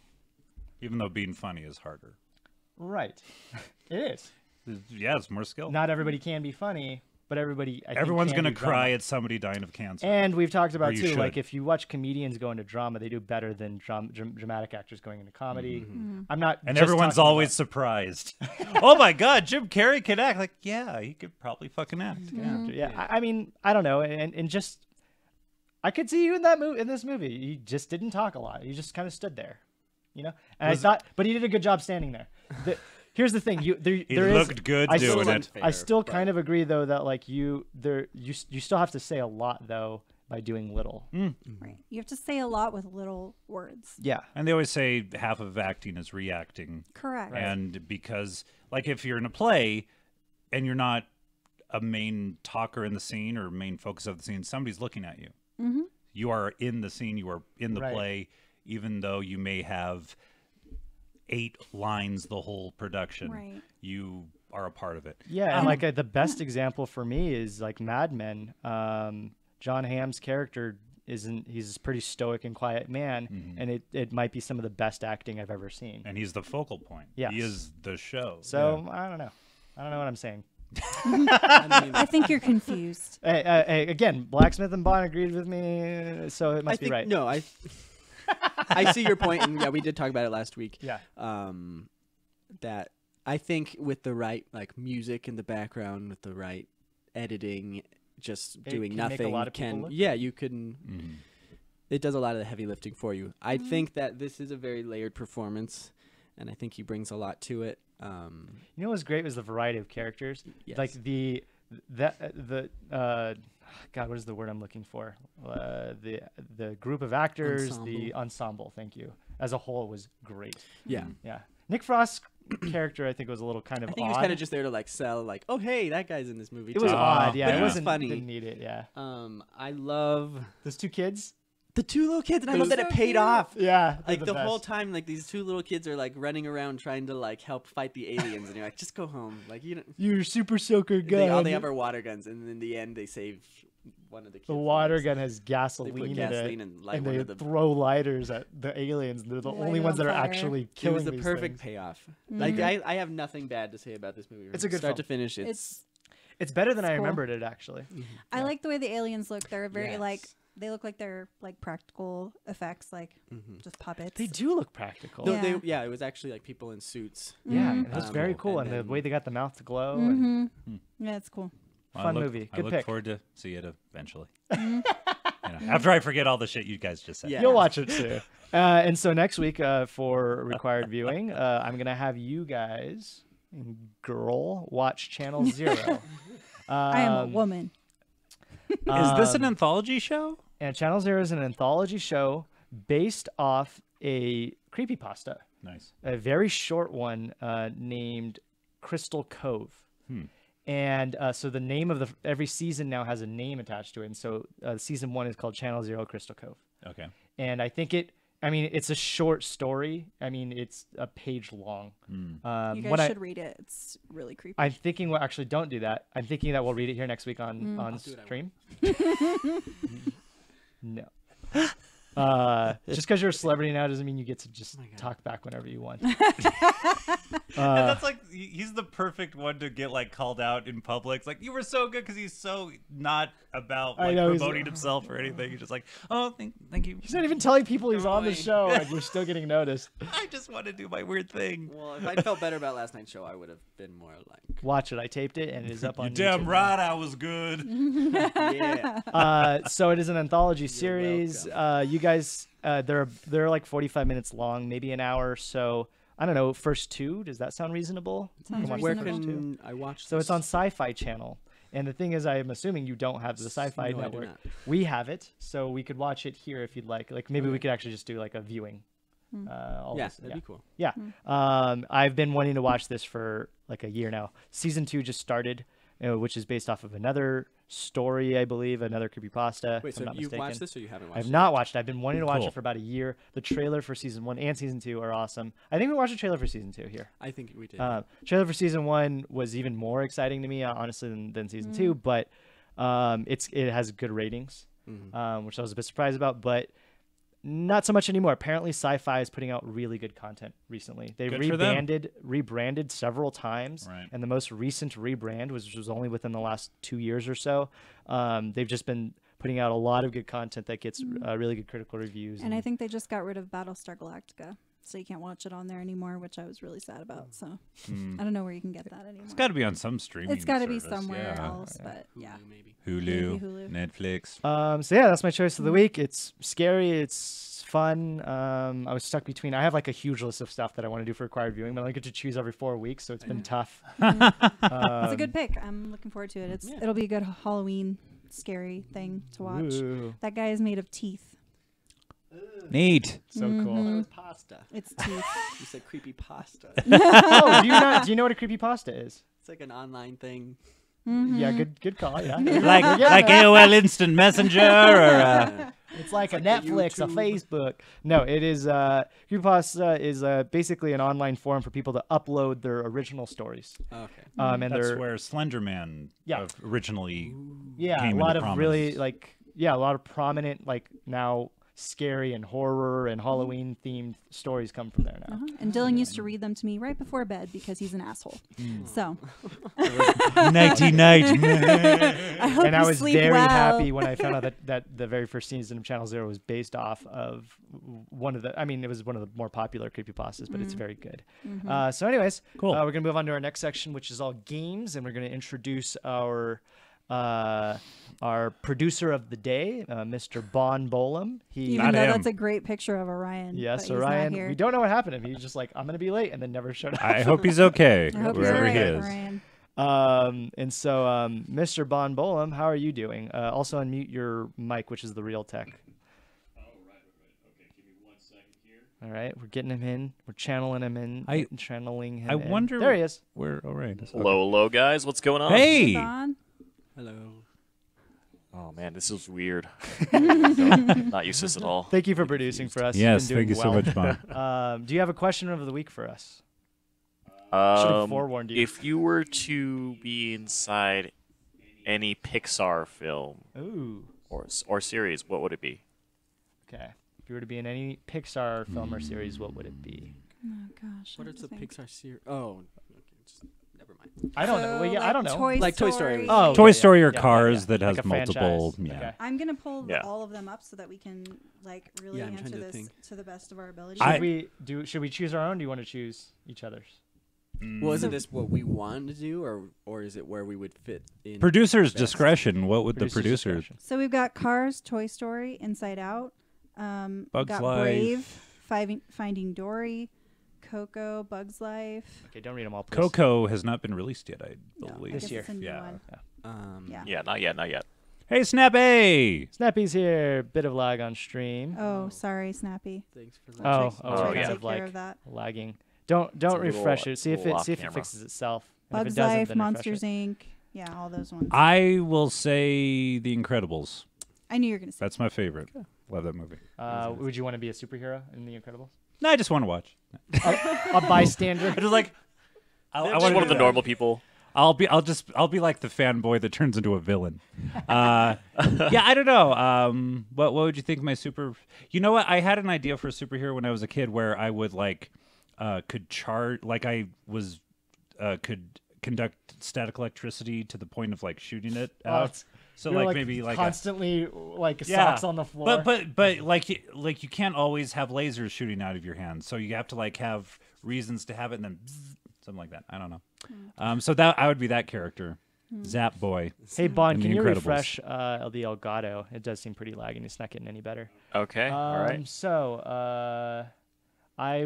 Speaker 3: Even though being funny is harder.
Speaker 1: right. It is.
Speaker 3: Yeah, it's more skill.
Speaker 1: Not everybody can be funny, but everybody I think,
Speaker 3: Everyone's
Speaker 1: can
Speaker 3: gonna
Speaker 1: do drama.
Speaker 3: cry at somebody dying of cancer.
Speaker 1: And we've talked about
Speaker 3: you
Speaker 1: too, like
Speaker 3: should.
Speaker 1: if you watch comedians go into drama, they do better than dramatic actors going into comedy.
Speaker 2: Mm-hmm.
Speaker 1: I'm not,
Speaker 3: And
Speaker 1: just
Speaker 3: everyone's
Speaker 1: talking
Speaker 3: always surprised. Oh my God, Jim Carrey can act. Like, yeah, he could probably fucking act.
Speaker 2: Mm-hmm.
Speaker 3: Yeah.
Speaker 1: yeah. I mean, I don't know, and just I could see you in that in this movie. You just didn't talk a lot. You just kind of stood there, you know. And I thought, but he did a good job standing there. Here's the thing:
Speaker 3: He
Speaker 1: there is-
Speaker 3: looked good
Speaker 1: I
Speaker 3: doing
Speaker 1: still,
Speaker 3: it.
Speaker 1: I still kind of agree though that like you still have to say a lot though by doing little.
Speaker 2: Right. You have to say a lot with little words.
Speaker 1: Yeah.
Speaker 3: And they always say half of acting is reacting.
Speaker 2: Correct.
Speaker 3: And because, like, if you're in a play and you're not a main talker in the scene or main focus of the scene, somebody's looking at you.
Speaker 2: Mm-hmm.
Speaker 3: You are in the scene, you are in the
Speaker 1: Right.
Speaker 3: play, even though you may have 8 lines the whole production.
Speaker 2: Right.
Speaker 3: You are a part of it.
Speaker 1: Yeah, and like the best example for me is like Mad Men. John Hamm's character he's a pretty stoic and quiet man, and it might be some of the best acting I've ever seen.
Speaker 3: And he's the focal point.
Speaker 1: Yes.
Speaker 3: He is the show.
Speaker 1: So I don't know what I'm saying.
Speaker 2: I think you're confused.
Speaker 1: Hey, again, Blacksmith and Bond agreed with me, so it must be right.
Speaker 4: No, I see your point, and yeah, we did talk about it last week.
Speaker 1: Yeah.
Speaker 4: That I think with the right like music in the background, with the right editing, just
Speaker 1: It
Speaker 4: doing
Speaker 1: can make a
Speaker 4: nothing
Speaker 1: lot of people
Speaker 4: can
Speaker 1: look
Speaker 4: yeah, you can.
Speaker 3: Mhm.
Speaker 4: It does a lot of the heavy lifting for you. I think that this is a very layered performance, and I think he brings a lot to it.
Speaker 1: You know what was great was the variety of characters.
Speaker 4: Yes.
Speaker 1: Like God, what is the word I'm looking for? The group of actors, the ensemble. Thank you. As a whole, was great.
Speaker 4: Yeah.
Speaker 1: Yeah. Nick Frost's character, I think, was a little kind of
Speaker 4: I think
Speaker 1: odd.
Speaker 4: he was kind of just there to like sell, like, oh hey, that guy's in this movie.
Speaker 1: It was
Speaker 4: too.
Speaker 1: odd, yeah.
Speaker 4: But
Speaker 1: It
Speaker 4: it was
Speaker 1: wasn't
Speaker 4: funny.
Speaker 1: Didn't need it, yeah.
Speaker 4: I love
Speaker 1: Those 2 kids.
Speaker 4: the 2 little kids, and I
Speaker 1: It
Speaker 4: love
Speaker 1: was
Speaker 4: that it
Speaker 2: so
Speaker 4: paid
Speaker 2: cute.
Speaker 4: off.
Speaker 1: Yeah,
Speaker 4: Like the whole time, like these 2 little kids are like running around trying to like help fight the aliens, and you're like, just go home. Like you don't.
Speaker 1: You're super soaker gun.
Speaker 4: All they have are water guns, and in the end, they save one of the kids.
Speaker 1: the water gun has
Speaker 4: They
Speaker 1: gasoline,
Speaker 4: put
Speaker 1: in
Speaker 4: gasoline
Speaker 1: it,
Speaker 4: and light
Speaker 1: and
Speaker 4: one
Speaker 1: they
Speaker 4: of the.
Speaker 1: throw lighters at the aliens. They're the
Speaker 2: Light
Speaker 1: only
Speaker 2: it
Speaker 1: ones
Speaker 2: on
Speaker 1: that are
Speaker 2: fire.
Speaker 1: actually
Speaker 4: It
Speaker 1: killing
Speaker 4: was the
Speaker 1: these
Speaker 4: perfect
Speaker 1: things.
Speaker 4: payoff.
Speaker 2: Mhm.
Speaker 4: Like I have nothing bad to say about this movie.
Speaker 1: It's a good
Speaker 4: start
Speaker 1: film.
Speaker 4: to finish. It's
Speaker 1: It's better than
Speaker 2: It's
Speaker 1: I
Speaker 2: cool.
Speaker 1: remembered it, actually.
Speaker 2: I like the way the aliens look. They're very
Speaker 4: Yes.
Speaker 2: like they look like they're like practical effects, like just puppets.
Speaker 1: They do look practical.
Speaker 4: no,
Speaker 2: Yeah.
Speaker 4: yeah, it was actually like people in suits.
Speaker 1: Yeah,
Speaker 2: Mhm.
Speaker 1: it was
Speaker 4: Um,
Speaker 1: very cool,
Speaker 4: and
Speaker 1: and the
Speaker 4: then-
Speaker 1: way they got the mouth to glow. And
Speaker 2: Yeah, it's cool.
Speaker 1: Fun
Speaker 3: I
Speaker 1: movie. Good
Speaker 3: look
Speaker 1: pick.
Speaker 3: forward to see it eventually. After I forget all the shit you guys just said.
Speaker 4: Yeah.
Speaker 1: You'll watch it too. And so next week for required viewing, I'm gonna have you guys, girl, watch Channel Zero.
Speaker 2: I am a woman.
Speaker 3: Is this an anthology show?
Speaker 1: And Channel Zero is an anthology show based off a creepypasta,
Speaker 3: Nice.
Speaker 1: a very short one named Crystal Cove. And so the name of every season now has a name attached to it. And so season 1 is called Channel Zero Crystal Cove.
Speaker 3: Okay.
Speaker 1: And I think it's a short story. I mean, it's a page long.
Speaker 2: You
Speaker 1: When
Speaker 2: guys should read it. It's really creepy.
Speaker 1: I'm thinking, well, actually, don't do that. I'm thinking that we'll read it here next week on
Speaker 4: do it, I
Speaker 1: stream. No. Just because you're a celebrity now doesn't mean you get to just talk back whenever you want.
Speaker 3: And that's like he's the perfect one to get like called out in public. It's like you were so good because he's so not about
Speaker 1: I
Speaker 3: like
Speaker 1: know, he's-
Speaker 3: promoting himself or anything. He's just like, oh, thank you.
Speaker 1: He's not even telling people he's on the
Speaker 4: Annoying.
Speaker 1: show, and you're still getting noticed.
Speaker 3: I just want to do my weird thing.
Speaker 4: Well, if I felt better about last night's show, I would have been more like,
Speaker 1: Watch it. I taped it, and it is up on
Speaker 3: You're damn
Speaker 1: YouTube.
Speaker 3: right, I was good.
Speaker 4: yeah.
Speaker 1: So it is an anthology series. You guys, they're like 45 minutes long, maybe an hour. So I don't know, first two. Does that sound reasonable?
Speaker 2: Sounds
Speaker 1: You can watch the
Speaker 4: Where
Speaker 2: reasonable.
Speaker 1: first two.
Speaker 4: can I watch?
Speaker 1: So
Speaker 4: this?
Speaker 1: it's on Sci-Fi Channel. And the thing is, I'm assuming you don't have the Sci-Fi
Speaker 4: No, I do
Speaker 1: network.
Speaker 4: not.
Speaker 1: We have it, so we could watch it here if you'd like. Like maybe we
Speaker 4: Okay.
Speaker 1: could actually just do like a viewing. All
Speaker 4: Yeah,
Speaker 1: this-
Speaker 4: that'd be cool.
Speaker 1: Yeah. I've been wanting to watch this for like a year now. Season 2 just started, which is based off of another story, I believe, another creepypasta.
Speaker 4: Wait,
Speaker 1: if
Speaker 4: so
Speaker 1: I'm not
Speaker 4: you've
Speaker 1: mistaken.
Speaker 4: watched this or you haven't watched
Speaker 1: I have
Speaker 4: it?
Speaker 1: not watched it. I've been wanting to watch
Speaker 3: Cool.
Speaker 1: it for about a year. The trailer for season 1 and season 2 are awesome. I think we watched the trailer for season 2 here.
Speaker 4: I think we did.
Speaker 1: Trailer for season 1 was even more exciting to me, honestly, than season 2. But it has good ratings, which I was a bit surprised about. But not so much anymore. Apparently, Sci-Fi is putting out really good content recently. They
Speaker 3: Good for them.
Speaker 1: rebranded several times,
Speaker 3: Right.
Speaker 1: and the most recent rebrand was only within the last 2 years or so. They've just been putting out a lot of good content that gets really good critical reviews.
Speaker 2: And I think they just got rid of Battlestar Galactica, so you can't watch it on there anymore, which I was really sad about. So I don't know where you can get that anymore.
Speaker 3: It's got to be on some streaming.
Speaker 2: It's got to be
Speaker 3: service,
Speaker 2: somewhere
Speaker 3: yeah.
Speaker 2: else, but yeah.
Speaker 4: Hulu, maybe.
Speaker 3: Hulu,
Speaker 2: Maybe Hulu.
Speaker 3: Netflix.
Speaker 1: So yeah, that's my choice of the week. It's scary. It's fun. I was stuck between. I have like a huge list of stuff that I want to do for required viewing, but I only get to choose every 4 weeks, so it's been tough.
Speaker 2: It's a good pick. I'm looking forward to it. It'll be a good Halloween scary thing to watch.
Speaker 1: Ooh,
Speaker 2: That guy is made of teeth.
Speaker 3: Neat.
Speaker 1: so
Speaker 4: It
Speaker 1: cool.
Speaker 4: was pasta.
Speaker 2: It's teeth.
Speaker 4: You said creepy pasta.
Speaker 1: Oh, do you know what a creepy pasta is?
Speaker 4: It's like an online thing.
Speaker 1: Yeah, good call. Yeah,
Speaker 3: Like AOL Instant Messenger or
Speaker 1: it's like a
Speaker 4: like a
Speaker 1: Netflix, a
Speaker 4: YouTube.
Speaker 1: Facebook. No, it is. Creepypasta is basically an online forum for people to upload their original stories.
Speaker 4: Okay.
Speaker 1: And
Speaker 3: that's
Speaker 1: they're
Speaker 3: where Slenderman
Speaker 1: Yeah.
Speaker 3: originally
Speaker 1: yeah,
Speaker 3: came
Speaker 1: a lot
Speaker 3: into
Speaker 1: of really
Speaker 3: prominence.
Speaker 1: a lot of prominent now scary and horror and Halloween themed stories come from there now.
Speaker 2: And Dylan used to read them to me right before bed because he's an asshole. So
Speaker 3: Nighty night.
Speaker 2: I hope
Speaker 1: And I
Speaker 2: you
Speaker 1: was
Speaker 2: sleep
Speaker 1: very
Speaker 2: well.
Speaker 1: happy when I found out that the very first season of Channel Zero was based off of one of the. I mean, it was one of the more popular creepypastas, but it's very good. So, anyways,
Speaker 3: Cool.
Speaker 1: we're gonna move on to our next section, which is all games, and we're gonna introduce our producer of the day, Mr. Bon Bolam. He
Speaker 2: Even
Speaker 3: Not
Speaker 2: though
Speaker 3: him.
Speaker 2: that's a great picture of Orion.
Speaker 1: yes,
Speaker 2: but he's not
Speaker 1: Orion.
Speaker 2: here.
Speaker 1: We don't know what happened to him. He's just like, I'm gonna be late, and then never showed up.
Speaker 3: I hope he's okay
Speaker 2: I hope he's
Speaker 3: wherever
Speaker 2: all
Speaker 3: he
Speaker 2: right,
Speaker 3: is.
Speaker 2: Orion.
Speaker 1: And so, Mr. Bon Bolam, how are you doing? Also, unmute your mic, which is the real tech. All right, we're getting him in. We're channeling him in. Channeling him.
Speaker 3: I
Speaker 1: in.
Speaker 3: wonder
Speaker 1: There he is.
Speaker 3: Where? All right.
Speaker 5: Hello, guys. What's going on?
Speaker 3: Hey.
Speaker 2: Don?
Speaker 4: Hello.
Speaker 5: Oh man, this is weird. Not used to this at all.
Speaker 1: Thank you for producing for us. You've
Speaker 3: Yes,
Speaker 1: been
Speaker 3: thank you
Speaker 1: doing
Speaker 3: so
Speaker 1: well.
Speaker 3: much, Bon.
Speaker 1: Do you have a question of the week for us? Should have forewarned you.
Speaker 5: If you were to be inside any Pixar film
Speaker 1: Ooh.
Speaker 5: or series, what would it be?
Speaker 1: Okay. If you were to be in any Pixar film or series, what would it be?
Speaker 2: Oh gosh.
Speaker 4: What
Speaker 2: I
Speaker 4: is
Speaker 2: have
Speaker 4: the
Speaker 2: to think.
Speaker 4: Pixar series? Oh, okay, just, never mind.
Speaker 1: I don't know.
Speaker 2: So,
Speaker 1: Well, yeah, I don't know.
Speaker 4: Like Toy Story.
Speaker 1: Oh,
Speaker 3: Toy
Speaker 1: yeah,
Speaker 3: Story
Speaker 1: yeah,
Speaker 3: or
Speaker 1: yeah,
Speaker 3: Cars
Speaker 1: yeah.
Speaker 3: that has
Speaker 1: Like a
Speaker 3: multiple.
Speaker 1: franchise.
Speaker 3: Yeah.
Speaker 1: Okay.
Speaker 2: I'm gonna pull
Speaker 5: Yeah.
Speaker 2: all of them up so that we can really
Speaker 4: Yeah, I'm trying
Speaker 2: answer
Speaker 4: to
Speaker 2: this
Speaker 4: think.
Speaker 2: to the best of our ability.
Speaker 1: Should we choose our own? Or do you want to choose each other's?
Speaker 4: Well, isn't this what we want to do, or is it where we would fit in?
Speaker 3: Producer's
Speaker 4: best?
Speaker 3: discretion. What would the
Speaker 1: Producer's
Speaker 3: producer?
Speaker 1: discretion.
Speaker 2: So we've got Cars, Toy Story, Inside Out.
Speaker 3: Bugs
Speaker 2: got
Speaker 3: Life.
Speaker 2: Brave, Finding Dory, Coco, Bugs Life.
Speaker 1: Okay, don't read them all. Please.
Speaker 3: Coco has not been released yet, I
Speaker 2: No, I
Speaker 3: believe.
Speaker 1: This
Speaker 2: guess
Speaker 1: year.
Speaker 2: it's a new
Speaker 3: Yeah.
Speaker 2: one. Yeah.
Speaker 5: Yeah, not yet, not yet.
Speaker 3: Hey, Snappy!
Speaker 1: Snappy's here. Bit of lag on stream.
Speaker 2: Oh, sorry, Snappy.
Speaker 4: Thanks for that.
Speaker 1: Oh,
Speaker 2: I'll
Speaker 1: oh,
Speaker 2: try
Speaker 5: yeah.
Speaker 2: to
Speaker 1: kind
Speaker 2: take
Speaker 1: of
Speaker 2: care
Speaker 1: like
Speaker 2: of that.
Speaker 1: lagging. Don't
Speaker 5: a
Speaker 1: refresh
Speaker 5: little-
Speaker 1: it. See if
Speaker 5: little
Speaker 1: it
Speaker 5: off camera.
Speaker 1: fixes itself. And if
Speaker 2: Bugs
Speaker 1: it doesn't,
Speaker 2: Life,
Speaker 1: then refresh
Speaker 2: Monsters
Speaker 1: it.
Speaker 2: Inc. Yeah, all those ones.
Speaker 3: I will say The Incredibles.
Speaker 2: I knew you were gonna say.
Speaker 3: That's my favorite. Love that movie.
Speaker 1: Would you want to be a superhero in The Incredibles?
Speaker 3: No, I just want to watch.
Speaker 1: A bystander.
Speaker 3: Just like I
Speaker 5: Just
Speaker 3: wanna
Speaker 5: one of
Speaker 3: do
Speaker 5: the
Speaker 3: that.
Speaker 5: normal people.
Speaker 3: I'll be like the fanboy that turns into a villain. Yeah, I don't know. What would you think my super? You know what? I had an idea for a superhero when I was a kid where I would could charge could conduct static electricity to the point of shooting it out.
Speaker 1: it's-
Speaker 3: So
Speaker 1: You're,
Speaker 3: maybe a,
Speaker 1: constantly
Speaker 3: yeah.
Speaker 1: socks on the floor.
Speaker 3: But you can't always have lasers shooting out of your hands. So you have to have reasons to have it and then bzzz, something like that. I don't know. So that I would be that character. Zap Boy.
Speaker 1: Hey Bon,
Speaker 3: in
Speaker 1: can
Speaker 3: The
Speaker 1: you
Speaker 3: Incredibles.
Speaker 1: refresh the Elgato? It does seem pretty laggy. It's not getting any better.
Speaker 5: Okay, all right.
Speaker 1: So I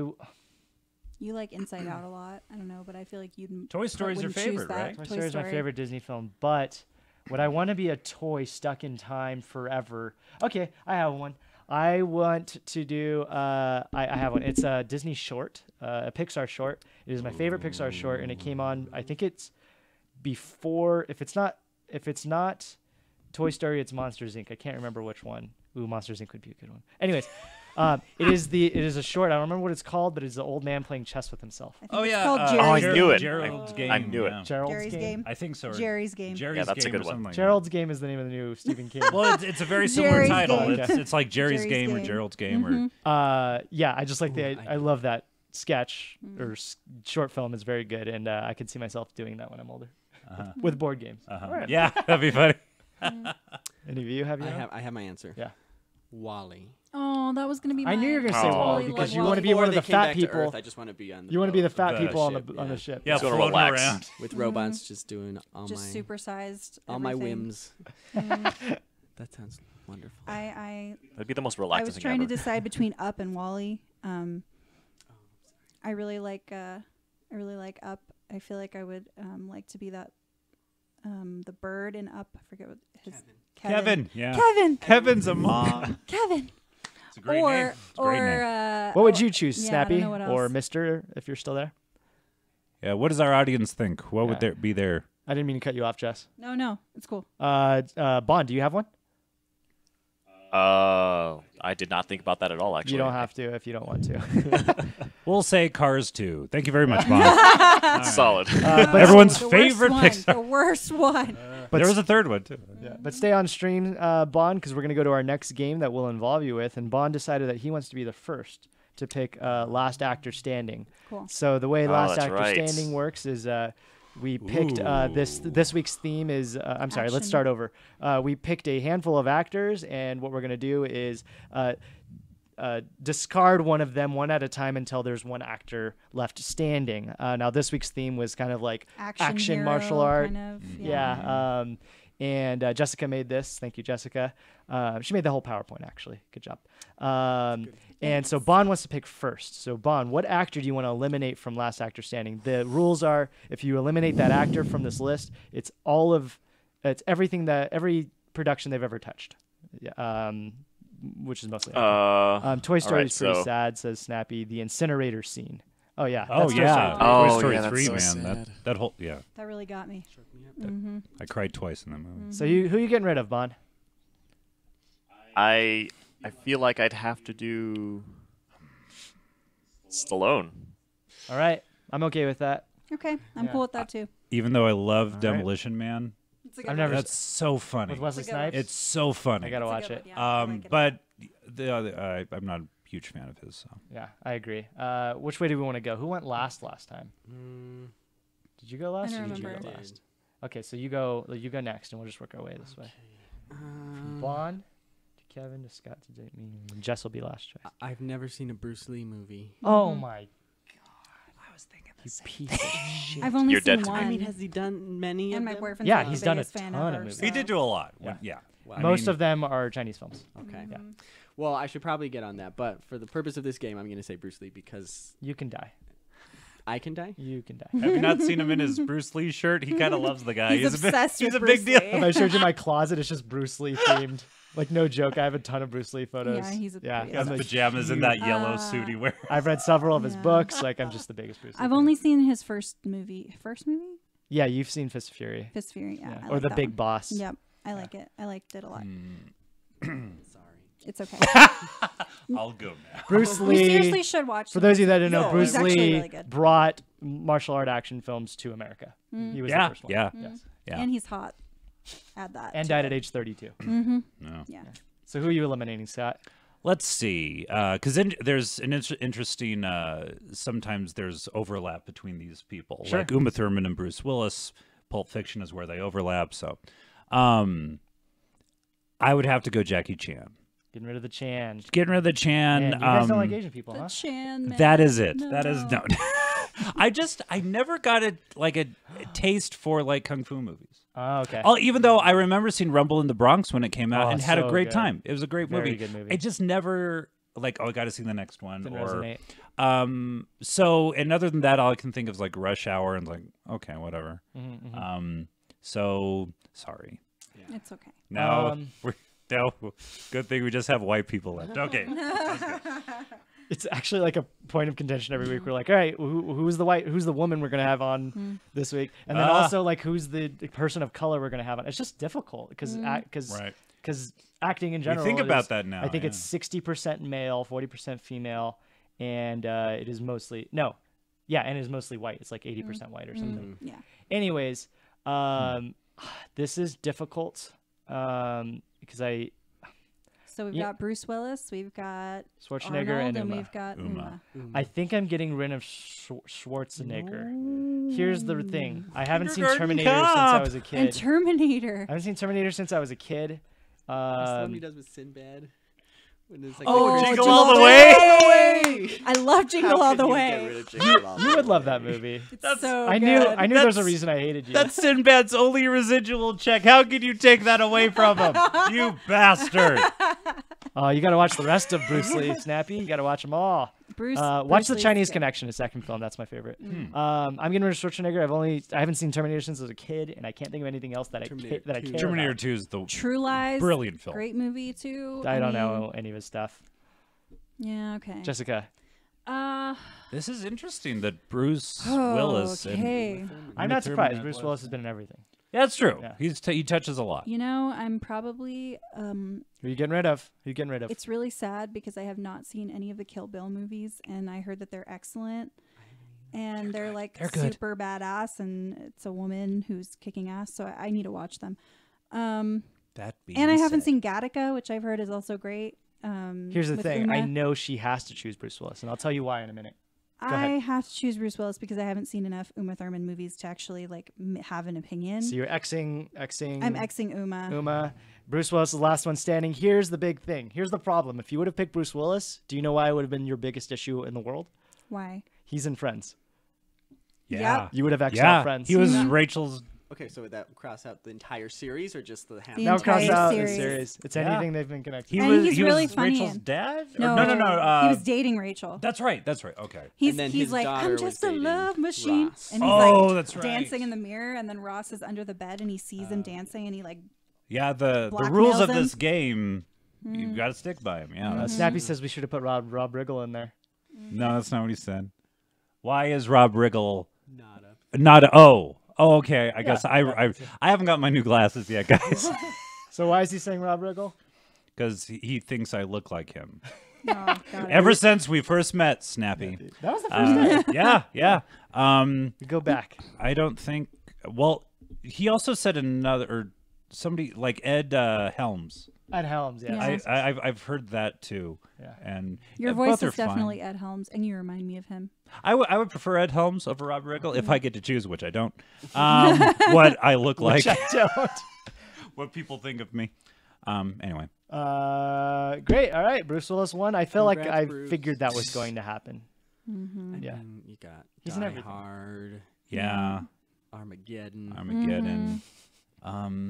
Speaker 2: You You like Inside Out a lot. I don't know, but I feel like you'd.
Speaker 3: Toy Story's your
Speaker 2: wouldn't choose
Speaker 3: favorite,
Speaker 2: that.
Speaker 3: right?
Speaker 1: Toy Story is my favorite Disney film, but would I want to be a toy stuck in time forever? Okay, I have one. I want to do. I have one. It's a Disney short, a Pixar short. It is my favorite Pixar short, and it came on. I think it's before. If it's not Toy Story, it's Monsters Inc. I can't remember which one. Ooh, Monsters Inc. would be a good one. Anyways, it is a short. I don't remember what it's called, but it's an old man playing chess with himself.
Speaker 2: I think
Speaker 3: Oh
Speaker 2: it's
Speaker 3: yeah,
Speaker 2: called
Speaker 5: I
Speaker 2: Jerry's
Speaker 5: knew it.
Speaker 3: Gerald's Game.
Speaker 5: I knew it.
Speaker 3: yeah.
Speaker 1: Gerald's
Speaker 2: Jerry's
Speaker 1: Game.
Speaker 2: Game.
Speaker 3: I think so. or
Speaker 2: Jerry's Game.
Speaker 3: Jerry's
Speaker 5: Yeah, that's a
Speaker 3: Game
Speaker 5: good
Speaker 3: or
Speaker 5: one.
Speaker 3: something like
Speaker 1: Gerald's Game is the name of the new Stephen King.
Speaker 3: that. Well, it's a very similar
Speaker 2: Jerry's
Speaker 3: title.
Speaker 2: Game.
Speaker 3: It's like Jerry's Game or
Speaker 2: Game.
Speaker 3: Gerald's Game or.
Speaker 1: Yeah, I just like
Speaker 4: Ooh,
Speaker 1: I love that sketch or short film is very good, and I could see myself doing that when I'm older with board games. Alright.
Speaker 3: Yeah, that'd be funny.
Speaker 1: Any of you have your?
Speaker 4: I have my answer.
Speaker 1: Yeah.
Speaker 4: Wally.
Speaker 2: Oh, that was gonna be.
Speaker 1: I knew you were gonna say
Speaker 5: Oh.
Speaker 1: Wally
Speaker 2: Really
Speaker 1: because
Speaker 2: like
Speaker 1: you want to
Speaker 2: Wally.
Speaker 1: be one of
Speaker 4: Before
Speaker 1: the
Speaker 4: they came
Speaker 1: fat
Speaker 4: back to
Speaker 1: people.
Speaker 4: Earth, I just want to be on the
Speaker 1: You want to be the
Speaker 4: boat.
Speaker 1: fat
Speaker 3: The
Speaker 1: people
Speaker 4: ship,
Speaker 1: on the
Speaker 4: yeah.
Speaker 1: ship.
Speaker 3: Yeah,
Speaker 5: Just wanna
Speaker 3: floating
Speaker 5: relax.
Speaker 3: around.
Speaker 4: with robots just doing all
Speaker 2: just
Speaker 4: my
Speaker 2: supersized.
Speaker 4: all my
Speaker 2: everything.
Speaker 4: whims. That sounds wonderful.
Speaker 5: That'd be the most
Speaker 2: I
Speaker 5: relaxing
Speaker 2: was
Speaker 5: thing
Speaker 2: trying to
Speaker 5: ever.
Speaker 2: decide between Up and Wally. I really like Up. I feel like I would like to be that the bird in Up. I forget what his
Speaker 3: Kevin. Yeah.
Speaker 2: Kevin.
Speaker 3: Kevin's a mom.
Speaker 2: Kevin.
Speaker 3: It's a great name. It's a great name.
Speaker 1: What would you choose,
Speaker 2: yeah, I don't
Speaker 1: Snappy
Speaker 2: know what
Speaker 1: or
Speaker 2: else.
Speaker 1: Mister? If you're still there,
Speaker 3: Yeah. What does our audience think? What would
Speaker 1: Yeah.
Speaker 3: there be there?
Speaker 1: I didn't mean to cut you off, Jess.
Speaker 2: No, it's cool.
Speaker 1: Bond, do you have one?
Speaker 5: I did not think about that at all. Actually,
Speaker 1: You don't have to if you don't want to.
Speaker 3: We'll say Cars 2. Thank you very much, Bond.
Speaker 5: Solid.
Speaker 1: But
Speaker 3: Everyone's
Speaker 2: The worst
Speaker 3: favorite
Speaker 2: one,
Speaker 3: Pixar.
Speaker 2: The worst one.
Speaker 1: But
Speaker 3: there was a third one too.
Speaker 1: Yeah, but stay on stream, Bond, because we're going to go to our next game that we'll involve you with. And Bond decided that he wants to be the first to pick Last Actor Standing.
Speaker 2: Cool.
Speaker 1: So the way Last
Speaker 5: that's
Speaker 1: Actor
Speaker 5: right.
Speaker 1: Standing works is we picked this week's theme is I'm sorry, let's
Speaker 2: Action.
Speaker 1: start over. We picked a handful of actors, and what we're going to do is discard one of them one at a time until there's one actor left standing. Now this week's theme was kind of like action
Speaker 2: hero
Speaker 1: martial art.
Speaker 2: kind of,
Speaker 1: Yeah. And Jessica made this. Thank you, Jessica. She made the whole PowerPoint, actually. Good job. And so Bond wants to pick first. So Bond, what actor do you want to eliminate from Last Actor Standing? The rules are if you eliminate that actor from this list, it's everything every production they've ever touched. Yeah, which is mostly. Toy Story
Speaker 5: right,
Speaker 1: is pretty
Speaker 5: so-
Speaker 1: sad, says Snappy. The incinerator scene. Oh yeah.
Speaker 3: Oh
Speaker 1: that's Toy
Speaker 3: yeah.
Speaker 1: Story.
Speaker 5: Oh,
Speaker 3: Toy Story
Speaker 5: yeah, that's
Speaker 3: 3,
Speaker 5: so
Speaker 3: man.
Speaker 5: sad.
Speaker 3: That whole yeah.
Speaker 2: That really got me.
Speaker 3: I cried twice in that movie.
Speaker 1: So who you getting rid of, Bond?
Speaker 5: I feel like I'd have to do Stallone.
Speaker 1: All right, I'm okay with that.
Speaker 2: Okay, I'm
Speaker 1: Yeah.
Speaker 2: cool with that too.
Speaker 3: Even though I love Demolition Man,
Speaker 2: It's a good
Speaker 1: I've never
Speaker 3: that's so funny.
Speaker 1: with Wesley
Speaker 2: It's a good one.
Speaker 1: Snipes.
Speaker 3: It's so funny.
Speaker 1: I gotta watch it.
Speaker 3: But the other, I'm not a huge fan of his. So.
Speaker 1: Yeah, I agree. Which way do we want to go? Who went last time? Did you go last?
Speaker 2: don't
Speaker 1: or did you
Speaker 2: remember.
Speaker 1: go last? Okay, so you go next, and we'll just work our way this way. From Bond to Kevin to Scott to me. And Jess will be last choice.
Speaker 4: I've never seen a Bruce Lee movie.
Speaker 1: Oh my god! I was thinking the same. Piece of shit.
Speaker 2: I've only
Speaker 5: You're
Speaker 2: seen
Speaker 5: dead to me.
Speaker 2: one.
Speaker 4: I mean, has he done many
Speaker 2: and
Speaker 4: of
Speaker 2: my
Speaker 4: them?
Speaker 2: boyfriend's
Speaker 1: Yeah,
Speaker 2: like
Speaker 1: he's
Speaker 2: the
Speaker 1: done a
Speaker 2: biggest fan
Speaker 1: ton of
Speaker 2: ever,
Speaker 1: movies.
Speaker 3: He did do a lot.
Speaker 1: Yeah.
Speaker 3: Yeah.
Speaker 4: Wow.
Speaker 1: Most of them are Chinese films.
Speaker 4: Okay.
Speaker 1: Yeah.
Speaker 4: Well, I should probably get on that, but for the purpose of this game, I'm going to say Bruce Lee because
Speaker 1: You can die.
Speaker 4: I can die.
Speaker 1: You can die.
Speaker 3: Have you not seen him in his Bruce Lee shirt? He kind of loves the guy.
Speaker 2: He's
Speaker 3: a big,
Speaker 2: obsessed
Speaker 3: he's
Speaker 2: with
Speaker 3: a big
Speaker 2: Bruce
Speaker 3: deal.
Speaker 2: Lee.
Speaker 1: If I showed you my closet, it's just Bruce Lee themed. Like no joke, I have a ton of Bruce Lee photos.
Speaker 2: Yeah, he's a
Speaker 3: He has
Speaker 1: I'm a
Speaker 3: pajamas and that yellow suit he wears.
Speaker 1: I've read several of his
Speaker 2: Yeah.
Speaker 1: books. Like I'm just the biggest Bruce Lee.
Speaker 2: I've
Speaker 1: fan.
Speaker 2: only seen his first movie. First movie?
Speaker 1: Yeah, you've seen Fist of Fury.
Speaker 2: Fist of Fury. Yeah.
Speaker 1: Yeah.
Speaker 2: I
Speaker 1: Or
Speaker 2: like
Speaker 1: The
Speaker 2: that
Speaker 1: Big
Speaker 2: one.
Speaker 1: Boss.
Speaker 2: Yep. I like it. I liked it a lot.
Speaker 4: Sorry.
Speaker 2: It's okay.
Speaker 3: I'll go now.
Speaker 1: Bruce
Speaker 2: We
Speaker 1: Lee.
Speaker 2: seriously should watch
Speaker 1: For
Speaker 2: them.
Speaker 1: those of you that didn't know,
Speaker 4: No,
Speaker 1: Bruce
Speaker 2: it's actually
Speaker 1: Lee
Speaker 2: really good.
Speaker 1: brought martial art action films to America. He was the
Speaker 3: Yeah,
Speaker 1: first one.
Speaker 3: yeah,
Speaker 1: Yes.
Speaker 3: yeah.
Speaker 2: And he's hot. Add that.
Speaker 1: And
Speaker 2: to
Speaker 1: died
Speaker 2: it.
Speaker 1: at age 32.
Speaker 2: Mm-hmm.
Speaker 3: No.
Speaker 2: Yeah.
Speaker 1: So who are you eliminating, Scott?
Speaker 3: Let's see, because there's an interesting. Sometimes there's overlap between these people.
Speaker 1: Sure.
Speaker 3: Like Uma Thurman and Bruce Willis. Pulp Fiction is where they overlap. So, I would have to go Jackie Chan.
Speaker 1: Getting rid of the Chan.
Speaker 3: Getting rid of the Chan.
Speaker 1: Man, you guys don't like Asian people,
Speaker 2: The
Speaker 1: huh?
Speaker 2: Chan Man.
Speaker 3: That is it.
Speaker 2: No.
Speaker 3: That is no. I never got a taste for like kung fu movies.
Speaker 1: Oh, okay.
Speaker 3: Even though I remember seeing Rumble in the Bronx when it came out
Speaker 1: Oh,
Speaker 3: and had
Speaker 1: so
Speaker 3: a great
Speaker 1: good.
Speaker 3: time. It was a great
Speaker 1: Very
Speaker 3: movie.
Speaker 1: good movie.
Speaker 3: It just never like, oh, I got to see the next one.
Speaker 1: Didn't
Speaker 3: or
Speaker 1: resonate.
Speaker 3: so, and other than that, all I can think of is like Rush Hour and like, okay, whatever. So sorry.
Speaker 2: It's okay.
Speaker 3: Now good thing we just have white people left. Okay.
Speaker 1: It's actually like a point of contention every week. We're like, all right, who's the woman we're gonna have on this week, and then also like who's the person of color we're gonna have on. It's just difficult because acting in general.
Speaker 3: think about that now,
Speaker 1: I think
Speaker 3: yeah.
Speaker 1: it's 60% male, 40% female, and it is mostly and it is mostly white. It's like 80% white or something.
Speaker 2: Yeah.
Speaker 1: Anyways, this is difficult because
Speaker 2: So we've got Bruce Willis, we've got
Speaker 1: Schwarzenegger
Speaker 2: Arnold,
Speaker 1: and Uma.
Speaker 2: we've got Uma.
Speaker 1: I think I'm getting rid of Schwarzenegger. Here's the thing: I haven't seen Terminator since I was a kid.
Speaker 2: And Terminator.
Speaker 1: I haven't seen Terminator since I was a kid.
Speaker 4: That's the one he does with Sinbad. When it's like
Speaker 3: Jingle All the Way!
Speaker 2: I love Jingle All the Way.
Speaker 1: You would love that movie.
Speaker 2: It's so
Speaker 1: I knew there's a reason I hated you.
Speaker 3: That's Sinbad's only residual check. How could you take that away from him? You bastard.
Speaker 1: Oh, you got to watch the rest of Bruce Lee, Snappy. You got to watch them all.
Speaker 2: Watch
Speaker 1: Watch The Chinese Connection, his second film. That's my favorite. I'm getting rid of Schwarzenegger. I haven't seen Terminator since I was a kid, and I can't think of anything else that I care
Speaker 3: Terminator
Speaker 1: about.
Speaker 3: 2 is the
Speaker 2: True Lies.
Speaker 3: brilliant film.
Speaker 2: Great movie too.
Speaker 1: I don't know any of his stuff.
Speaker 2: Yeah. Okay.
Speaker 1: Jessica.
Speaker 3: This is interesting that Bruce Willis.
Speaker 2: Okay.
Speaker 1: I'm not surprised. Bruce Willis has been in everything.
Speaker 3: That's true.
Speaker 1: Yeah.
Speaker 3: He touches a lot.
Speaker 2: You know, I'm probably.
Speaker 1: Who are you getting rid of?
Speaker 2: It's really sad because I have not seen any of the Kill Bill movies, and I heard that they're excellent. And they're
Speaker 3: good.
Speaker 2: super badass, and it's a woman who's kicking ass. So I need to watch them.
Speaker 3: That being
Speaker 2: And I haven't
Speaker 3: said-
Speaker 2: seen Gattaca, which I've heard is also great.
Speaker 1: Here's the
Speaker 2: with
Speaker 1: thing.
Speaker 2: Uma.
Speaker 1: I know she has to choose Bruce Willis, and I'll tell you why in a minute.
Speaker 2: I
Speaker 1: ahead.
Speaker 2: have to choose Bruce Willis because I haven't seen enough Uma Thurman movies to actually have an opinion.
Speaker 1: So you're Xing.
Speaker 2: I'm Xing Uma.
Speaker 1: Bruce Willis is the last one standing. Here's the big thing. Here's the problem. If you would have picked Bruce Willis, do you know why it would have been your biggest issue in the world?
Speaker 2: Why?
Speaker 1: He's in Friends.
Speaker 3: Yeah.
Speaker 2: Yep.
Speaker 1: You would have X'd out
Speaker 3: Yeah.
Speaker 1: Friends.
Speaker 3: He was Rachel's.
Speaker 4: Okay, so would that cross out the entire series or just the half?
Speaker 2: The
Speaker 1: Now cross
Speaker 2: entire
Speaker 1: out the
Speaker 2: series.
Speaker 1: series. It's
Speaker 3: Yeah.
Speaker 1: anything they've been connected.
Speaker 2: And he's
Speaker 3: he
Speaker 2: really
Speaker 3: was
Speaker 2: funny
Speaker 3: Rachel's
Speaker 2: in-
Speaker 3: dad? Or-
Speaker 2: No,
Speaker 3: no.
Speaker 2: he was dating Rachel.
Speaker 3: That's right. Okay.
Speaker 2: He's
Speaker 4: then
Speaker 2: he's
Speaker 4: his
Speaker 2: like,
Speaker 4: daughter
Speaker 2: I'm
Speaker 4: was
Speaker 2: just a
Speaker 4: dating
Speaker 2: love machine,
Speaker 4: Ross.
Speaker 2: and he's
Speaker 3: Oh,
Speaker 2: like
Speaker 3: that's right.
Speaker 2: dancing in the mirror, and then Ross is under the bed, and he sees him dancing, and he
Speaker 3: Yeah, the
Speaker 2: Blackmails
Speaker 3: rules of
Speaker 2: him.
Speaker 3: this game, you've got to stick by them. Yeah, that's
Speaker 1: Snappy says we should have put Rob Riggle in there.
Speaker 3: no, that's not what he said. Why is Rob Riggle
Speaker 4: Nada.
Speaker 3: not? Oh, okay. I guess I haven't got my new glasses yet, guys,
Speaker 1: So why is he saying Rob Riggle?
Speaker 3: because he thinks I look like him.
Speaker 2: oh god,
Speaker 3: Ever since we first met, Snappy.
Speaker 1: That was the first day.
Speaker 3: Yeah.
Speaker 1: We go back.
Speaker 3: I don't think. Well, he also said somebody like Ed Helms.
Speaker 1: Ed Helms, yeah.
Speaker 2: Yeah.
Speaker 3: I've heard that too.
Speaker 1: Yeah.
Speaker 3: And
Speaker 2: your
Speaker 3: both
Speaker 2: voice
Speaker 3: are
Speaker 2: is
Speaker 3: fine.
Speaker 2: definitely Ed Helms, and you remind me of him.
Speaker 3: I would prefer Ed Helms over Rob Riggle if I get to choose, which I don't. What I look like,
Speaker 1: I don't.
Speaker 3: what people think of me. Anyway,
Speaker 1: Great. All right. Bruce Willis won. I feel like
Speaker 4: Congrats,
Speaker 1: I
Speaker 4: Bruce.
Speaker 1: figured that was going to happen.
Speaker 2: Mm-hmm.
Speaker 1: Yeah.
Speaker 4: You got
Speaker 1: He's in
Speaker 4: Die
Speaker 1: everything.
Speaker 4: Hard,
Speaker 3: yeah,
Speaker 4: Armageddon,
Speaker 3: Armageddon.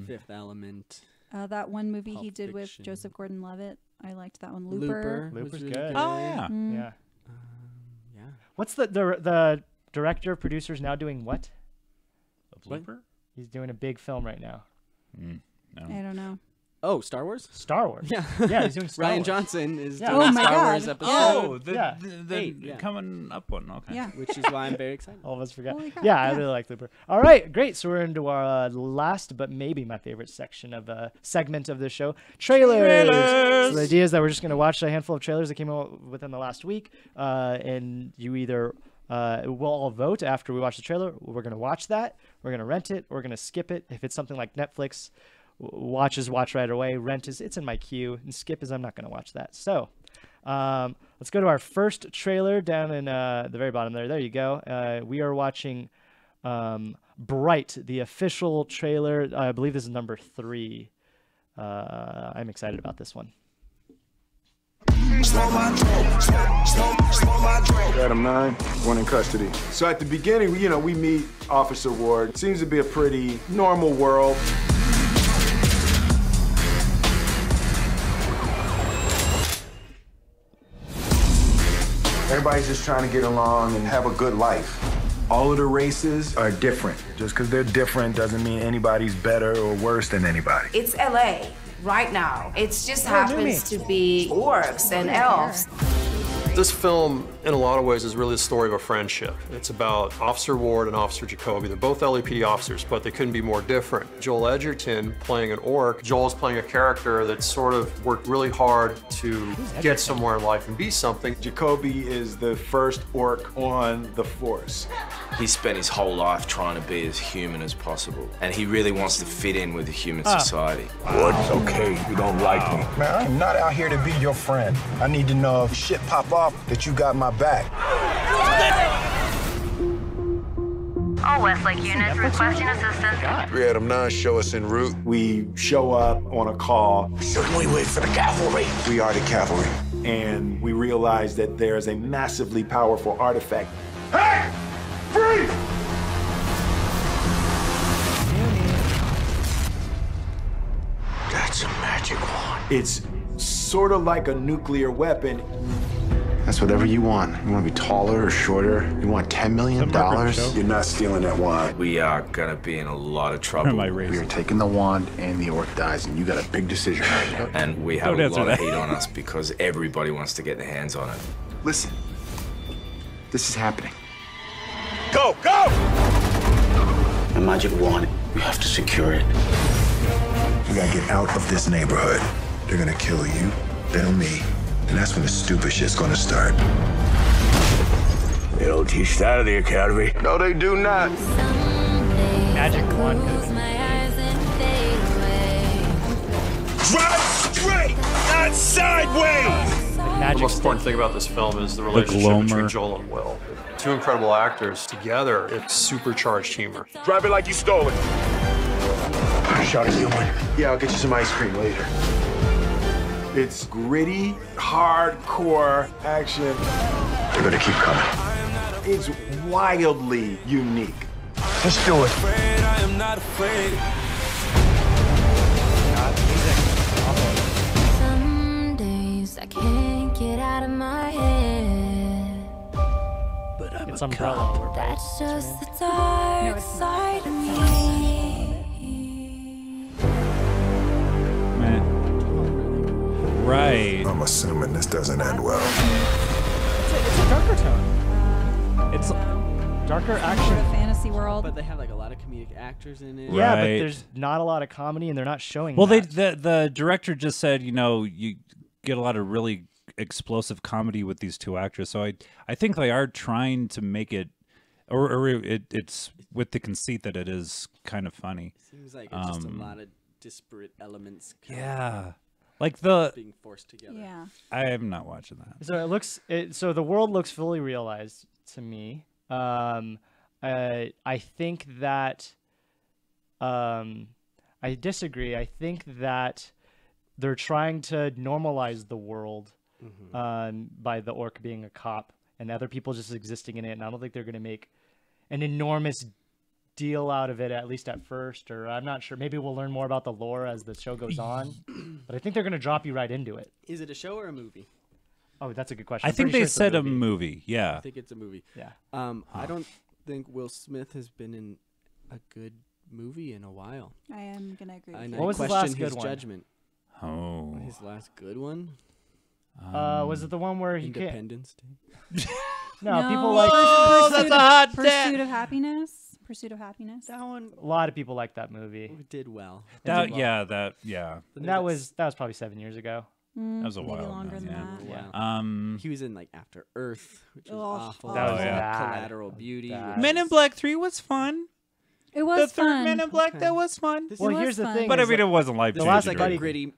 Speaker 4: Fifth Element,
Speaker 2: That one movie he
Speaker 4: Pulp
Speaker 2: did with
Speaker 4: Fiction.
Speaker 2: Joseph Gordon-Levitt, I liked that one. Looper.
Speaker 4: was
Speaker 1: Looper's
Speaker 4: really
Speaker 1: good.
Speaker 3: Oh yeah.
Speaker 1: Yeah.
Speaker 4: Yeah.
Speaker 1: What's the director, producer's now doing what?
Speaker 3: Looper?
Speaker 1: He's doing a big film right now.
Speaker 3: No.
Speaker 2: I don't know.
Speaker 4: Oh, Star Wars?
Speaker 1: Star Wars.
Speaker 4: Yeah.
Speaker 1: Yeah, he's doing Star
Speaker 4: Ryan
Speaker 1: Wars.
Speaker 4: Johnson is
Speaker 1: Yeah.
Speaker 4: doing
Speaker 2: Oh
Speaker 4: a
Speaker 2: my
Speaker 4: Star
Speaker 2: God.
Speaker 4: Wars episode,
Speaker 3: Oh,
Speaker 1: Yeah.
Speaker 3: the
Speaker 4: 8, yeah.
Speaker 3: coming up one. Okay.
Speaker 2: Yeah.
Speaker 4: which is why I'm very excited.
Speaker 1: All of us forgot.
Speaker 2: Holy crap,
Speaker 1: Yeah, I
Speaker 2: yeah.
Speaker 1: really like Looper. All right, great. So we're into our last, but maybe my favorite section of segment of the show, trailers. So the idea is that we're just going to watch a handful of trailers that came out within the last week, and you either we'll all vote after we watch the trailer. We're going to watch that. We're going to rent it. We're going to skip it. If it's something like Netflix, watch right away. Rent is it's in my queue, and skip is I'm not going to watch that. So. Let's go to our first trailer down in the very bottom there. There you go. We are watching Bright, the official trailer. I believe this is number 3. I'm excited about this one.
Speaker 6: Got him 9, 1 in custody. So at the beginning, we meet Officer Ward. It seems to be a pretty normal world. Everybody's just trying to get along and have a good life. All of the races are different. Just because they're different doesn't mean anybody's better or worse than anybody.
Speaker 7: It's LA right now. It just happens to be orcs and elves.
Speaker 8: This film, in a lot of ways, is really the story of a friendship. It's about Officer Ward and Officer Jacoby. They're both LAPD officers, but they couldn't be more different. Joel Edgerton playing an orc. Joel's playing a character that sort of worked really hard to get somewhere in life and be something.
Speaker 6: Jacoby is the first orc on the force.
Speaker 9: He spent his whole life trying to be as human as possible, and he really wants to fit in with the human society.
Speaker 6: Ward, it's okay. You don't like me. Man, I'm not out here to be your friend. I need to know if shit pop off that you got my back.
Speaker 10: All Westlake units requesting assistance.
Speaker 6: 3 Adam 9, show us en route. We show up on a call. Certainly wait for the cavalry. We are the cavalry. And we realize that there's a massively powerful artifact. Hey! Free! That's a magic wand. It's sort of like a nuclear weapon.
Speaker 11: That's whatever you want. You want to be taller or shorter? You want $10 million?
Speaker 6: You're not stealing that wand.
Speaker 9: We are gonna be in a lot of trouble.
Speaker 11: We are taking the wand and the orc dies, and you got a big decision right now.
Speaker 9: And we have a lot of heat on us because everybody wants to get their hands on it.
Speaker 11: Listen, this is happening.
Speaker 6: Go, go!
Speaker 12: A magic wand. We have to secure it.
Speaker 6: We gotta get out of this neighborhood. They're gonna kill you, then me. And that's when the stupid shit's gonna start. They don't teach that at the academy. No, they do not.
Speaker 1: Magic wand.
Speaker 6: Drive straight, not sideways!
Speaker 8: The most important thing about this film is the relationship between Joel and Will. Two incredible actors together, it's supercharged humor.
Speaker 6: Drive it like you stole it. Shot a human. Yeah, I'll get you some ice cream later. It's gritty, hardcore action. They're gonna keep coming. It's wildly unique. Let's do it.
Speaker 10: I am not afraid. Some days I can't get out of my head.
Speaker 1: But I'm Umbrella.
Speaker 10: That's just the dark side of me.
Speaker 3: Right.
Speaker 6: I'm assuming this doesn't end well.
Speaker 1: It's a darker tone. It's darker action.
Speaker 2: A fantasy world.
Speaker 4: But they have like a lot of comedic actors in it.
Speaker 1: Yeah, but
Speaker 3: Right.
Speaker 1: there's not a lot of comedy, and they're not showing.
Speaker 3: Well,
Speaker 1: that.
Speaker 3: the director just said, you know, you get a lot of really explosive comedy with these two actors. So I think they are trying to make it, or it's with the conceit that it is kind of funny.
Speaker 4: Seems like it's just a lot of disparate elements.
Speaker 3: Yeah. Like the
Speaker 4: being forced together.
Speaker 2: Yeah.
Speaker 3: I am not watching that.
Speaker 1: So it looks. So the world looks fully realized to me. I think that. I disagree. I think that they're trying to normalize the world, by the orc being a cop and other people just existing in it. And I don't think they're going to make an enormous deal out of it, at least at first, or I'm not sure. Maybe we'll learn more about the lore as the show goes on, but I think they're going to drop you right into it.
Speaker 4: Is it a show or a movie?
Speaker 1: Oh, that's a good question.
Speaker 3: I think they said a movie. Yeah.
Speaker 4: I think it's a movie.
Speaker 1: Yeah.
Speaker 4: I don't think Will Smith has been in a good movie in a while.
Speaker 2: I am gonna agree.
Speaker 4: And
Speaker 2: with
Speaker 4: I
Speaker 2: you.
Speaker 1: was his
Speaker 4: question
Speaker 1: last good
Speaker 4: his
Speaker 1: one?
Speaker 4: judgment.
Speaker 3: Oh.
Speaker 4: His last good one?
Speaker 1: Was it the one where he can't?
Speaker 4: Independence Day.
Speaker 1: No, people like.
Speaker 2: Pursuit
Speaker 1: That's a
Speaker 2: of-
Speaker 1: hot
Speaker 2: Pursuit of Happiness. Pursuit of Happiness.
Speaker 4: That one
Speaker 1: A lot of people like that movie.
Speaker 4: did well.
Speaker 3: That yeah.
Speaker 1: And that was probably 7 years ago.
Speaker 3: That was a
Speaker 2: Maybe
Speaker 3: while
Speaker 2: longer
Speaker 3: now,
Speaker 2: than
Speaker 3: yeah.
Speaker 2: that.
Speaker 4: He was in like After Earth, which was
Speaker 2: Ugh.
Speaker 4: awful.
Speaker 2: That
Speaker 1: was bad.
Speaker 4: Collateral Beauty.
Speaker 1: Bad.
Speaker 4: which
Speaker 3: Men in
Speaker 4: was-
Speaker 3: Black 3 was fun.
Speaker 2: It was fun.
Speaker 3: Men in Black,
Speaker 4: Okay.
Speaker 3: that was fun.
Speaker 4: This
Speaker 1: Well,
Speaker 2: It was
Speaker 1: here's the
Speaker 2: fun.
Speaker 1: thing.
Speaker 3: But I
Speaker 1: is,
Speaker 3: mean,
Speaker 1: like,
Speaker 3: it wasn't life
Speaker 4: This
Speaker 1: The last
Speaker 4: is like
Speaker 1: buddy-
Speaker 4: gritty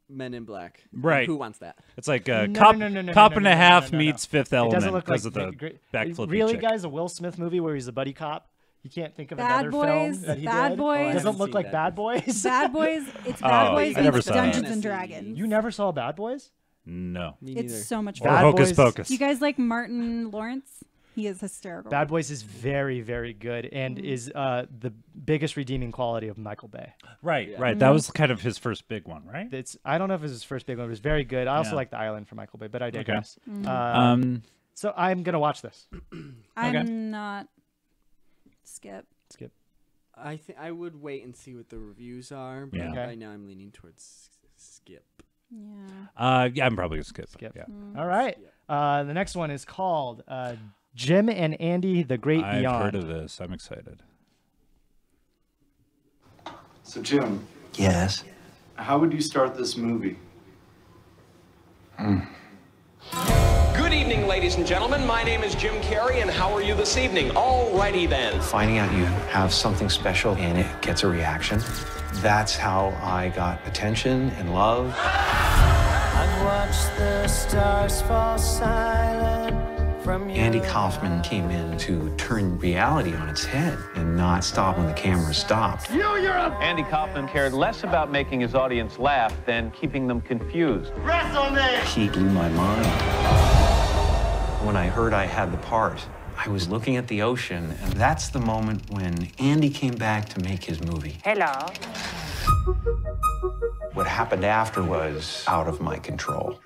Speaker 4: Men in Black.
Speaker 3: Right.
Speaker 4: Who wants that?
Speaker 3: It's like
Speaker 1: No,
Speaker 3: Cop,
Speaker 1: no, no, no,
Speaker 3: Cop
Speaker 1: no,
Speaker 3: and
Speaker 1: no,
Speaker 3: a
Speaker 1: no,
Speaker 3: Half
Speaker 1: no, no, no.
Speaker 3: meets Fifth
Speaker 1: It
Speaker 3: Element
Speaker 1: doesn't look
Speaker 3: because
Speaker 1: like
Speaker 3: of the
Speaker 1: great.
Speaker 3: backflipping
Speaker 1: Really,
Speaker 3: chick.
Speaker 1: guys, a Will Smith movie where he's a buddy cop. You can't think of
Speaker 2: Bad
Speaker 1: another
Speaker 2: Boys,
Speaker 1: film that he
Speaker 2: Bad
Speaker 1: did.
Speaker 2: Boys.
Speaker 1: It
Speaker 2: I
Speaker 1: doesn't
Speaker 4: haven't
Speaker 1: look
Speaker 4: seen
Speaker 1: like
Speaker 4: that.
Speaker 1: Bad Boys.
Speaker 2: Bad Boys. It's Bad
Speaker 3: Oh,
Speaker 2: Boys
Speaker 3: I never
Speaker 2: meets
Speaker 3: saw that.
Speaker 2: Dungeons and
Speaker 4: Fantasy.
Speaker 2: Dragons.
Speaker 1: You never saw Bad Boys?
Speaker 3: No.
Speaker 4: Me neither.
Speaker 2: It's so much
Speaker 3: Or
Speaker 2: fun.
Speaker 1: Bad
Speaker 3: Hocus
Speaker 1: Boys-
Speaker 3: Pocus.
Speaker 2: Do you guys like Martin Lawrence? He is hysterical.
Speaker 1: Bad Boys is very, very good and is the biggest redeeming quality of Michael Bay.
Speaker 3: Right,
Speaker 4: Yeah.
Speaker 3: right. That was kind of his first big one, right?
Speaker 1: I don't know if it was his first big one, but it was very good. I also
Speaker 3: Yeah.
Speaker 1: like The Island for Michael Bay, but I digress. So I'm gonna watch this.
Speaker 2: I'm not. Skip.
Speaker 4: I would wait and see what the reviews are. But
Speaker 3: Yeah.
Speaker 4: right now I'm leaning towards skip.
Speaker 2: Yeah.
Speaker 3: Yeah, I'm probably gonna skip.
Speaker 1: Skip.
Speaker 3: Yeah.
Speaker 1: All right. The next one is called Jim and Andy: The Great
Speaker 3: I've
Speaker 1: Beyond.
Speaker 3: heard of this. I'm excited.
Speaker 13: So, Jim,
Speaker 12: Yes.
Speaker 13: how would you start this movie?
Speaker 14: Good evening, ladies and gentlemen. My name is Jim Carrey, and how are you this evening? Alrighty then.
Speaker 12: Finding out you have something special and it gets a reaction. That's how I got attention and love.
Speaker 15: I've watched the stars fall silent from
Speaker 12: Andy Kaufman came in to turn reality on its head and not stop when the camera stopped.
Speaker 16: Andy Kaufman cared less about making his audience laugh than keeping them confused.
Speaker 12: He blew my mind. When I heard I had the part, I was looking at the ocean, and that's the moment when Andy came back to make his movie.
Speaker 15: Hello.
Speaker 12: What happened after was out of my control.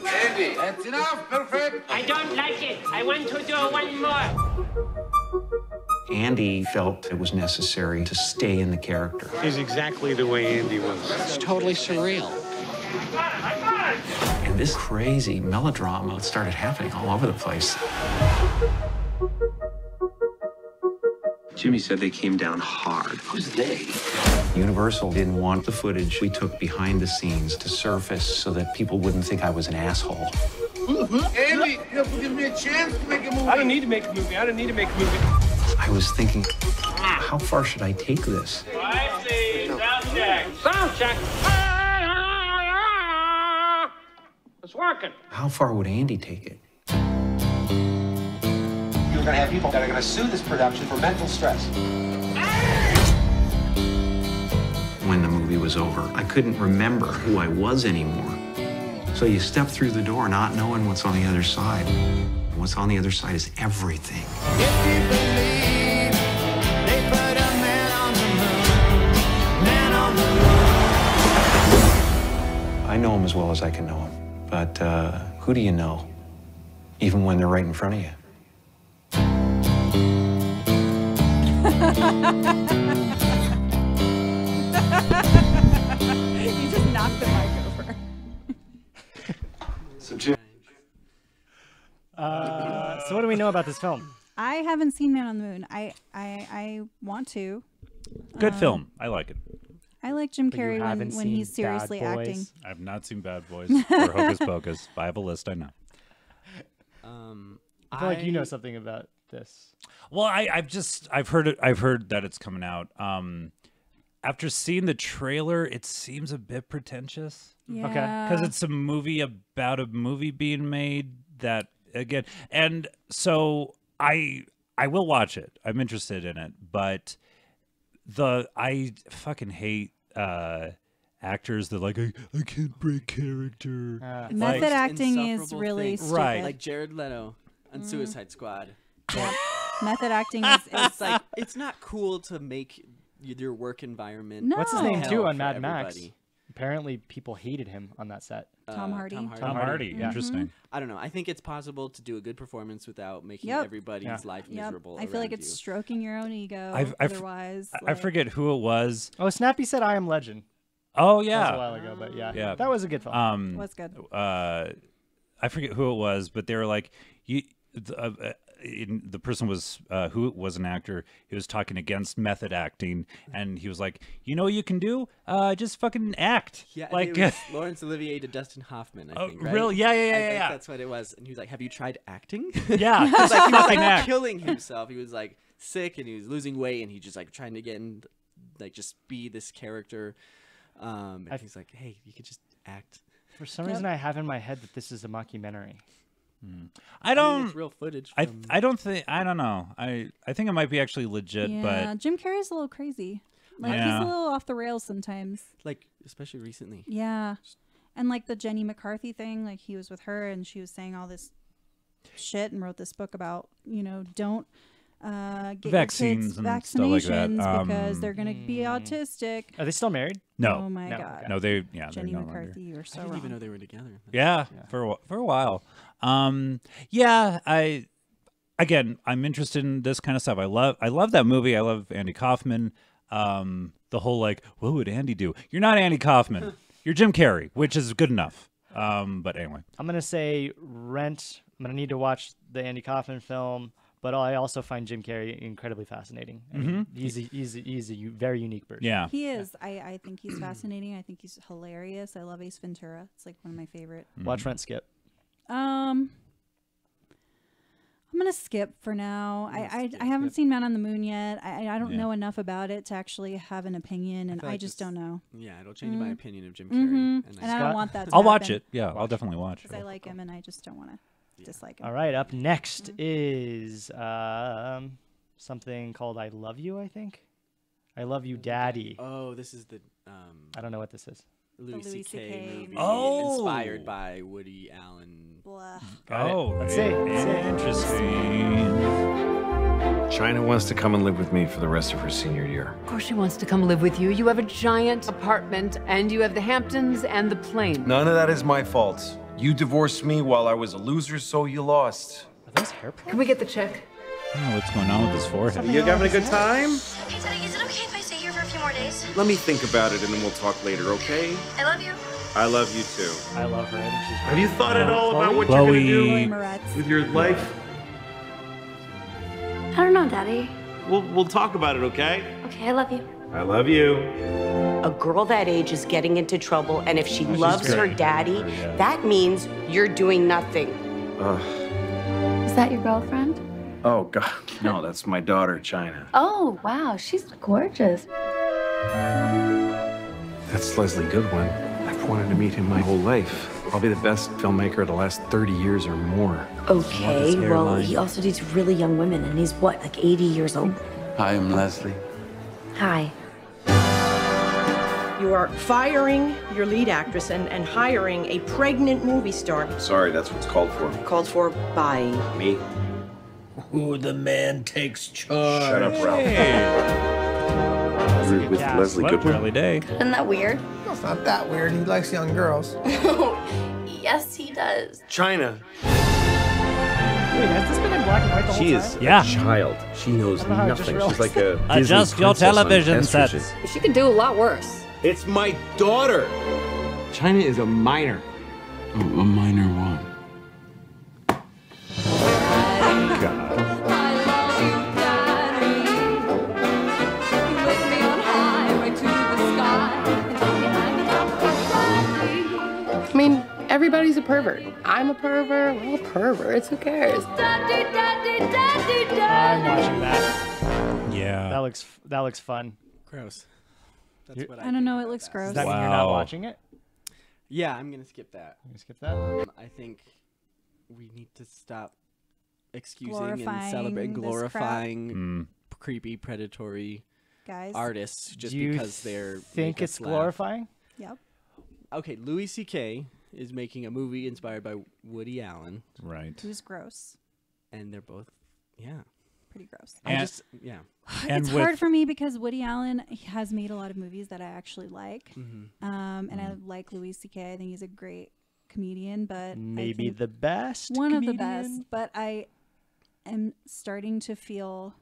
Speaker 15: Andy, that's enough. Perfect. I don't like it. I want to do one more.
Speaker 12: Andy felt it was necessary to stay in the character.
Speaker 17: He's exactly the way Andy was.
Speaker 12: It's totally surreal. And this crazy melodrama started happening all over the place.
Speaker 17: Jimmy said they came down hard. Who's they?
Speaker 12: Universal didn't want the footage we took behind the scenes to surface so that people wouldn't think I was an asshole.
Speaker 17: Andy, you have to give me a chance to make a movie. I don't need to make a movie. I don't need to make a movie.
Speaker 12: I was thinking, how far should I take this?
Speaker 15: I see. Sound check. Sound check. It's working.
Speaker 12: How far would Andy take it?
Speaker 18: You're going to have people that are going to sue this production for mental stress.
Speaker 12: When the movie was over, I couldn't remember who I was anymore. So you step through the door not knowing what's on the other side. And what's on the other side is everything. I know him as well as I can know him. But who do you know, even when they're right in front of you?
Speaker 2: You just knocked the mic over.
Speaker 13: So, Jim.
Speaker 1: So what do we know about this film?
Speaker 2: I haven't seen Man on the Moon. I want to.
Speaker 3: Good film. I like it.
Speaker 2: I like Jim
Speaker 1: But you
Speaker 2: Carrey
Speaker 1: haven't
Speaker 2: when he's
Speaker 1: seen
Speaker 2: seriously
Speaker 1: Bad Boys?
Speaker 2: acting.
Speaker 3: I've not seen Bad Boys or Hocus Pocus. I have a list. I know.
Speaker 1: I feel like you know something about this.
Speaker 3: Well, I've heard it. I've heard that it's coming out. After seeing the trailer, it seems a bit pretentious.
Speaker 2: Yeah.
Speaker 1: Okay.
Speaker 3: Because it's a movie about a movie being made that again, and so I will watch it. I'm interested in it, but I fucking hate actors that like I can't break character.
Speaker 2: Method acting is really
Speaker 4: things.
Speaker 2: stupid.
Speaker 3: Right.
Speaker 4: Like Jared Leto on Suicide Squad.
Speaker 2: Yeah. Method acting is
Speaker 4: It's like it's not cool to make your work environment.
Speaker 2: No.
Speaker 1: What's his name
Speaker 4: hell
Speaker 1: too on
Speaker 4: for
Speaker 1: Mad Max?
Speaker 4: everybody.
Speaker 1: Apparently, people hated him on that set.
Speaker 2: Tom Hardy.
Speaker 4: Tom Hardy.
Speaker 3: Tom Hardy.
Speaker 1: Yeah.
Speaker 3: Interesting.
Speaker 4: I don't know. I think it's possible to do a good performance without making
Speaker 2: Yep.
Speaker 4: everybody's life miserable.
Speaker 2: I feel like
Speaker 4: around
Speaker 2: it's
Speaker 4: you.
Speaker 2: stroking your own ego.
Speaker 3: I
Speaker 2: otherwise,
Speaker 3: forget who it was.
Speaker 1: Oh, Snappy said I Am Legend.
Speaker 3: Oh
Speaker 1: That was a
Speaker 3: yeah.
Speaker 1: while ago, but yeah,
Speaker 3: Yeah.
Speaker 1: that was a good film.
Speaker 2: Was good.
Speaker 3: I forget who it was, but they were like, the person was who was an actor. He was talking against method acting, and he was like, "You know what you can do? Just fucking act."
Speaker 4: Yeah,
Speaker 3: like
Speaker 4: it was Laurence Olivier to Dustin Hoffman. I
Speaker 3: Oh,
Speaker 4: think, right?
Speaker 3: really? Yeah,
Speaker 4: I think
Speaker 3: yeah.
Speaker 4: That's what it was. And he was like, "Have you tried acting?"
Speaker 3: Yeah,
Speaker 4: he was like
Speaker 3: fucking act.
Speaker 4: killing himself. He was like sick and he was losing weight and he just like trying to get in, like just be this character. And he's like, "Hey, you could just act."
Speaker 1: For some reason, I have in my head that this is a mockumentary.
Speaker 3: I don't.
Speaker 4: mean, it's real footage.
Speaker 3: I
Speaker 4: from-
Speaker 3: don't think. I don't know. I think it might be actually legit,
Speaker 2: Yeah, Jim Carrey's a little crazy. Like
Speaker 3: Yeah.
Speaker 2: he's a little off the rails sometimes.
Speaker 4: like especially recently.
Speaker 2: Yeah. And like the Jenny McCarthy thing, like he was with her and she was saying all this shit and wrote this book about, don't get
Speaker 3: Vaccines
Speaker 2: your
Speaker 3: and
Speaker 2: kids
Speaker 3: stuff like that.
Speaker 2: vaccinations because they're going to be autistic.
Speaker 1: Are they still married?
Speaker 3: No.
Speaker 2: Oh my
Speaker 1: No,
Speaker 2: God.
Speaker 1: okay.
Speaker 3: No, they
Speaker 2: Jenny
Speaker 3: they're no
Speaker 2: McCarthy,
Speaker 3: longer.
Speaker 2: you were so
Speaker 4: I didn't
Speaker 2: wrong.
Speaker 4: even know they were together.
Speaker 3: Yeah, for a while. Yeah, I'm interested in this kind of stuff. I love that movie. I love Andy Kaufman. The whole like, what would Andy do? You're not Andy Kaufman. You're Jim Carrey, which is good enough. But anyway,
Speaker 1: I'm gonna say Rent. I'm gonna need to watch the Andy Kaufman film, but I also find Jim Carrey incredibly fascinating. I mean, he's a very unique person.
Speaker 3: Yeah,
Speaker 2: He is. I think he's fascinating. I think he's hilarious. I love Ace Ventura. It's like one of my favorite.
Speaker 1: Watch Rent, skip.
Speaker 2: I'm gonna skip for now. I haven't seen Man on the Moon yet. I don't know enough about it to actually have an opinion, and I just don't know.
Speaker 4: Yeah, it'll change my opinion of Jim Carrey.
Speaker 2: And I don't want that to
Speaker 3: I'll watch
Speaker 2: happen.
Speaker 3: it. Yeah, I'll definitely watch it.
Speaker 2: Because I like him, and I just don't want to dislike him.
Speaker 1: All right, up next is something called I Love You, I think. I Love You, Daddy.
Speaker 4: Oh, this is the
Speaker 1: I don't know what this is.
Speaker 4: Louis C.K. movie
Speaker 3: Oh.
Speaker 4: inspired by Woody Allen.
Speaker 2: Blah.
Speaker 3: Oh,
Speaker 1: Let's see.
Speaker 3: interesting.
Speaker 19: China wants to come and live with me for the rest of her senior year.
Speaker 20: Of course she wants to come live with you. You have a giant apartment, and you have the Hamptons and the plane.
Speaker 19: None of that is my fault. You divorced me while I was a loser, so you lost.
Speaker 1: Are those hair plugs?
Speaker 20: Can we get the check?
Speaker 3: I don't know what's going on with his forehead.
Speaker 19: You having a good time?
Speaker 21: Hey, Teddy, is it okay if I stay here for a few more days?
Speaker 19: Let me think about it and then we'll talk later, okay?
Speaker 21: I love you.
Speaker 19: I love you too.
Speaker 1: I love her. I think she's
Speaker 19: Have you thought at all about what
Speaker 3: Chloe.
Speaker 19: you're
Speaker 2: Chloe
Speaker 19: gonna
Speaker 2: Moretz.
Speaker 19: do with your life?
Speaker 21: I don't know, Daddy.
Speaker 19: We'll talk about it, okay?
Speaker 21: Okay, I love you.
Speaker 19: I love you.
Speaker 22: A girl that age is getting into trouble, and if she loves her
Speaker 3: great.
Speaker 22: daddy, that means you're doing nothing.
Speaker 21: Is that your girlfriend?
Speaker 19: Oh God, no, that's my daughter, China.
Speaker 21: Oh, wow, she's gorgeous.
Speaker 19: That's Leslie Goodwin. I've wanted to meet him my whole life. Probably the best filmmaker of the last 30 years or more.
Speaker 22: Okay, well, he also dates really young women, and he's what, like 80 years old?
Speaker 23: Hi, I'm Leslie.
Speaker 22: Hi.
Speaker 24: You are firing your lead actress and hiring a pregnant movie star.
Speaker 19: Sorry, that's what's called for.
Speaker 24: Called for by
Speaker 19: Me?
Speaker 23: Who the man takes charge?
Speaker 19: Shut up, Ralph. You're with Leslie
Speaker 3: What
Speaker 19: Goodwin.
Speaker 3: early day.
Speaker 21: Isn't that weird?
Speaker 23: No, it's not that weird. He likes young girls.
Speaker 21: Yes, he does.
Speaker 19: China.
Speaker 1: Wait, has this been in black and white the whole
Speaker 19: She
Speaker 1: time?
Speaker 19: is
Speaker 3: Yeah.
Speaker 19: a child. She knows
Speaker 1: I don't know how I just
Speaker 19: nothing. She's like a
Speaker 3: Adjust
Speaker 19: Disney
Speaker 3: your
Speaker 19: princess on
Speaker 3: television
Speaker 19: estrogen.
Speaker 3: sets.
Speaker 20: She could do a lot worse.
Speaker 19: It's my daughter.
Speaker 18: China is a minor.
Speaker 23: A minor one.
Speaker 20: I mean, everybody's a pervert. I'm a pervert. We're all perverts. Who cares?
Speaker 1: I'm watching that.
Speaker 3: Yeah.
Speaker 1: That looks fun.
Speaker 4: Gross. That's what
Speaker 2: I don't know. It looks gross.
Speaker 1: Does that mean you're not
Speaker 3: Wow.
Speaker 1: watching it?
Speaker 4: Yeah, I'm gonna skip that.
Speaker 1: You skip that.
Speaker 4: I think we need to stop excusing
Speaker 2: Glorifying
Speaker 4: and celebrating,
Speaker 2: this
Speaker 4: glorifying creepy, predatory
Speaker 2: Guys.
Speaker 4: artists just
Speaker 1: Do you
Speaker 4: because they're
Speaker 1: think
Speaker 4: make us
Speaker 1: it's
Speaker 4: laugh.
Speaker 1: glorifying?
Speaker 2: Yep.
Speaker 4: Okay, Louis C.K. is making a movie inspired by Woody Allen,
Speaker 3: Right.
Speaker 2: Who's gross.
Speaker 4: and they're both,
Speaker 2: Pretty gross.
Speaker 4: I
Speaker 3: And-
Speaker 4: just, yeah.
Speaker 3: And
Speaker 2: It's
Speaker 3: with-
Speaker 2: hard for me because Woody Allen has made a lot of movies that I actually like.
Speaker 4: Mm-hmm.
Speaker 2: And I like Louis C.K. I think he's a great comedian, but I
Speaker 1: Maybe
Speaker 2: think
Speaker 1: the best.
Speaker 2: one of the
Speaker 1: comedian?
Speaker 2: best. But I am starting to feel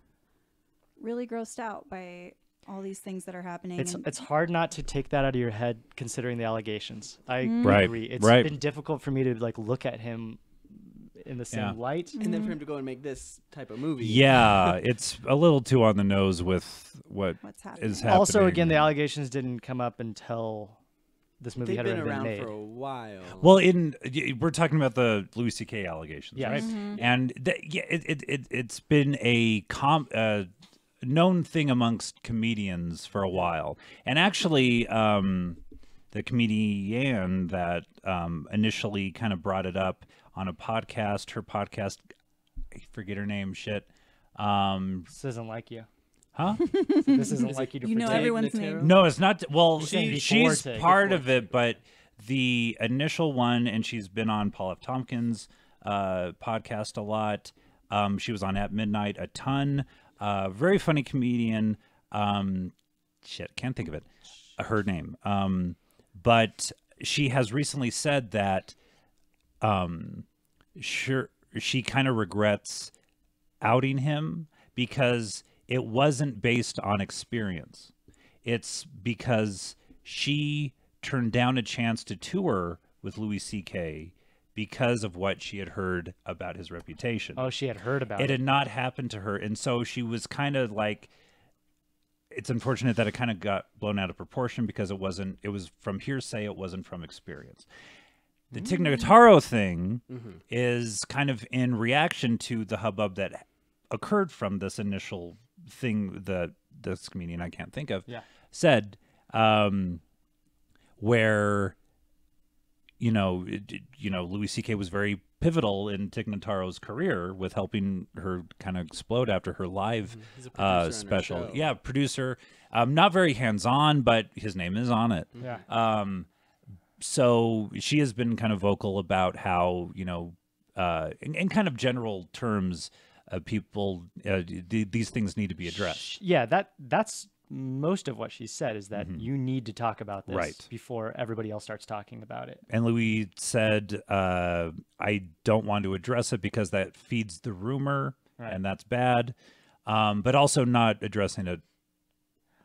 Speaker 2: really grossed out by all these things that are happening. and-
Speaker 1: It's hard not to take that out of your head considering the allegations. I
Speaker 3: Right,
Speaker 1: agree. It's
Speaker 3: right.
Speaker 1: been difficult for me to like look at him in the same
Speaker 3: Yeah.
Speaker 1: light.
Speaker 4: And then for him to go and make this type of movie.
Speaker 3: Yeah, it's a little too on the nose with what's
Speaker 2: happening.
Speaker 3: happening.
Speaker 1: Also, again, the allegations didn't come up until this movie
Speaker 4: They've
Speaker 1: had
Speaker 4: been
Speaker 1: already
Speaker 4: around
Speaker 1: been made.
Speaker 4: for a while.
Speaker 3: Well, we're talking about the Louis C.K. allegations,
Speaker 1: Yes.
Speaker 3: right?
Speaker 1: Mhm.
Speaker 3: And it's been a known thing amongst comedians for a while. And actually, the comedian that initially kind of brought it up on a podcast, her podcast, I forget her name, shit.
Speaker 1: This isn't like you.
Speaker 3: Huh?
Speaker 1: This isn't like you to
Speaker 2: You know
Speaker 1: protect
Speaker 2: everyone's
Speaker 1: Natero?
Speaker 2: name.
Speaker 3: No, it's not. Well,
Speaker 1: You're saying
Speaker 3: she's
Speaker 1: before
Speaker 3: part of it, but the initial one, and she's been on Paul F. Tompkins' podcast a lot. She was on At Midnight a ton. Very funny comedian. Can't think of it. Her name. But she has recently said that she kind of regrets outing him because it wasn't based on experience. It's because she turned down a chance to tour with Louis C.K. because of what she had heard about his reputation.
Speaker 1: Oh, she had heard about it.
Speaker 3: It had not happened to her. And so she was kind of like, it's unfortunate that it kind of got blown out of proportion because it was from hearsay, it wasn't from experience. The Tig Notaro thing is kind of in reaction to the hubbub that occurred from this initial thing that this comedian I can't think of said, where Louis C.K. was very pivotal in Tig Notaro's career with helping her kind of explode after her live special. Yeah, producer. Not very hands-on, but his name is on it.
Speaker 1: Yeah.
Speaker 3: So she has been kind of vocal about how, in kind of general terms, people, these things need to be addressed.
Speaker 1: Yeah, that's most of what she said is that you need to talk about this before everybody else starts talking about it.
Speaker 3: And Louis said, I don't want to address it because that feeds the rumor, and that's bad. But also not addressing it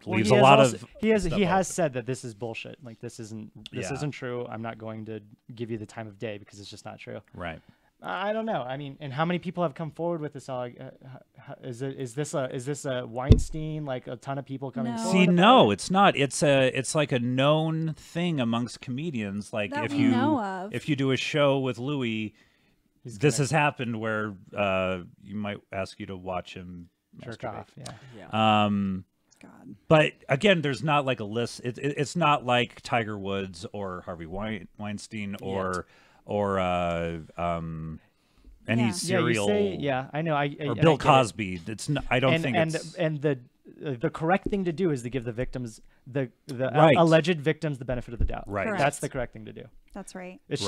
Speaker 3: leaves a lot of
Speaker 1: he has said that this is bullshit. Like this isn't true. I'm not going to give you the time of day because it's just not true.
Speaker 3: Right.
Speaker 1: I don't know. I mean, and how many people have come forward with this? Is this a Weinstein? Like a ton of people coming forward?
Speaker 3: See, no, it's not. It's like a known thing amongst comedians. Like
Speaker 2: That
Speaker 3: if
Speaker 2: we
Speaker 3: you
Speaker 2: know of.
Speaker 3: if you do a show with Louis, this has happened where you might ask you to watch him
Speaker 1: jerk
Speaker 3: masturbate.
Speaker 1: off. Yeah.
Speaker 2: God.
Speaker 3: But again, there's not like a list. It's not like Tiger Woods or Harvey Weinstein or any serial.
Speaker 1: I know.
Speaker 3: Or Bill Cosby. It's not, I don't think it's.
Speaker 1: And the correct thing to do is to give the victims the
Speaker 3: Right.
Speaker 1: alleged victims the benefit of the doubt.
Speaker 3: Right.
Speaker 2: Correct.
Speaker 1: That's the correct thing to do.
Speaker 2: That's right.
Speaker 1: It's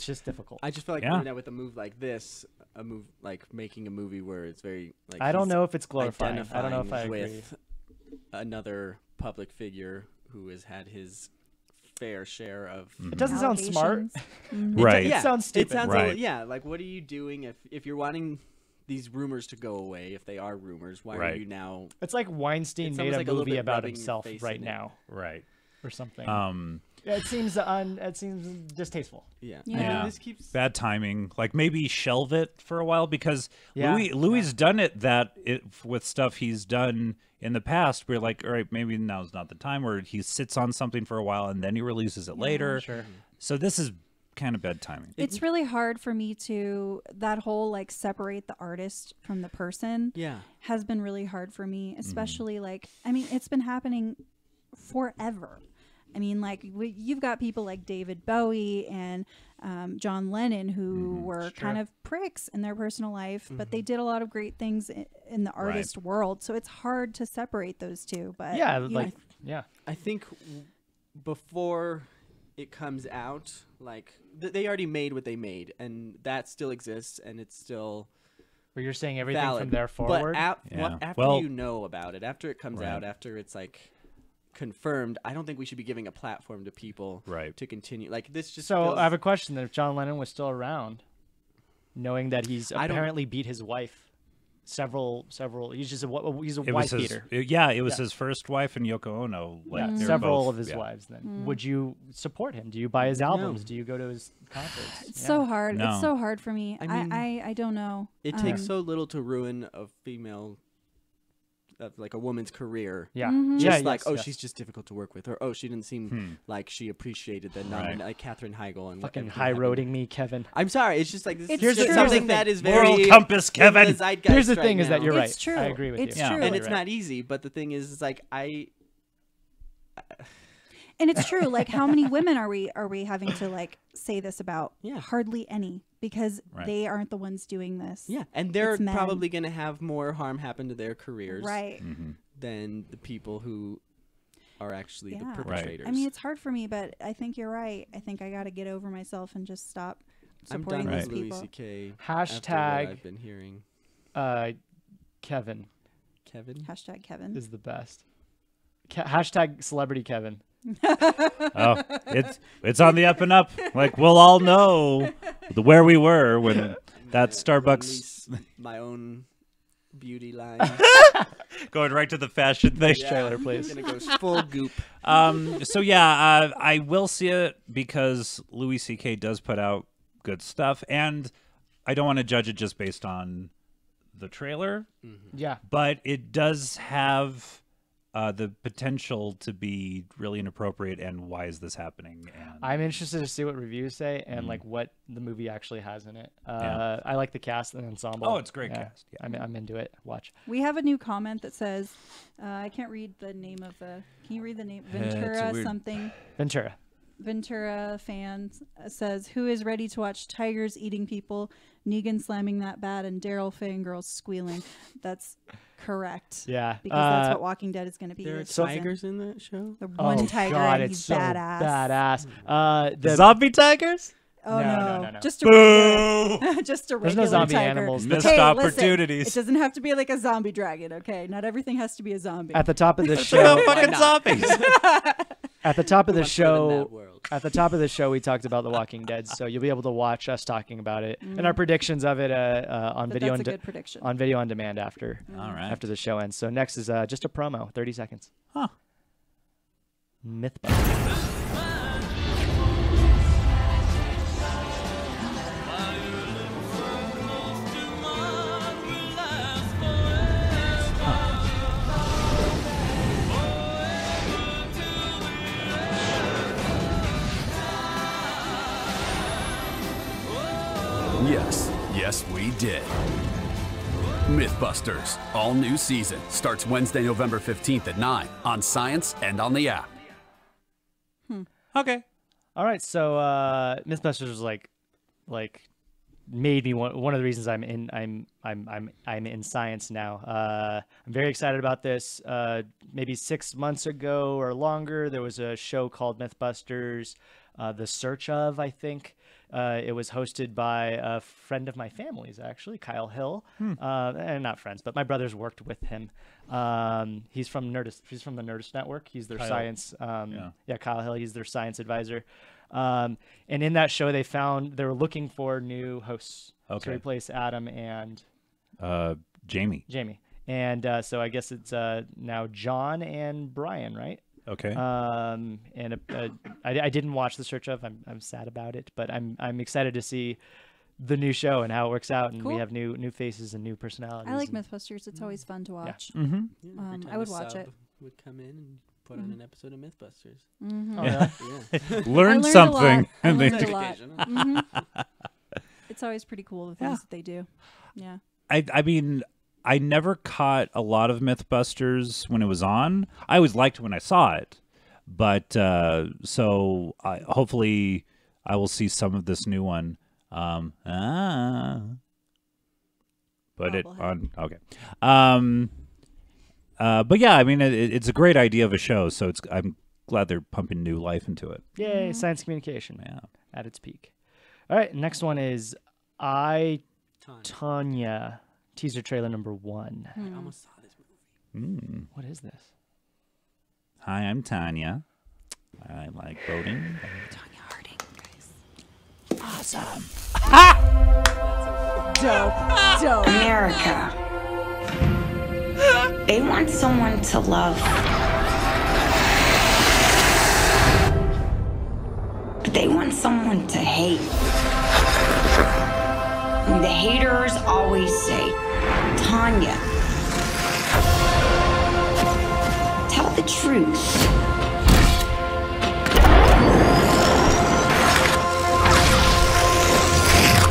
Speaker 1: just difficult.
Speaker 4: I just feel like
Speaker 3: Yeah.
Speaker 4: doing that with a move like this, a move like making a movie where it's very like
Speaker 1: I don't
Speaker 4: he's
Speaker 1: know if it's glorifying. I don't know if I
Speaker 4: identifying
Speaker 1: agree.
Speaker 4: with another public figure who has had his fair share of.
Speaker 1: It doesn't sound smart.
Speaker 3: Right.
Speaker 1: It sounds stupid.
Speaker 4: It sounds
Speaker 3: Right.
Speaker 4: like what are you doing if you're wanting these rumors to go away? If they are rumors, why are
Speaker 3: Right.
Speaker 4: you now?
Speaker 1: It's like Weinstein
Speaker 4: It's
Speaker 1: made
Speaker 4: almost
Speaker 1: a
Speaker 4: like a little
Speaker 1: movie
Speaker 4: bit
Speaker 1: about
Speaker 4: rubbing
Speaker 1: himself
Speaker 4: face
Speaker 1: right
Speaker 4: in it.
Speaker 1: now,
Speaker 3: Right.
Speaker 1: or something. Yeah, it seems distasteful.
Speaker 4: Yeah.
Speaker 2: Yeah.
Speaker 4: I mean,
Speaker 3: Yeah.
Speaker 4: this keeps.
Speaker 3: Bad timing. Like maybe shelve it for a while because
Speaker 1: Yeah.
Speaker 3: Louis done it with stuff he's done in the past. We're like, all right, maybe now's not the time. Where he sits on something for a while and then he releases it later.
Speaker 1: Sure.
Speaker 3: So this is kind of bad timing.
Speaker 2: It's really hard for me to that whole like separate the artist from the person.
Speaker 4: Yeah.
Speaker 2: Has been really hard for me, especially like I mean it's been happening forever. I mean, like you've got people like David Bowie and John Lennon who were kind of pricks in their personal life, but they did a lot of great things in the artist world. So it's hard to separate those two. But
Speaker 4: I think before it comes out, like they already made what they made, and that still exists, and it's still.
Speaker 1: Where you're saying everything
Speaker 4: valid.
Speaker 1: from there forward.
Speaker 4: But after you know about it, after it comes out, after it's like confirmed, I don't think we should be giving a platform to people to continue like this. Just
Speaker 1: so
Speaker 4: feels,
Speaker 1: I have a question: then, if John Lennon was still around, knowing that he's apparently beat his wife, several, he's just he's a wife beater.
Speaker 3: It was his first wife and Yoko Ono. Like,
Speaker 1: several of his wives. Then would you support him? Do you buy his albums? Do you go to his concerts?
Speaker 2: It's so hard.
Speaker 3: No.
Speaker 2: It's so hard for me.
Speaker 4: I mean,
Speaker 2: I don't know.
Speaker 4: It takes so little to ruin a female. Like a woman's career, she's just difficult to work with, or she didn't seem like she appreciated the like Katherine Heigl and
Speaker 1: fucking high-roading me, Kevin.
Speaker 4: I'm sorry, it's just like this
Speaker 1: Here's
Speaker 4: is something that is very
Speaker 3: moral compass, Kevin.
Speaker 1: Here's the thing: is that you're right.
Speaker 2: It's true.
Speaker 1: I agree with
Speaker 2: it's
Speaker 1: you.
Speaker 2: True.
Speaker 4: And it's not easy, but the thing is like
Speaker 2: and it's true. Like, how many women are we having to like say this about?
Speaker 4: Yeah.
Speaker 2: Hardly any, because they aren't the ones doing this.
Speaker 4: Yeah, and they're
Speaker 2: It's men.
Speaker 4: probably going to have more harm happen to their careers,
Speaker 2: Right.
Speaker 4: than the people who are actually the perpetrators.
Speaker 2: I mean, it's hard for me, but I think you're right. I think I got to get over myself and just stop supporting
Speaker 4: I'm done
Speaker 2: these
Speaker 4: with
Speaker 2: people.
Speaker 4: Louis C.K.
Speaker 1: Hashtag
Speaker 4: after what I've been hearing.
Speaker 1: Kevin.
Speaker 4: Kevin?
Speaker 2: Hashtag Kevin.
Speaker 1: Is the best. Hashtag celebrity Kevin.
Speaker 3: Oh, it's on the up and up. Like, we'll all know where we were when that Starbucks...
Speaker 4: My own beauty line.
Speaker 3: Going right to the fashion thing.
Speaker 1: Trailer, please.
Speaker 4: I'm gonna go full goop.
Speaker 3: So yeah, I will see it because Louis C.K. does put out good stuff, and I don't want to judge it just based on the trailer.
Speaker 1: Yeah.
Speaker 3: But it does have the potential to be really inappropriate, and why is this happening? And
Speaker 1: I'm interested to see what reviews say and like what the movie actually has in it. I like the cast and ensemble.
Speaker 3: Oh, it's a great cast. Yeah.
Speaker 1: I'm into it. Watch.
Speaker 2: We have a new comment that says, I can't read the name of the. Can you read the name? Ventura something.
Speaker 1: Ventura.
Speaker 2: Ventura fan says, "Who is ready to watch tigers eating people, Negan slamming that bat, and Daryl fangirls squealing?" That's correct.
Speaker 1: Yeah,
Speaker 2: because that's what Walking Dead is going to be.
Speaker 4: There are
Speaker 2: this season.
Speaker 4: tigers in that show.
Speaker 2: The one tiger,
Speaker 1: God,
Speaker 2: and
Speaker 1: it's
Speaker 2: he's
Speaker 1: so
Speaker 2: badass.
Speaker 1: The
Speaker 3: zombie tigers?
Speaker 2: Oh no.
Speaker 1: No.
Speaker 2: Just a regular, just a
Speaker 1: There's
Speaker 2: regular
Speaker 1: no zombie
Speaker 2: tiger.
Speaker 1: animals.
Speaker 3: Missed
Speaker 2: Hey,
Speaker 3: opportunities.
Speaker 2: Listen, it doesn't have to be like a zombie dragon, okay? Not everything has to be a zombie.
Speaker 1: At the top of the show,
Speaker 3: fucking zombies.
Speaker 1: At the top of the
Speaker 4: Much better than that
Speaker 1: show,
Speaker 4: world.
Speaker 1: at the top of the show, we talked about The Walking Dead, so you'll be able to watch us talking about it and our predictions of it on
Speaker 2: But
Speaker 1: video
Speaker 2: that's
Speaker 1: on
Speaker 2: a good prediction.
Speaker 1: on video on demand after
Speaker 3: All right.
Speaker 1: after the show ends. So next is just a promo, 30 seconds.
Speaker 3: Huh.
Speaker 1: Mythbusters.
Speaker 5: Yes, we did. Mythbusters, all new season, starts Wednesday, November 15th at 9 on Science and on the app.
Speaker 3: Okay.
Speaker 1: All right, so Mythbusters was like made me one of the reasons I'm in science now. I'm very excited about this. Maybe 6 months ago or longer, there was a show called Mythbusters, The Search Of, I think. It was hosted by a friend of my family's, actually, Kyle Hill. And not friends, but my brothers worked with him. He's from Nerdist. He's from the Nerdist Network. He's their
Speaker 3: Kyle.
Speaker 1: science. Kyle Hill. He's their science advisor. And in that show, they were looking for new hosts to replace Adam and
Speaker 3: Jamie.
Speaker 1: And so I guess it's now John and Brian, right?
Speaker 3: Okay.
Speaker 1: And I didn't watch The Search Of. I'm sad about it, but I'm excited to see the new show and how it works out. And we
Speaker 2: Cool.
Speaker 1: have new faces and new personalities.
Speaker 2: I like Mythbusters. It's always fun to watch.
Speaker 4: Yeah, every time
Speaker 2: I would
Speaker 4: a
Speaker 2: watch
Speaker 4: sub
Speaker 2: it.
Speaker 4: Would come in and put on an episode of Mythbusters.
Speaker 1: Oh, yeah.
Speaker 4: Yeah.
Speaker 3: Learn
Speaker 2: I learned
Speaker 3: something.
Speaker 2: I
Speaker 3: and they
Speaker 2: learned a
Speaker 3: do-
Speaker 2: lot. Mhm. It's always pretty cool the things that they do. Yeah.
Speaker 3: I mean, I never caught a lot of Mythbusters when it was on. I always liked when I saw it, but so hopefully I will see some of this new one. But it on okay. But yeah, I mean, it's a great idea of a show, so I'm glad they're pumping new life into it.
Speaker 1: Yay, science communication, at its peak. All right, next one is Tanya, teaser trailer number 1.
Speaker 4: I almost saw this movie.
Speaker 1: What is this?
Speaker 3: Hi, I'm Tanya. I like boating.
Speaker 2: Tanya Harding, guys.
Speaker 1: Awesome.
Speaker 2: Dope.
Speaker 7: America. They want someone to love. But they want someone to hate. And the haters always say, Tanya, tell the truth.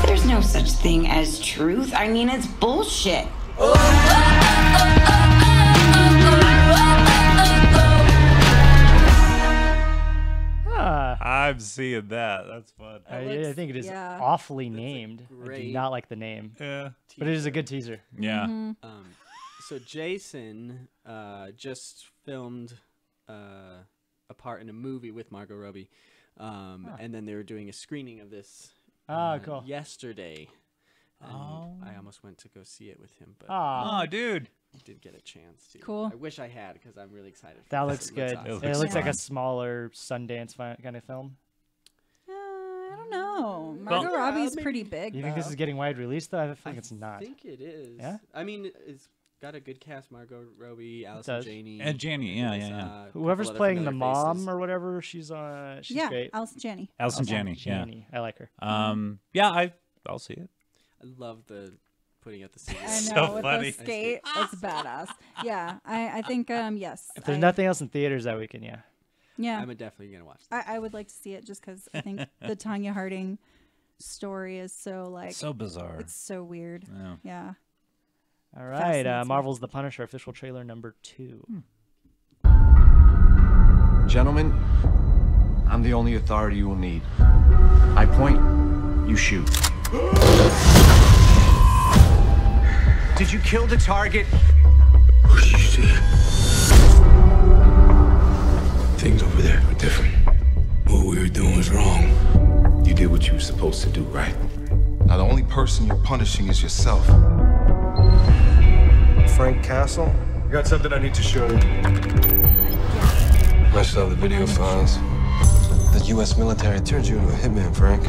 Speaker 7: There's no such thing as truth. I mean, it's bullshit.
Speaker 3: I'm seeing that. That's fun.
Speaker 1: I think it is awfully named. I do not like the name.
Speaker 3: Yeah.
Speaker 1: But it is a good teaser.
Speaker 3: Yeah.
Speaker 4: So Jason just filmed a part in a movie with Margot Robbie, and then they were doing a screening of this
Speaker 1: Cool.
Speaker 4: yesterday. And I almost almost went to go see it with him, but
Speaker 1: Aw.
Speaker 3: Aw, dude.
Speaker 4: did get a chance to.
Speaker 2: Cool.
Speaker 4: I wish I had because I'm really excited. For
Speaker 1: That
Speaker 4: this.
Speaker 1: looks good.
Speaker 4: awesome.
Speaker 1: It looks like a
Speaker 3: fun.
Speaker 1: smaller Sundance kind of film.
Speaker 2: I don't know. Margot Robbie's pretty big.
Speaker 1: You think this
Speaker 2: though.
Speaker 1: is getting wide release though? I think it's not.
Speaker 4: I think it is.
Speaker 1: Yeah?
Speaker 4: I mean, it's got a good cast: Margot Robbie,
Speaker 1: does.
Speaker 4: Allison Janney,
Speaker 3: And Janney, yeah,
Speaker 4: there's,
Speaker 3: yeah, yeah.
Speaker 4: a couple
Speaker 1: Whoever's
Speaker 4: other
Speaker 1: playing the
Speaker 4: familiar
Speaker 1: mom
Speaker 4: faces.
Speaker 1: or whatever, she's
Speaker 2: Yeah,
Speaker 1: great.
Speaker 2: Allison Janney.
Speaker 3: Allison Janney, yeah.
Speaker 1: Janney. I like her.
Speaker 3: Yeah, I'll see it.
Speaker 4: I love the putting out the
Speaker 2: I know,
Speaker 4: scissors.
Speaker 3: So
Speaker 2: with
Speaker 3: funny.
Speaker 2: the skate. That's badass. Yeah, I think, yes.
Speaker 1: If there's nothing else in theaters that weekend, yeah.
Speaker 2: Yeah.
Speaker 4: I'm definitely gonna watch.
Speaker 2: I would like to see it just because I think the Tanya Harding story is so like
Speaker 3: So bizarre.
Speaker 2: It's so weird.
Speaker 3: Yeah.
Speaker 2: Yeah.
Speaker 1: All right,
Speaker 2: Fascinates me.
Speaker 1: Marvel's The Punisher official trailer number 2.
Speaker 18: Gentlemen, I'm the only authority you will need. I point, you shoot. Did you kill the target?
Speaker 6: What did you see? Things over there were different. What we were doing was wrong. You did what you were supposed to do, right?
Speaker 8: Now, the only person you're punishing is yourself.
Speaker 13: Frank Castle? I got something I need to show you.
Speaker 6: I saw the video files. The U.S. military turned you into a hitman, Frank.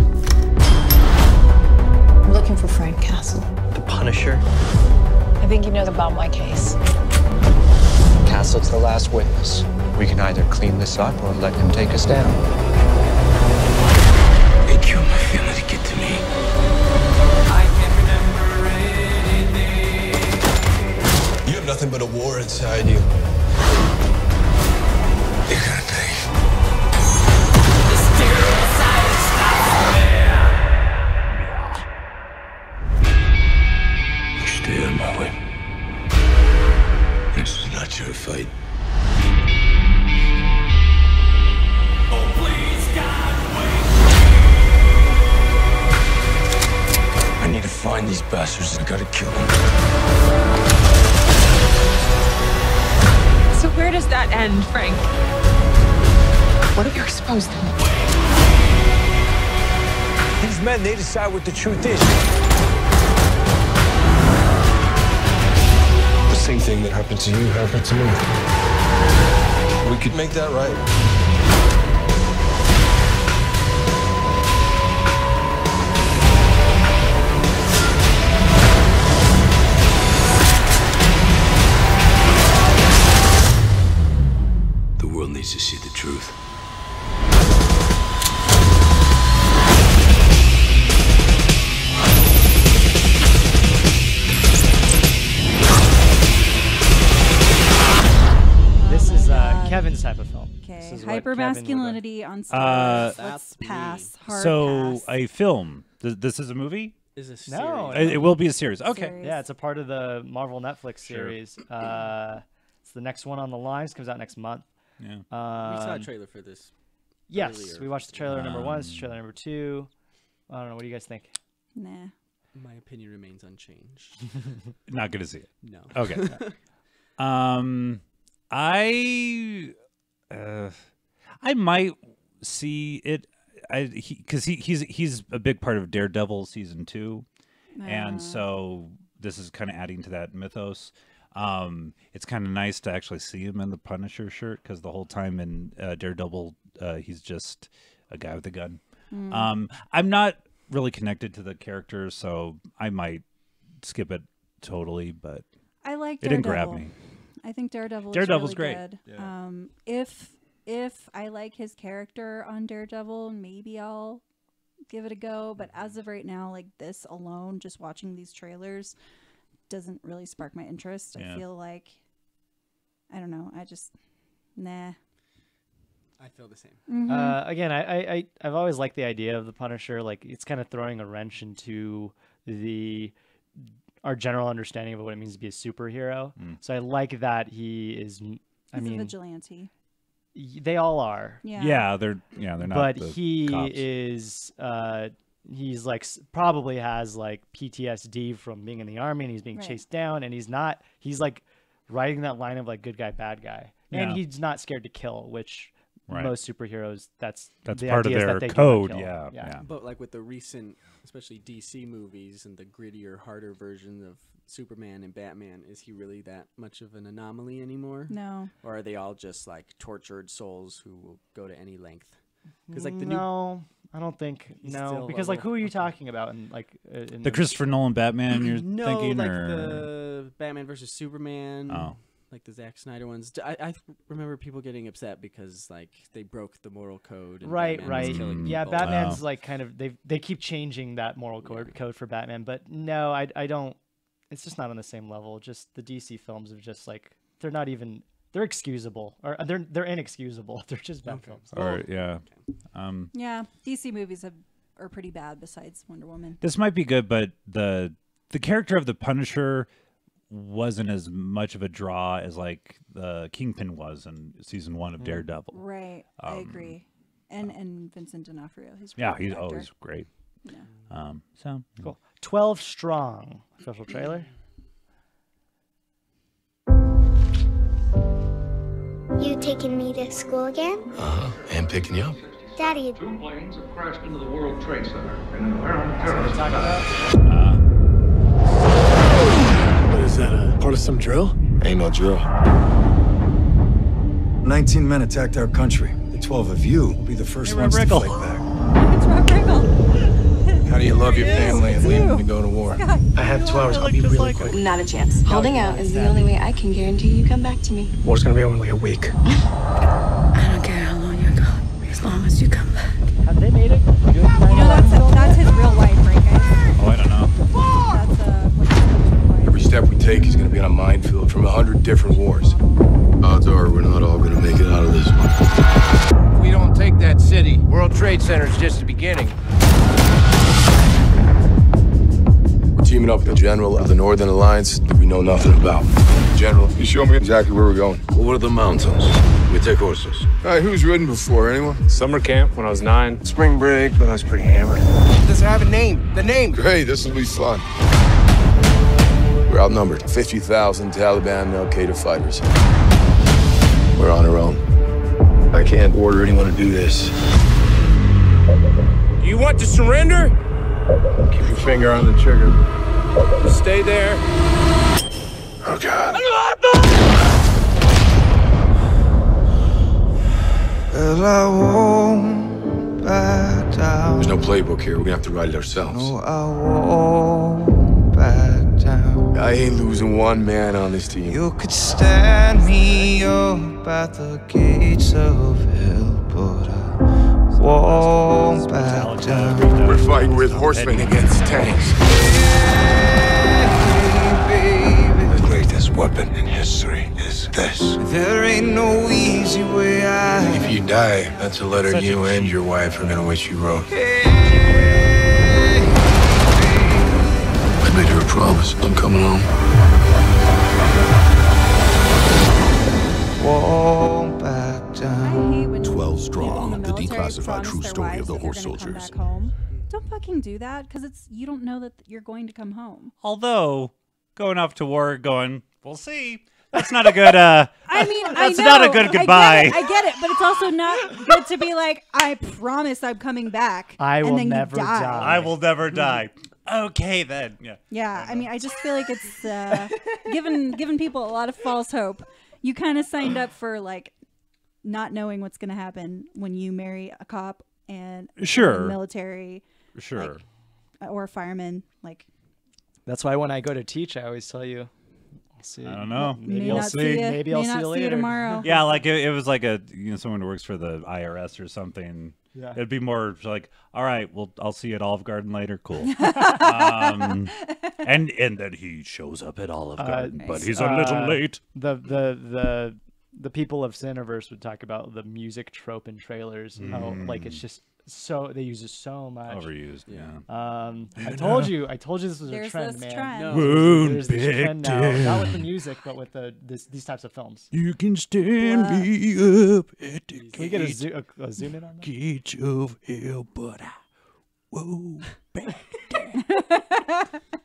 Speaker 9: I'm looking for Frank Castle.
Speaker 18: The Punisher?
Speaker 9: I think you know about my case.
Speaker 18: Castle's the last witness. We can either clean this up or let him take us down.
Speaker 6: They killed my family to get to me. You have nothing but a war inside you. You're gonna pay. You stay out of my way. This is not your fight. I need to find these bastards. I gotta kill them.
Speaker 9: So where does that end, Frank? What if you're exposed to me?
Speaker 18: These men, they decide what the truth is.
Speaker 6: The same thing that happened to you happened to me. We could make that right. The world needs to see the truth.
Speaker 1: This is Kevin's type of film.
Speaker 2: Okay,
Speaker 1: This is what Kevin would
Speaker 2: hypermasculinity on steroids. Let's
Speaker 4: That's
Speaker 2: pass.
Speaker 4: me.
Speaker 2: Hard
Speaker 3: So
Speaker 2: pass.
Speaker 3: a film. This is a movie?
Speaker 4: Is a
Speaker 1: No,
Speaker 4: series.
Speaker 3: It will be a series. Okay.
Speaker 2: Series.
Speaker 1: Yeah, it's a part of the Marvel Netflix
Speaker 3: Sure.
Speaker 1: series. It's the next one on the line. It comes out next month.
Speaker 3: Yeah.
Speaker 4: We saw a trailer for this.
Speaker 1: Yes,
Speaker 4: earlier.
Speaker 1: we watched the trailer number 1. This is trailer number 2. I don't know. What do you guys think?
Speaker 2: Nah.
Speaker 4: My opinion remains unchanged.
Speaker 3: Not gonna see it.
Speaker 4: No.
Speaker 3: Okay. I might see it. Because he's a big part of Daredevil season 2, and so this is kind of adding to that mythos. It's kind of nice to actually see him in the Punisher shirt because the whole time in Daredevil, he's just a guy with a gun. I'm not really connected to the character, so I might skip it totally. But
Speaker 2: I like
Speaker 3: it
Speaker 2: Daredevil.
Speaker 3: didn't grab me.
Speaker 2: I think Daredevil's
Speaker 3: Daredevil's
Speaker 2: really
Speaker 3: great.
Speaker 2: good.
Speaker 3: Yeah.
Speaker 2: If I like his character on Daredevil, maybe I'll give it a go. But as of right now, like this alone, just watching these trailers doesn't really spark my interest.
Speaker 3: Yeah.
Speaker 2: I feel like, I don't know. I just, nah.
Speaker 4: I feel the same.
Speaker 1: Again, I've always liked the idea of the Punisher. Like it's kind of throwing a wrench into our general understanding of what it means to be a superhero. So I like that he is.
Speaker 2: He's a vigilante.
Speaker 1: They all are.
Speaker 2: Yeah.
Speaker 3: They're not.
Speaker 1: But
Speaker 3: the
Speaker 1: he
Speaker 3: cops.
Speaker 1: is. He's like probably has like PTSD from being in the army, and he's being
Speaker 2: Right.
Speaker 1: chased down, and he's not. He's like riding that line of like good guy, bad guy, and
Speaker 3: Yeah.
Speaker 1: he's not scared to kill, which
Speaker 3: Right.
Speaker 1: most superheroes, that's the
Speaker 3: part of
Speaker 1: idea is
Speaker 3: their
Speaker 1: that they do not
Speaker 3: code.
Speaker 1: kill.
Speaker 3: Yeah.
Speaker 4: But like with the recent, especially DC movies and the grittier, harder version of Superman and Batman, is he really that much of an anomaly anymore?
Speaker 2: No.
Speaker 4: Or are they all just like tortured souls who will go to any length? Because like
Speaker 1: I don't think
Speaker 4: He's
Speaker 1: no,
Speaker 4: still
Speaker 1: because
Speaker 4: a
Speaker 1: like who are you
Speaker 4: little-
Speaker 1: talking about? And like
Speaker 3: The Christopher Nolan Batman you're
Speaker 4: no,
Speaker 3: thinking,
Speaker 4: like
Speaker 3: or
Speaker 4: the Batman versus Superman.
Speaker 3: Oh.
Speaker 4: Like the Zack Snyder ones. I remember people getting upset because like they broke the moral code. And
Speaker 1: right,
Speaker 4: Batman was
Speaker 1: right,
Speaker 4: killing
Speaker 1: yeah.
Speaker 4: people.
Speaker 1: Batman's like kind of they keep changing that moral code for Batman, but no, I don't. It's just not on the same level. Just the DC films of just like they're not even. They're excusable, or they're inexcusable. They're just bad films.
Speaker 3: Or yeah.
Speaker 2: Yeah, DC movies are pretty bad. Besides Wonder Woman.
Speaker 3: This might be good, but the character of the Punisher wasn't as much of a draw as like the Kingpin was in season 1 of Daredevil.
Speaker 2: Right, I agree. And Vincent D'Onofrio, he's
Speaker 3: he's always great.
Speaker 2: Yeah.
Speaker 3: So
Speaker 1: Cool. 12 Strong official trailer.
Speaker 10: You taking me to school again?
Speaker 6: And picking you up.
Speaker 10: Daddy.
Speaker 23: 2 planes have crashed into the World Trade Center. And
Speaker 6: What is that, part of some drill? Ain't no drill.
Speaker 11: 19 men attacked our country. The 12 of you will be the first ones to fight back.
Speaker 2: It's Rob Riggle.
Speaker 6: How do you love your family and leave them to go to war? I have 2 hours. I'll be really quick.
Speaker 21: Not a chance. Holding out is the only way I can guarantee you come back to me.
Speaker 6: War's gonna be over in like a week.
Speaker 22: I don't care how long you're gone, as long as you come back.
Speaker 1: Have they made it?
Speaker 2: You know that's his real life, right, guys?
Speaker 3: Oh, I don't know.
Speaker 2: That's what's his real life.
Speaker 6: Every step we take is gonna be on a minefield from 100 different wars. Odds are we're not all gonna make it out of this one.
Speaker 23: if we don't take that city, World Trade Center is just the beginning.
Speaker 6: We're teaming up with the general of the Northern Alliance that we know nothing about. General, you show me exactly where we're going.
Speaker 14: Over the mountains. We take horses.
Speaker 6: All right, who's ridden before? Anyone?
Speaker 19: Summer camp when I was 9.
Speaker 14: Spring break, but I was pretty hammered.
Speaker 23: Does it have a name? The name.
Speaker 6: Great, this will be fun. We're outnumbered. 50,000 Taliban and Al-Qaeda fighters. We're on our own. I can't order anyone to do this.
Speaker 23: Do you want to surrender?
Speaker 6: Keep your finger on the trigger.
Speaker 23: Stay there.
Speaker 6: Oh, God.
Speaker 16: Well, I won't back down.
Speaker 6: There's no playbook here. We're gonna have to write it ourselves.
Speaker 16: No, I won't back down.
Speaker 6: I ain't losing one man on this team.
Speaker 16: You could stand me up at the gates of hell, but I won't back down.
Speaker 6: We're fighting with horsemen against tanks.
Speaker 14: The greatest weapon in history is this.
Speaker 16: There ain't no easy way out.
Speaker 6: If you die, that's a letter you and your wife are gonna wish you wrote. I made her a promise. I'm coming home.
Speaker 16: Won't back down.
Speaker 2: 12
Speaker 14: Strong, the declassified
Speaker 2: true
Speaker 14: story of the horse soldiers.
Speaker 2: Back home. Don't fucking do that because you don't know that you're going to come home.
Speaker 3: Although going off to war, we'll see. That's not a good.
Speaker 2: I mean,
Speaker 3: that's
Speaker 2: I know,
Speaker 3: not a good goodbye.
Speaker 2: I get it, but it's also not good to be like, I promise I'm coming back.
Speaker 1: I will
Speaker 2: and then
Speaker 1: never
Speaker 2: you die.
Speaker 3: I will never die. Okay, then. Yeah.
Speaker 2: Yeah, I mean, I just feel like it's giving people a lot of false hope. You kind of signed up for like not knowing what's going to happen when you marry a cop and
Speaker 3: Sure.
Speaker 2: military,
Speaker 3: Sure.
Speaker 2: or a fireman. Like
Speaker 1: That's why when I go to teach, I always tell you. I'll see.
Speaker 3: I don't know.
Speaker 1: Maybe I'll see. Maybe I'll see you later.
Speaker 2: tomorrow.
Speaker 3: Yeah, like it was like someone who works for the IRS or something.
Speaker 1: Yeah.
Speaker 3: It'd be more like, all right, well, I'll see you at Olive Garden later. Cool. And then he shows up at Olive Garden, but he's a little late.
Speaker 1: The people of Cineverse would talk about the music trope in trailers. How like it's just so they use it so much.
Speaker 3: Overused. Yeah.
Speaker 1: I told you this was a trend,
Speaker 2: this
Speaker 1: man.
Speaker 2: trend.
Speaker 1: No, there's this trend now, not with the music, but with these types of films.
Speaker 16: You can stand me up at the
Speaker 1: Can we get a zoom in on that?
Speaker 16: gates of hell, but I won't back down.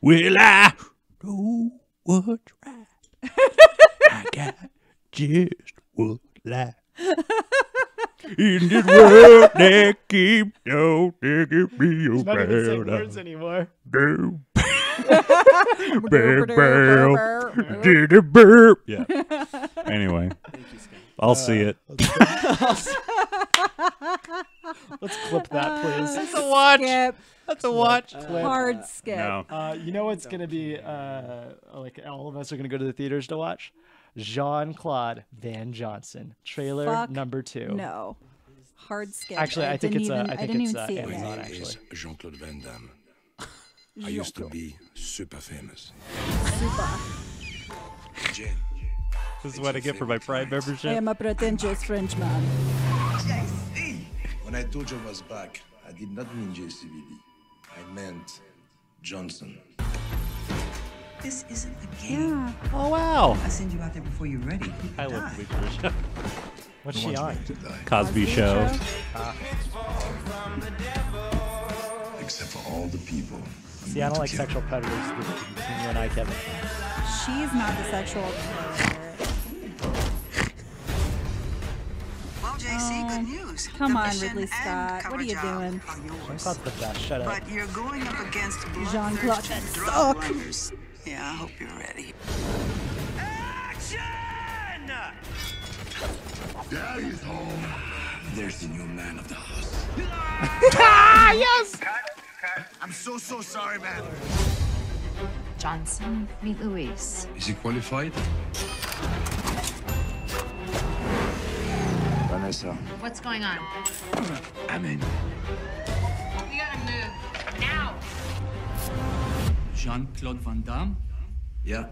Speaker 16: Well, I know what's right. I got just what I
Speaker 3: In this world that keep no taking me
Speaker 1: He's not even saying
Speaker 3: around.
Speaker 1: words anymore.
Speaker 3: Yeah. Anyway, I'll see it.
Speaker 1: Let's clip that, please.
Speaker 2: That's a watch. Skip.
Speaker 3: That's a watch.
Speaker 2: Hard skip.
Speaker 3: No.
Speaker 1: You know what's gonna be like all of us are gonna go to the theaters to watch? Jean-Claude Van Johnson trailer
Speaker 2: Fuck
Speaker 1: number 2.
Speaker 2: No. Hard skip.
Speaker 1: Actually, I think it's
Speaker 2: didn't even see it
Speaker 1: Amazon.
Speaker 2: yet.
Speaker 1: Actually,
Speaker 6: Jean-Claude Van Damme. I used to be super famous. Jane.
Speaker 3: This is what I get for my Prime
Speaker 2: I
Speaker 3: membership.
Speaker 2: am a pretentious Frenchman.
Speaker 6: When I told you I was back, I did not mean JCVD. I meant Johnson.
Speaker 12: This isn't a game.
Speaker 2: Yeah.
Speaker 3: Oh wow!
Speaker 12: I send you out there before you're ready. You
Speaker 3: I
Speaker 12: could
Speaker 3: love
Speaker 12: die.
Speaker 3: the Show.
Speaker 1: what's she on?
Speaker 3: Cosby Show.
Speaker 6: Except for all the people.
Speaker 1: See, I don't like sexual predators between you and I, Kevin.
Speaker 2: She's not the sexual predator.
Speaker 12: Well, JC, good news.
Speaker 2: Come
Speaker 12: The
Speaker 2: on,
Speaker 12: mission
Speaker 2: Ridley
Speaker 12: and
Speaker 2: Scott. What are you
Speaker 12: cover
Speaker 2: doing?
Speaker 12: job are yours.
Speaker 1: Jean-Claude's the best. Shut up.
Speaker 12: But you're going up against
Speaker 2: Jean-Claude
Speaker 12: bloodthirsty
Speaker 2: Van
Speaker 12: drug
Speaker 2: Suck.
Speaker 12: runners. Yeah, I hope you're ready.
Speaker 6: Daddy is home. There's the new man of the house.
Speaker 1: Yes!
Speaker 6: I'm so sorry, man.
Speaker 15: Johnson, meet Luis.
Speaker 6: Is he qualified? Vanessa.
Speaker 15: What's going on?
Speaker 6: I'm in.
Speaker 15: We gotta move. Now!
Speaker 17: Jean-Claude Van Damme?
Speaker 6: Yeah.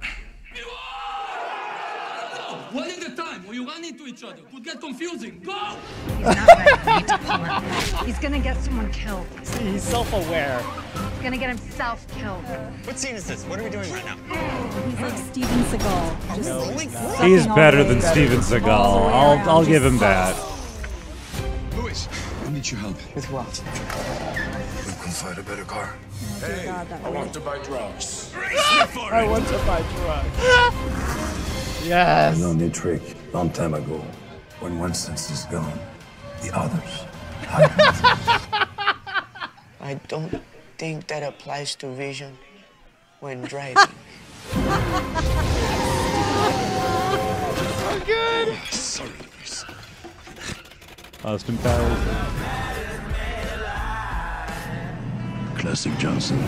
Speaker 17: One at a time, or you run into each other. Could get confusing. Go!
Speaker 15: He's not ready to pull him. He's gonna get someone killed.
Speaker 1: See, he's self-aware.
Speaker 15: He's gonna get himself killed.
Speaker 24: What scene is this? What are we doing right now?
Speaker 2: He's like Steven Seagal. Just
Speaker 3: He's
Speaker 2: sucking
Speaker 3: better
Speaker 2: all the
Speaker 3: than
Speaker 2: way-
Speaker 3: Steven Seagal.
Speaker 2: all the way around,
Speaker 3: I'll give
Speaker 2: just
Speaker 3: him that.
Speaker 6: Louis, I need your help.
Speaker 12: With what?
Speaker 6: We can find a better car.
Speaker 2: Dear God, that was-
Speaker 6: to buy drugs.
Speaker 1: I want to buy drugs. Yes.
Speaker 6: I learned a trick long time ago. When one sense is gone, the others.
Speaker 12: I don't think that applies to vision when driving.
Speaker 1: So good.
Speaker 6: Sorry, Louis.
Speaker 3: Austin Powers.
Speaker 6: Classic Johnson.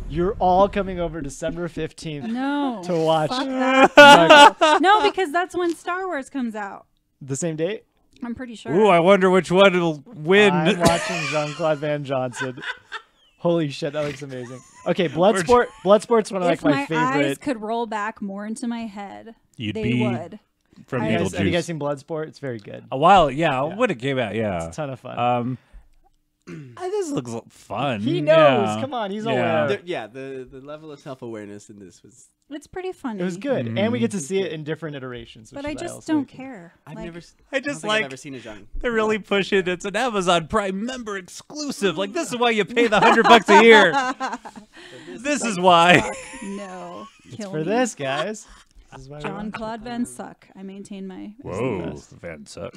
Speaker 1: You're all coming over December 15th
Speaker 2: No.
Speaker 1: to watch.
Speaker 2: Fuck that. No, because that's when Star Wars comes out.
Speaker 1: The same date?
Speaker 2: I'm pretty sure.
Speaker 3: Ooh, I wonder which one will win.
Speaker 1: I'm watching Jean-Claude Van Johnson. Holy shit, that looks amazing. Okay, Bloodsport. Bloodsport's one of
Speaker 2: If
Speaker 1: like my
Speaker 2: eyes
Speaker 1: favorite.
Speaker 2: could roll back more into my head,
Speaker 3: You'd
Speaker 2: they
Speaker 3: be
Speaker 2: would.
Speaker 3: from
Speaker 1: Have you guys
Speaker 3: Beetlejuice.
Speaker 1: seen Bloodsport? It's very good.
Speaker 3: A while, yeah, when it came out, yeah.
Speaker 1: It's a ton of fun.
Speaker 3: This looks fun.
Speaker 1: He knows.
Speaker 3: Yeah.
Speaker 1: Come on, he's
Speaker 3: Yeah.
Speaker 1: aware.
Speaker 4: The level of self-awareness in this was.
Speaker 2: It's pretty funny.
Speaker 1: It was good, and we get to see it in different iterations.
Speaker 2: But
Speaker 1: which
Speaker 2: I
Speaker 1: is
Speaker 2: just
Speaker 1: also
Speaker 2: don't
Speaker 1: like-
Speaker 2: care.
Speaker 4: I've
Speaker 2: Like,
Speaker 4: never.
Speaker 3: I
Speaker 4: don't
Speaker 3: just
Speaker 4: think
Speaker 3: like
Speaker 4: I've ever seen a John.
Speaker 3: They're really pushing. It's an Amazon Prime member exclusive. Like this is why you pay the $100 a year. This is why.
Speaker 2: No.
Speaker 1: It's
Speaker 2: Kill
Speaker 1: for
Speaker 2: me.
Speaker 1: this, guys. This is why we
Speaker 2: John
Speaker 1: watch it.
Speaker 2: Claude Van Suck. I maintain my.
Speaker 3: Whoa, Van Suck.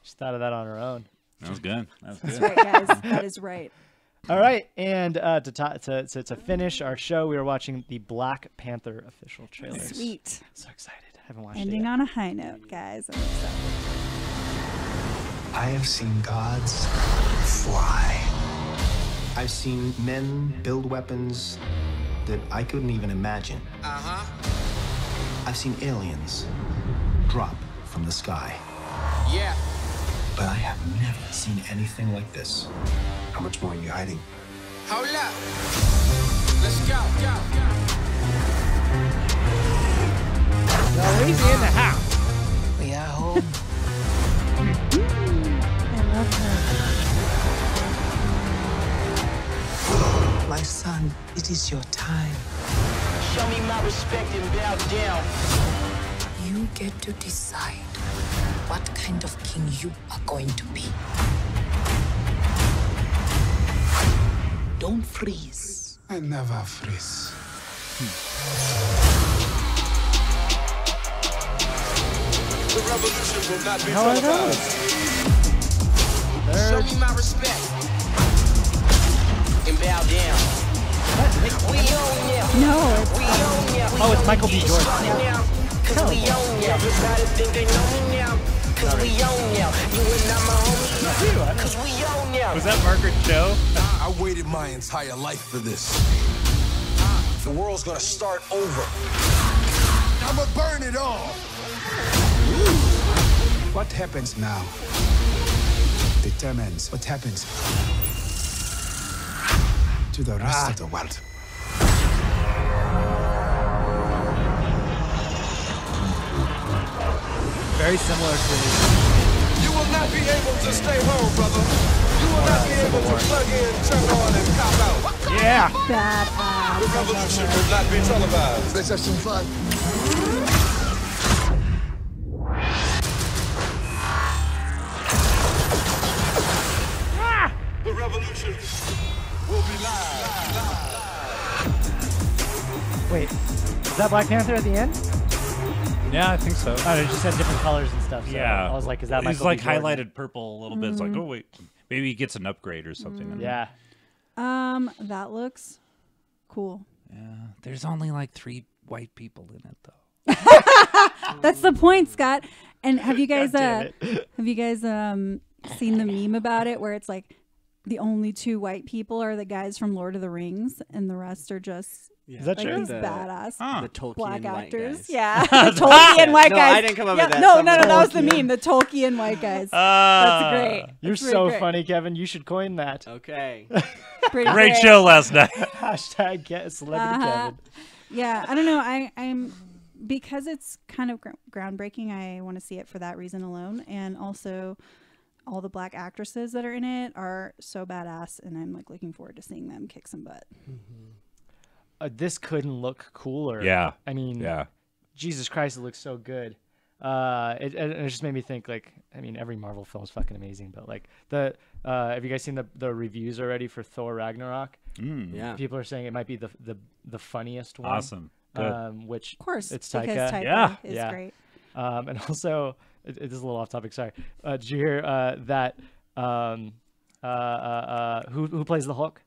Speaker 1: Just thought of that on her own.
Speaker 3: That was good. That was
Speaker 2: That's
Speaker 3: good.
Speaker 2: right, guys. That is right.
Speaker 1: All right, and to finish our show, we were watching the Black Panther official trailer.
Speaker 2: Sweet.
Speaker 1: So excited. Haven't watched
Speaker 2: Ending
Speaker 1: it yet.
Speaker 2: on a high note, guys. I'm excited.
Speaker 25: I have seen gods fly. I've seen men build weapons that I couldn't even imagine. I've seen aliens drop from the sky.
Speaker 12: Yeah.
Speaker 25: But I have never seen anything like this. How much more are you hiding?
Speaker 12: Hold up. Let's go.
Speaker 1: Now, Easy in the house.
Speaker 12: We are home.
Speaker 2: I love her.
Speaker 12: My son, it is your time.
Speaker 26: Show me my respect and bow down.
Speaker 21: You get to decide what kind of king you are going to be. Don't freeze.
Speaker 25: I never freeze.
Speaker 1: How are those?
Speaker 26: Show me my respect and bow down. We own now.
Speaker 2: No, it's
Speaker 26: We own now.
Speaker 1: Oh, it's Michael B. Jordan.
Speaker 26: Cause we own now. Everybody think they know me now. Cause we own now. You and I'm my homie. Cause we own now.
Speaker 3: Was that Margaret Cho?
Speaker 14: I waited my entire life for this. The world's gonna start over. I'ma burn it all.
Speaker 11: What happens now determines what happens to the rest of the world.
Speaker 1: Very similar to.
Speaker 14: You will not be able to stay home, brother. You will not be able to plug in, turn on, and cop out.
Speaker 1: Yeah.
Speaker 2: badass.
Speaker 14: The revolution will not be televised. Let's have some fun. The revolution will be live.
Speaker 1: Wait, is that Black Panther at the end?
Speaker 3: Yeah, I think so.
Speaker 1: Oh, they just had different colors and stuff. So
Speaker 3: Yeah.
Speaker 1: I was like, is that
Speaker 3: He's
Speaker 1: Michael
Speaker 3: like
Speaker 1: B. Jordan?
Speaker 3: highlighted purple a little bit. It's like, oh wait, maybe he gets an upgrade or something.
Speaker 1: Yeah.
Speaker 2: That looks cool.
Speaker 3: Yeah. There's only like 3 white people in it though.
Speaker 2: That's the point, Scott. And have you guys
Speaker 1: God
Speaker 2: seen the meme about it where it's like the only 2 white people are the guys from Lord of the Rings and the rest are just
Speaker 1: Is that
Speaker 2: like
Speaker 1: true?
Speaker 2: these badass
Speaker 4: The Tolkien
Speaker 2: black
Speaker 4: white
Speaker 2: actors.
Speaker 4: guys.
Speaker 2: Yeah. The Tolkien white
Speaker 4: No,
Speaker 2: guys.
Speaker 4: I didn't come up
Speaker 2: Yeah,
Speaker 4: with that.
Speaker 2: No,
Speaker 4: Someone-
Speaker 2: that was the meme. The Tolkien white guys. That's great.
Speaker 1: You're
Speaker 2: That's really
Speaker 1: so
Speaker 2: great.
Speaker 1: funny, Kevin. You should coin that.
Speaker 4: Okay.
Speaker 2: Pretty
Speaker 3: Great show last night.
Speaker 1: Hashtag get celebrity Kevin.
Speaker 2: Yeah, I don't know. I'm because it's kind of groundbreaking. I want to see it for that reason alone, and also all the black actresses that are in it are so badass, and I'm like looking forward to seeing them kick some butt.
Speaker 1: This couldn't look cooler.
Speaker 3: Yeah.
Speaker 1: I mean,
Speaker 3: Yeah.
Speaker 1: Jesus Christ, it looks so good. It just made me think, like, I mean, every Marvel film is fucking amazing, but like have you guys seen the reviews already for Thor Ragnarok?
Speaker 4: Yeah.
Speaker 1: People are saying it might be the funniest one.
Speaker 3: Awesome. Good.
Speaker 1: Which
Speaker 2: Of course,
Speaker 1: it's
Speaker 2: because
Speaker 1: Taika.
Speaker 2: Taika is great.
Speaker 1: And also, it is a little off topic. Sorry. Did you hear that? Who plays the Hulk?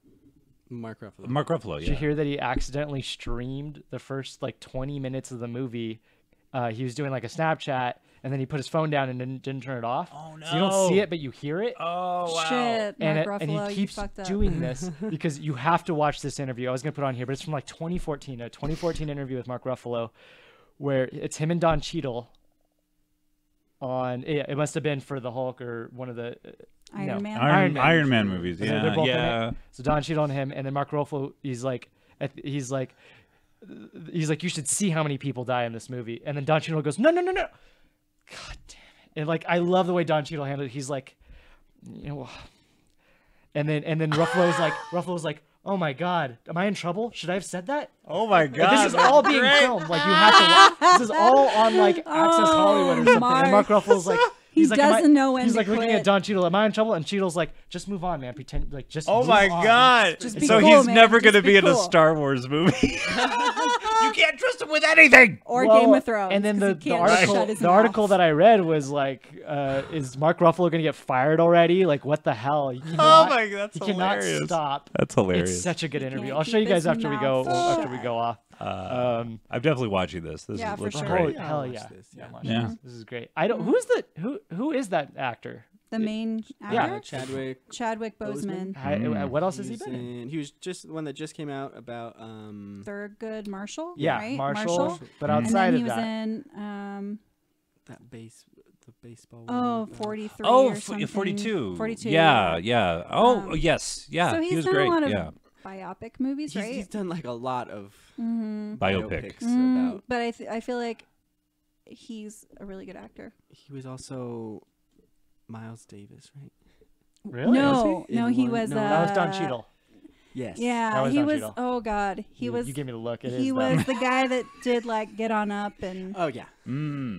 Speaker 4: Mark Ruffalo.
Speaker 3: Mark Ruffalo.
Speaker 1: Did you
Speaker 3: Yeah.
Speaker 1: hear that he accidentally streamed the first like 20 minutes of the movie? He was doing like a Snapchat, and then he put his phone down and didn't turn it off.
Speaker 3: Oh no!
Speaker 1: So you don't see it, but you hear it.
Speaker 3: Oh wow!
Speaker 2: Shit, Mark Ruffalo,
Speaker 1: and he
Speaker 2: you
Speaker 1: keeps
Speaker 2: fucked up.
Speaker 1: doing this because you have to watch this interview. I was gonna put it on here, but it's from like 2014, a 2014 interview with Mark Ruffalo, where it's him and Don Cheadle. It must have been for the Hulk or one of the
Speaker 2: Iron Man?
Speaker 3: Iron Man movies.
Speaker 1: So
Speaker 3: Yeah,
Speaker 1: they're both in
Speaker 3: yeah.
Speaker 1: it. So Don Cheadle and him, and then Mark Ruffalo. He's like, you should see how many people die in this movie. And then Don Cheadle goes, no. God damn it! And like, I love the way Don Cheadle handled it. He's like, you know, and then Ruffalo's like, oh my God, am I in trouble? Should I have said that?
Speaker 3: Oh my God!
Speaker 1: This is all being filmed. Like you have to watch. This is all on like Access Hollywood or something. And Mark Ruffalo's like.
Speaker 2: He doesn't know when
Speaker 1: He's
Speaker 2: to
Speaker 1: like looking
Speaker 2: quit.
Speaker 1: at Don Cheadle. Am I in trouble? And Cheadle's like, just move on, man. Pretend like just.
Speaker 3: Oh
Speaker 1: move
Speaker 3: my
Speaker 1: on.
Speaker 3: God!
Speaker 1: Just be
Speaker 3: So
Speaker 1: cool,
Speaker 3: he's
Speaker 1: man.
Speaker 3: never
Speaker 1: Just
Speaker 3: going to be in a
Speaker 2: cool.
Speaker 3: Star Wars movie. You can't trust him with anything.
Speaker 2: Or Game of Thrones.
Speaker 1: And then
Speaker 2: 'cause
Speaker 1: the
Speaker 2: he can't shut
Speaker 1: article,
Speaker 2: his
Speaker 1: the article
Speaker 2: mouth.
Speaker 1: that I read was like, is Mark Ruffalo going to get fired already? Like, what the hell? You
Speaker 3: Oh
Speaker 1: cannot,
Speaker 3: my God, that's
Speaker 1: you cannot
Speaker 3: hilarious.
Speaker 1: stop.
Speaker 3: That's hilarious.
Speaker 1: It's such a good interview.
Speaker 2: can't
Speaker 1: I'll show you
Speaker 2: keep
Speaker 1: guys
Speaker 2: his
Speaker 1: after we go
Speaker 2: mouth
Speaker 1: off.
Speaker 3: I'm definitely watching this. This
Speaker 2: Yeah,
Speaker 3: is
Speaker 2: for
Speaker 3: looks
Speaker 2: sure.
Speaker 3: great.
Speaker 1: Oh, hell
Speaker 4: watch
Speaker 1: yeah.
Speaker 4: this,
Speaker 1: Yeah,
Speaker 4: yeah.
Speaker 1: I'm
Speaker 3: Yeah.
Speaker 1: watching this. This is great. I don't. Who is that actor?
Speaker 2: The main
Speaker 1: Yeah.
Speaker 2: actor? Chadwick Boseman.
Speaker 1: What else has he been in?
Speaker 4: He was just one that just came out about
Speaker 2: Thurgood Marshall.
Speaker 1: Yeah,
Speaker 2: right?
Speaker 1: Marshall. But
Speaker 2: And
Speaker 1: outside
Speaker 2: then
Speaker 1: of
Speaker 2: he was
Speaker 1: that,
Speaker 2: in
Speaker 4: the baseball
Speaker 2: Oh,
Speaker 4: one.
Speaker 2: 43
Speaker 3: Oh,
Speaker 2: or something.
Speaker 3: 42.
Speaker 2: 42.
Speaker 3: Yeah, yeah. Oh, yes. Yeah,
Speaker 2: So he's
Speaker 3: he was
Speaker 2: done
Speaker 3: great.
Speaker 2: a lot of
Speaker 3: Yeah.
Speaker 2: biopic movies, right?
Speaker 4: He's done like a lot of
Speaker 3: Biopics.
Speaker 4: about.
Speaker 2: But I feel like he's a really good actor.
Speaker 4: He was also Miles Davis, right?
Speaker 1: Really?
Speaker 2: No,
Speaker 4: Was he?
Speaker 2: no,
Speaker 4: In
Speaker 2: he
Speaker 4: one-
Speaker 2: was.
Speaker 4: no.
Speaker 1: that was Don Cheadle.
Speaker 4: Yes.
Speaker 1: That
Speaker 2: Yeah,
Speaker 1: was
Speaker 2: he
Speaker 1: Don
Speaker 2: was.
Speaker 1: Cheadle.
Speaker 2: Oh God, he was.
Speaker 1: You gave me the look. It
Speaker 2: He
Speaker 1: is
Speaker 2: was
Speaker 1: them.
Speaker 2: the guy that did like Get On Up and
Speaker 4: Oh yeah.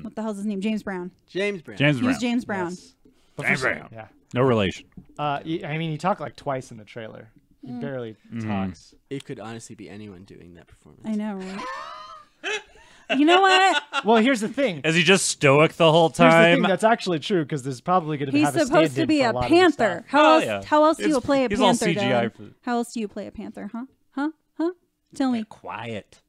Speaker 2: what the hell's his name? James Brown.
Speaker 4: James Brown.
Speaker 3: James
Speaker 2: He
Speaker 3: Brown.
Speaker 2: was James Brown.
Speaker 1: Yes.
Speaker 3: James Brown.
Speaker 1: Yeah.
Speaker 3: No relation.
Speaker 1: I mean, he talked like twice in the trailer. He barely talks.
Speaker 4: It could honestly be anyone doing that performance.
Speaker 2: I know, right? You know what?
Speaker 1: Well, here's the thing.
Speaker 3: Is he just stoic the whole
Speaker 1: Here's the
Speaker 3: time?
Speaker 1: thing. That's actually true because there's probably going to
Speaker 2: He's
Speaker 1: have a
Speaker 2: supposed to
Speaker 1: stand-in
Speaker 2: be
Speaker 1: for
Speaker 2: a
Speaker 1: lot of the
Speaker 2: panther.
Speaker 1: stuff.
Speaker 2: How else?
Speaker 3: yeah.
Speaker 2: How else do you
Speaker 3: It's-
Speaker 2: play a
Speaker 3: he's all
Speaker 2: panther?
Speaker 3: CGI
Speaker 2: Dylan?
Speaker 3: for-
Speaker 2: How else do you play a panther? Huh? Huh? Huh? Tell me.
Speaker 3: Quiet.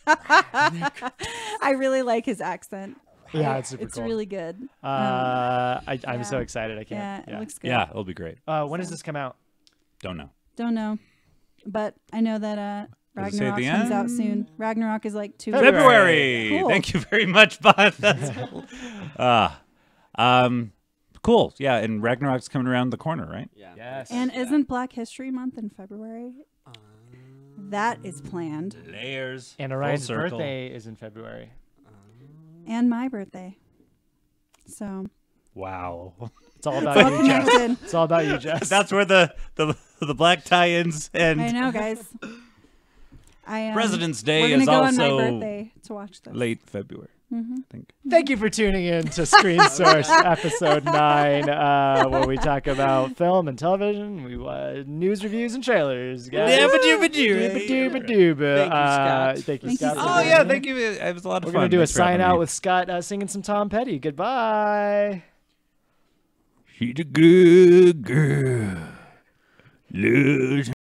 Speaker 2: I really like his accent.
Speaker 1: Yeah, it's super
Speaker 2: It's
Speaker 1: cool.
Speaker 2: really good.
Speaker 1: I'm so excited. I can't.
Speaker 2: Yeah, it looks good.
Speaker 3: Yeah, it'll be great.
Speaker 1: When does this come out?
Speaker 3: Don't know.
Speaker 2: Don't know, but I know that
Speaker 3: Does it say at
Speaker 2: Ragnarok
Speaker 3: the
Speaker 2: comes out
Speaker 3: end?
Speaker 2: soon. Ragnarok is like 2
Speaker 3: February.
Speaker 2: Cool.
Speaker 3: Thank you very much, Bond. That's cool. Yeah, and Ragnarok's coming around the corner, right?
Speaker 4: Yeah.
Speaker 1: Yes.
Speaker 2: And isn't Black History Month in February? That is planned.
Speaker 3: Layers.
Speaker 1: And
Speaker 3: full
Speaker 1: Orion's
Speaker 3: circle.
Speaker 1: birthday is in February.
Speaker 2: And my birthday. So
Speaker 3: Wow.
Speaker 1: It's all about
Speaker 2: all
Speaker 1: you, Jess.
Speaker 2: connected.
Speaker 1: It's all about you, Jess.
Speaker 3: That's where the black tie-ins and
Speaker 2: I know, guys.
Speaker 3: President's Day
Speaker 2: we're gonna
Speaker 3: is
Speaker 2: go on
Speaker 3: also
Speaker 2: my birthday to watch this.
Speaker 3: late February.
Speaker 2: Mhm.
Speaker 3: I think.
Speaker 1: Thank you for tuning in to Screen Source episode 9, where we talk about film and television. We news reviews and trailers. Guys. Dooba-dooba-dooba.
Speaker 4: Scott.
Speaker 1: Thank you,
Speaker 2: Thank you,
Speaker 1: Scott.
Speaker 2: Scott.
Speaker 3: Oh yeah, thank you. It was a lot of
Speaker 1: We're
Speaker 3: fun.
Speaker 1: gonna do a
Speaker 3: Thanks for having
Speaker 1: sign out
Speaker 3: me.
Speaker 1: with Scott singing some Tom Petty. Goodbye.
Speaker 3: She's a good girl. Lose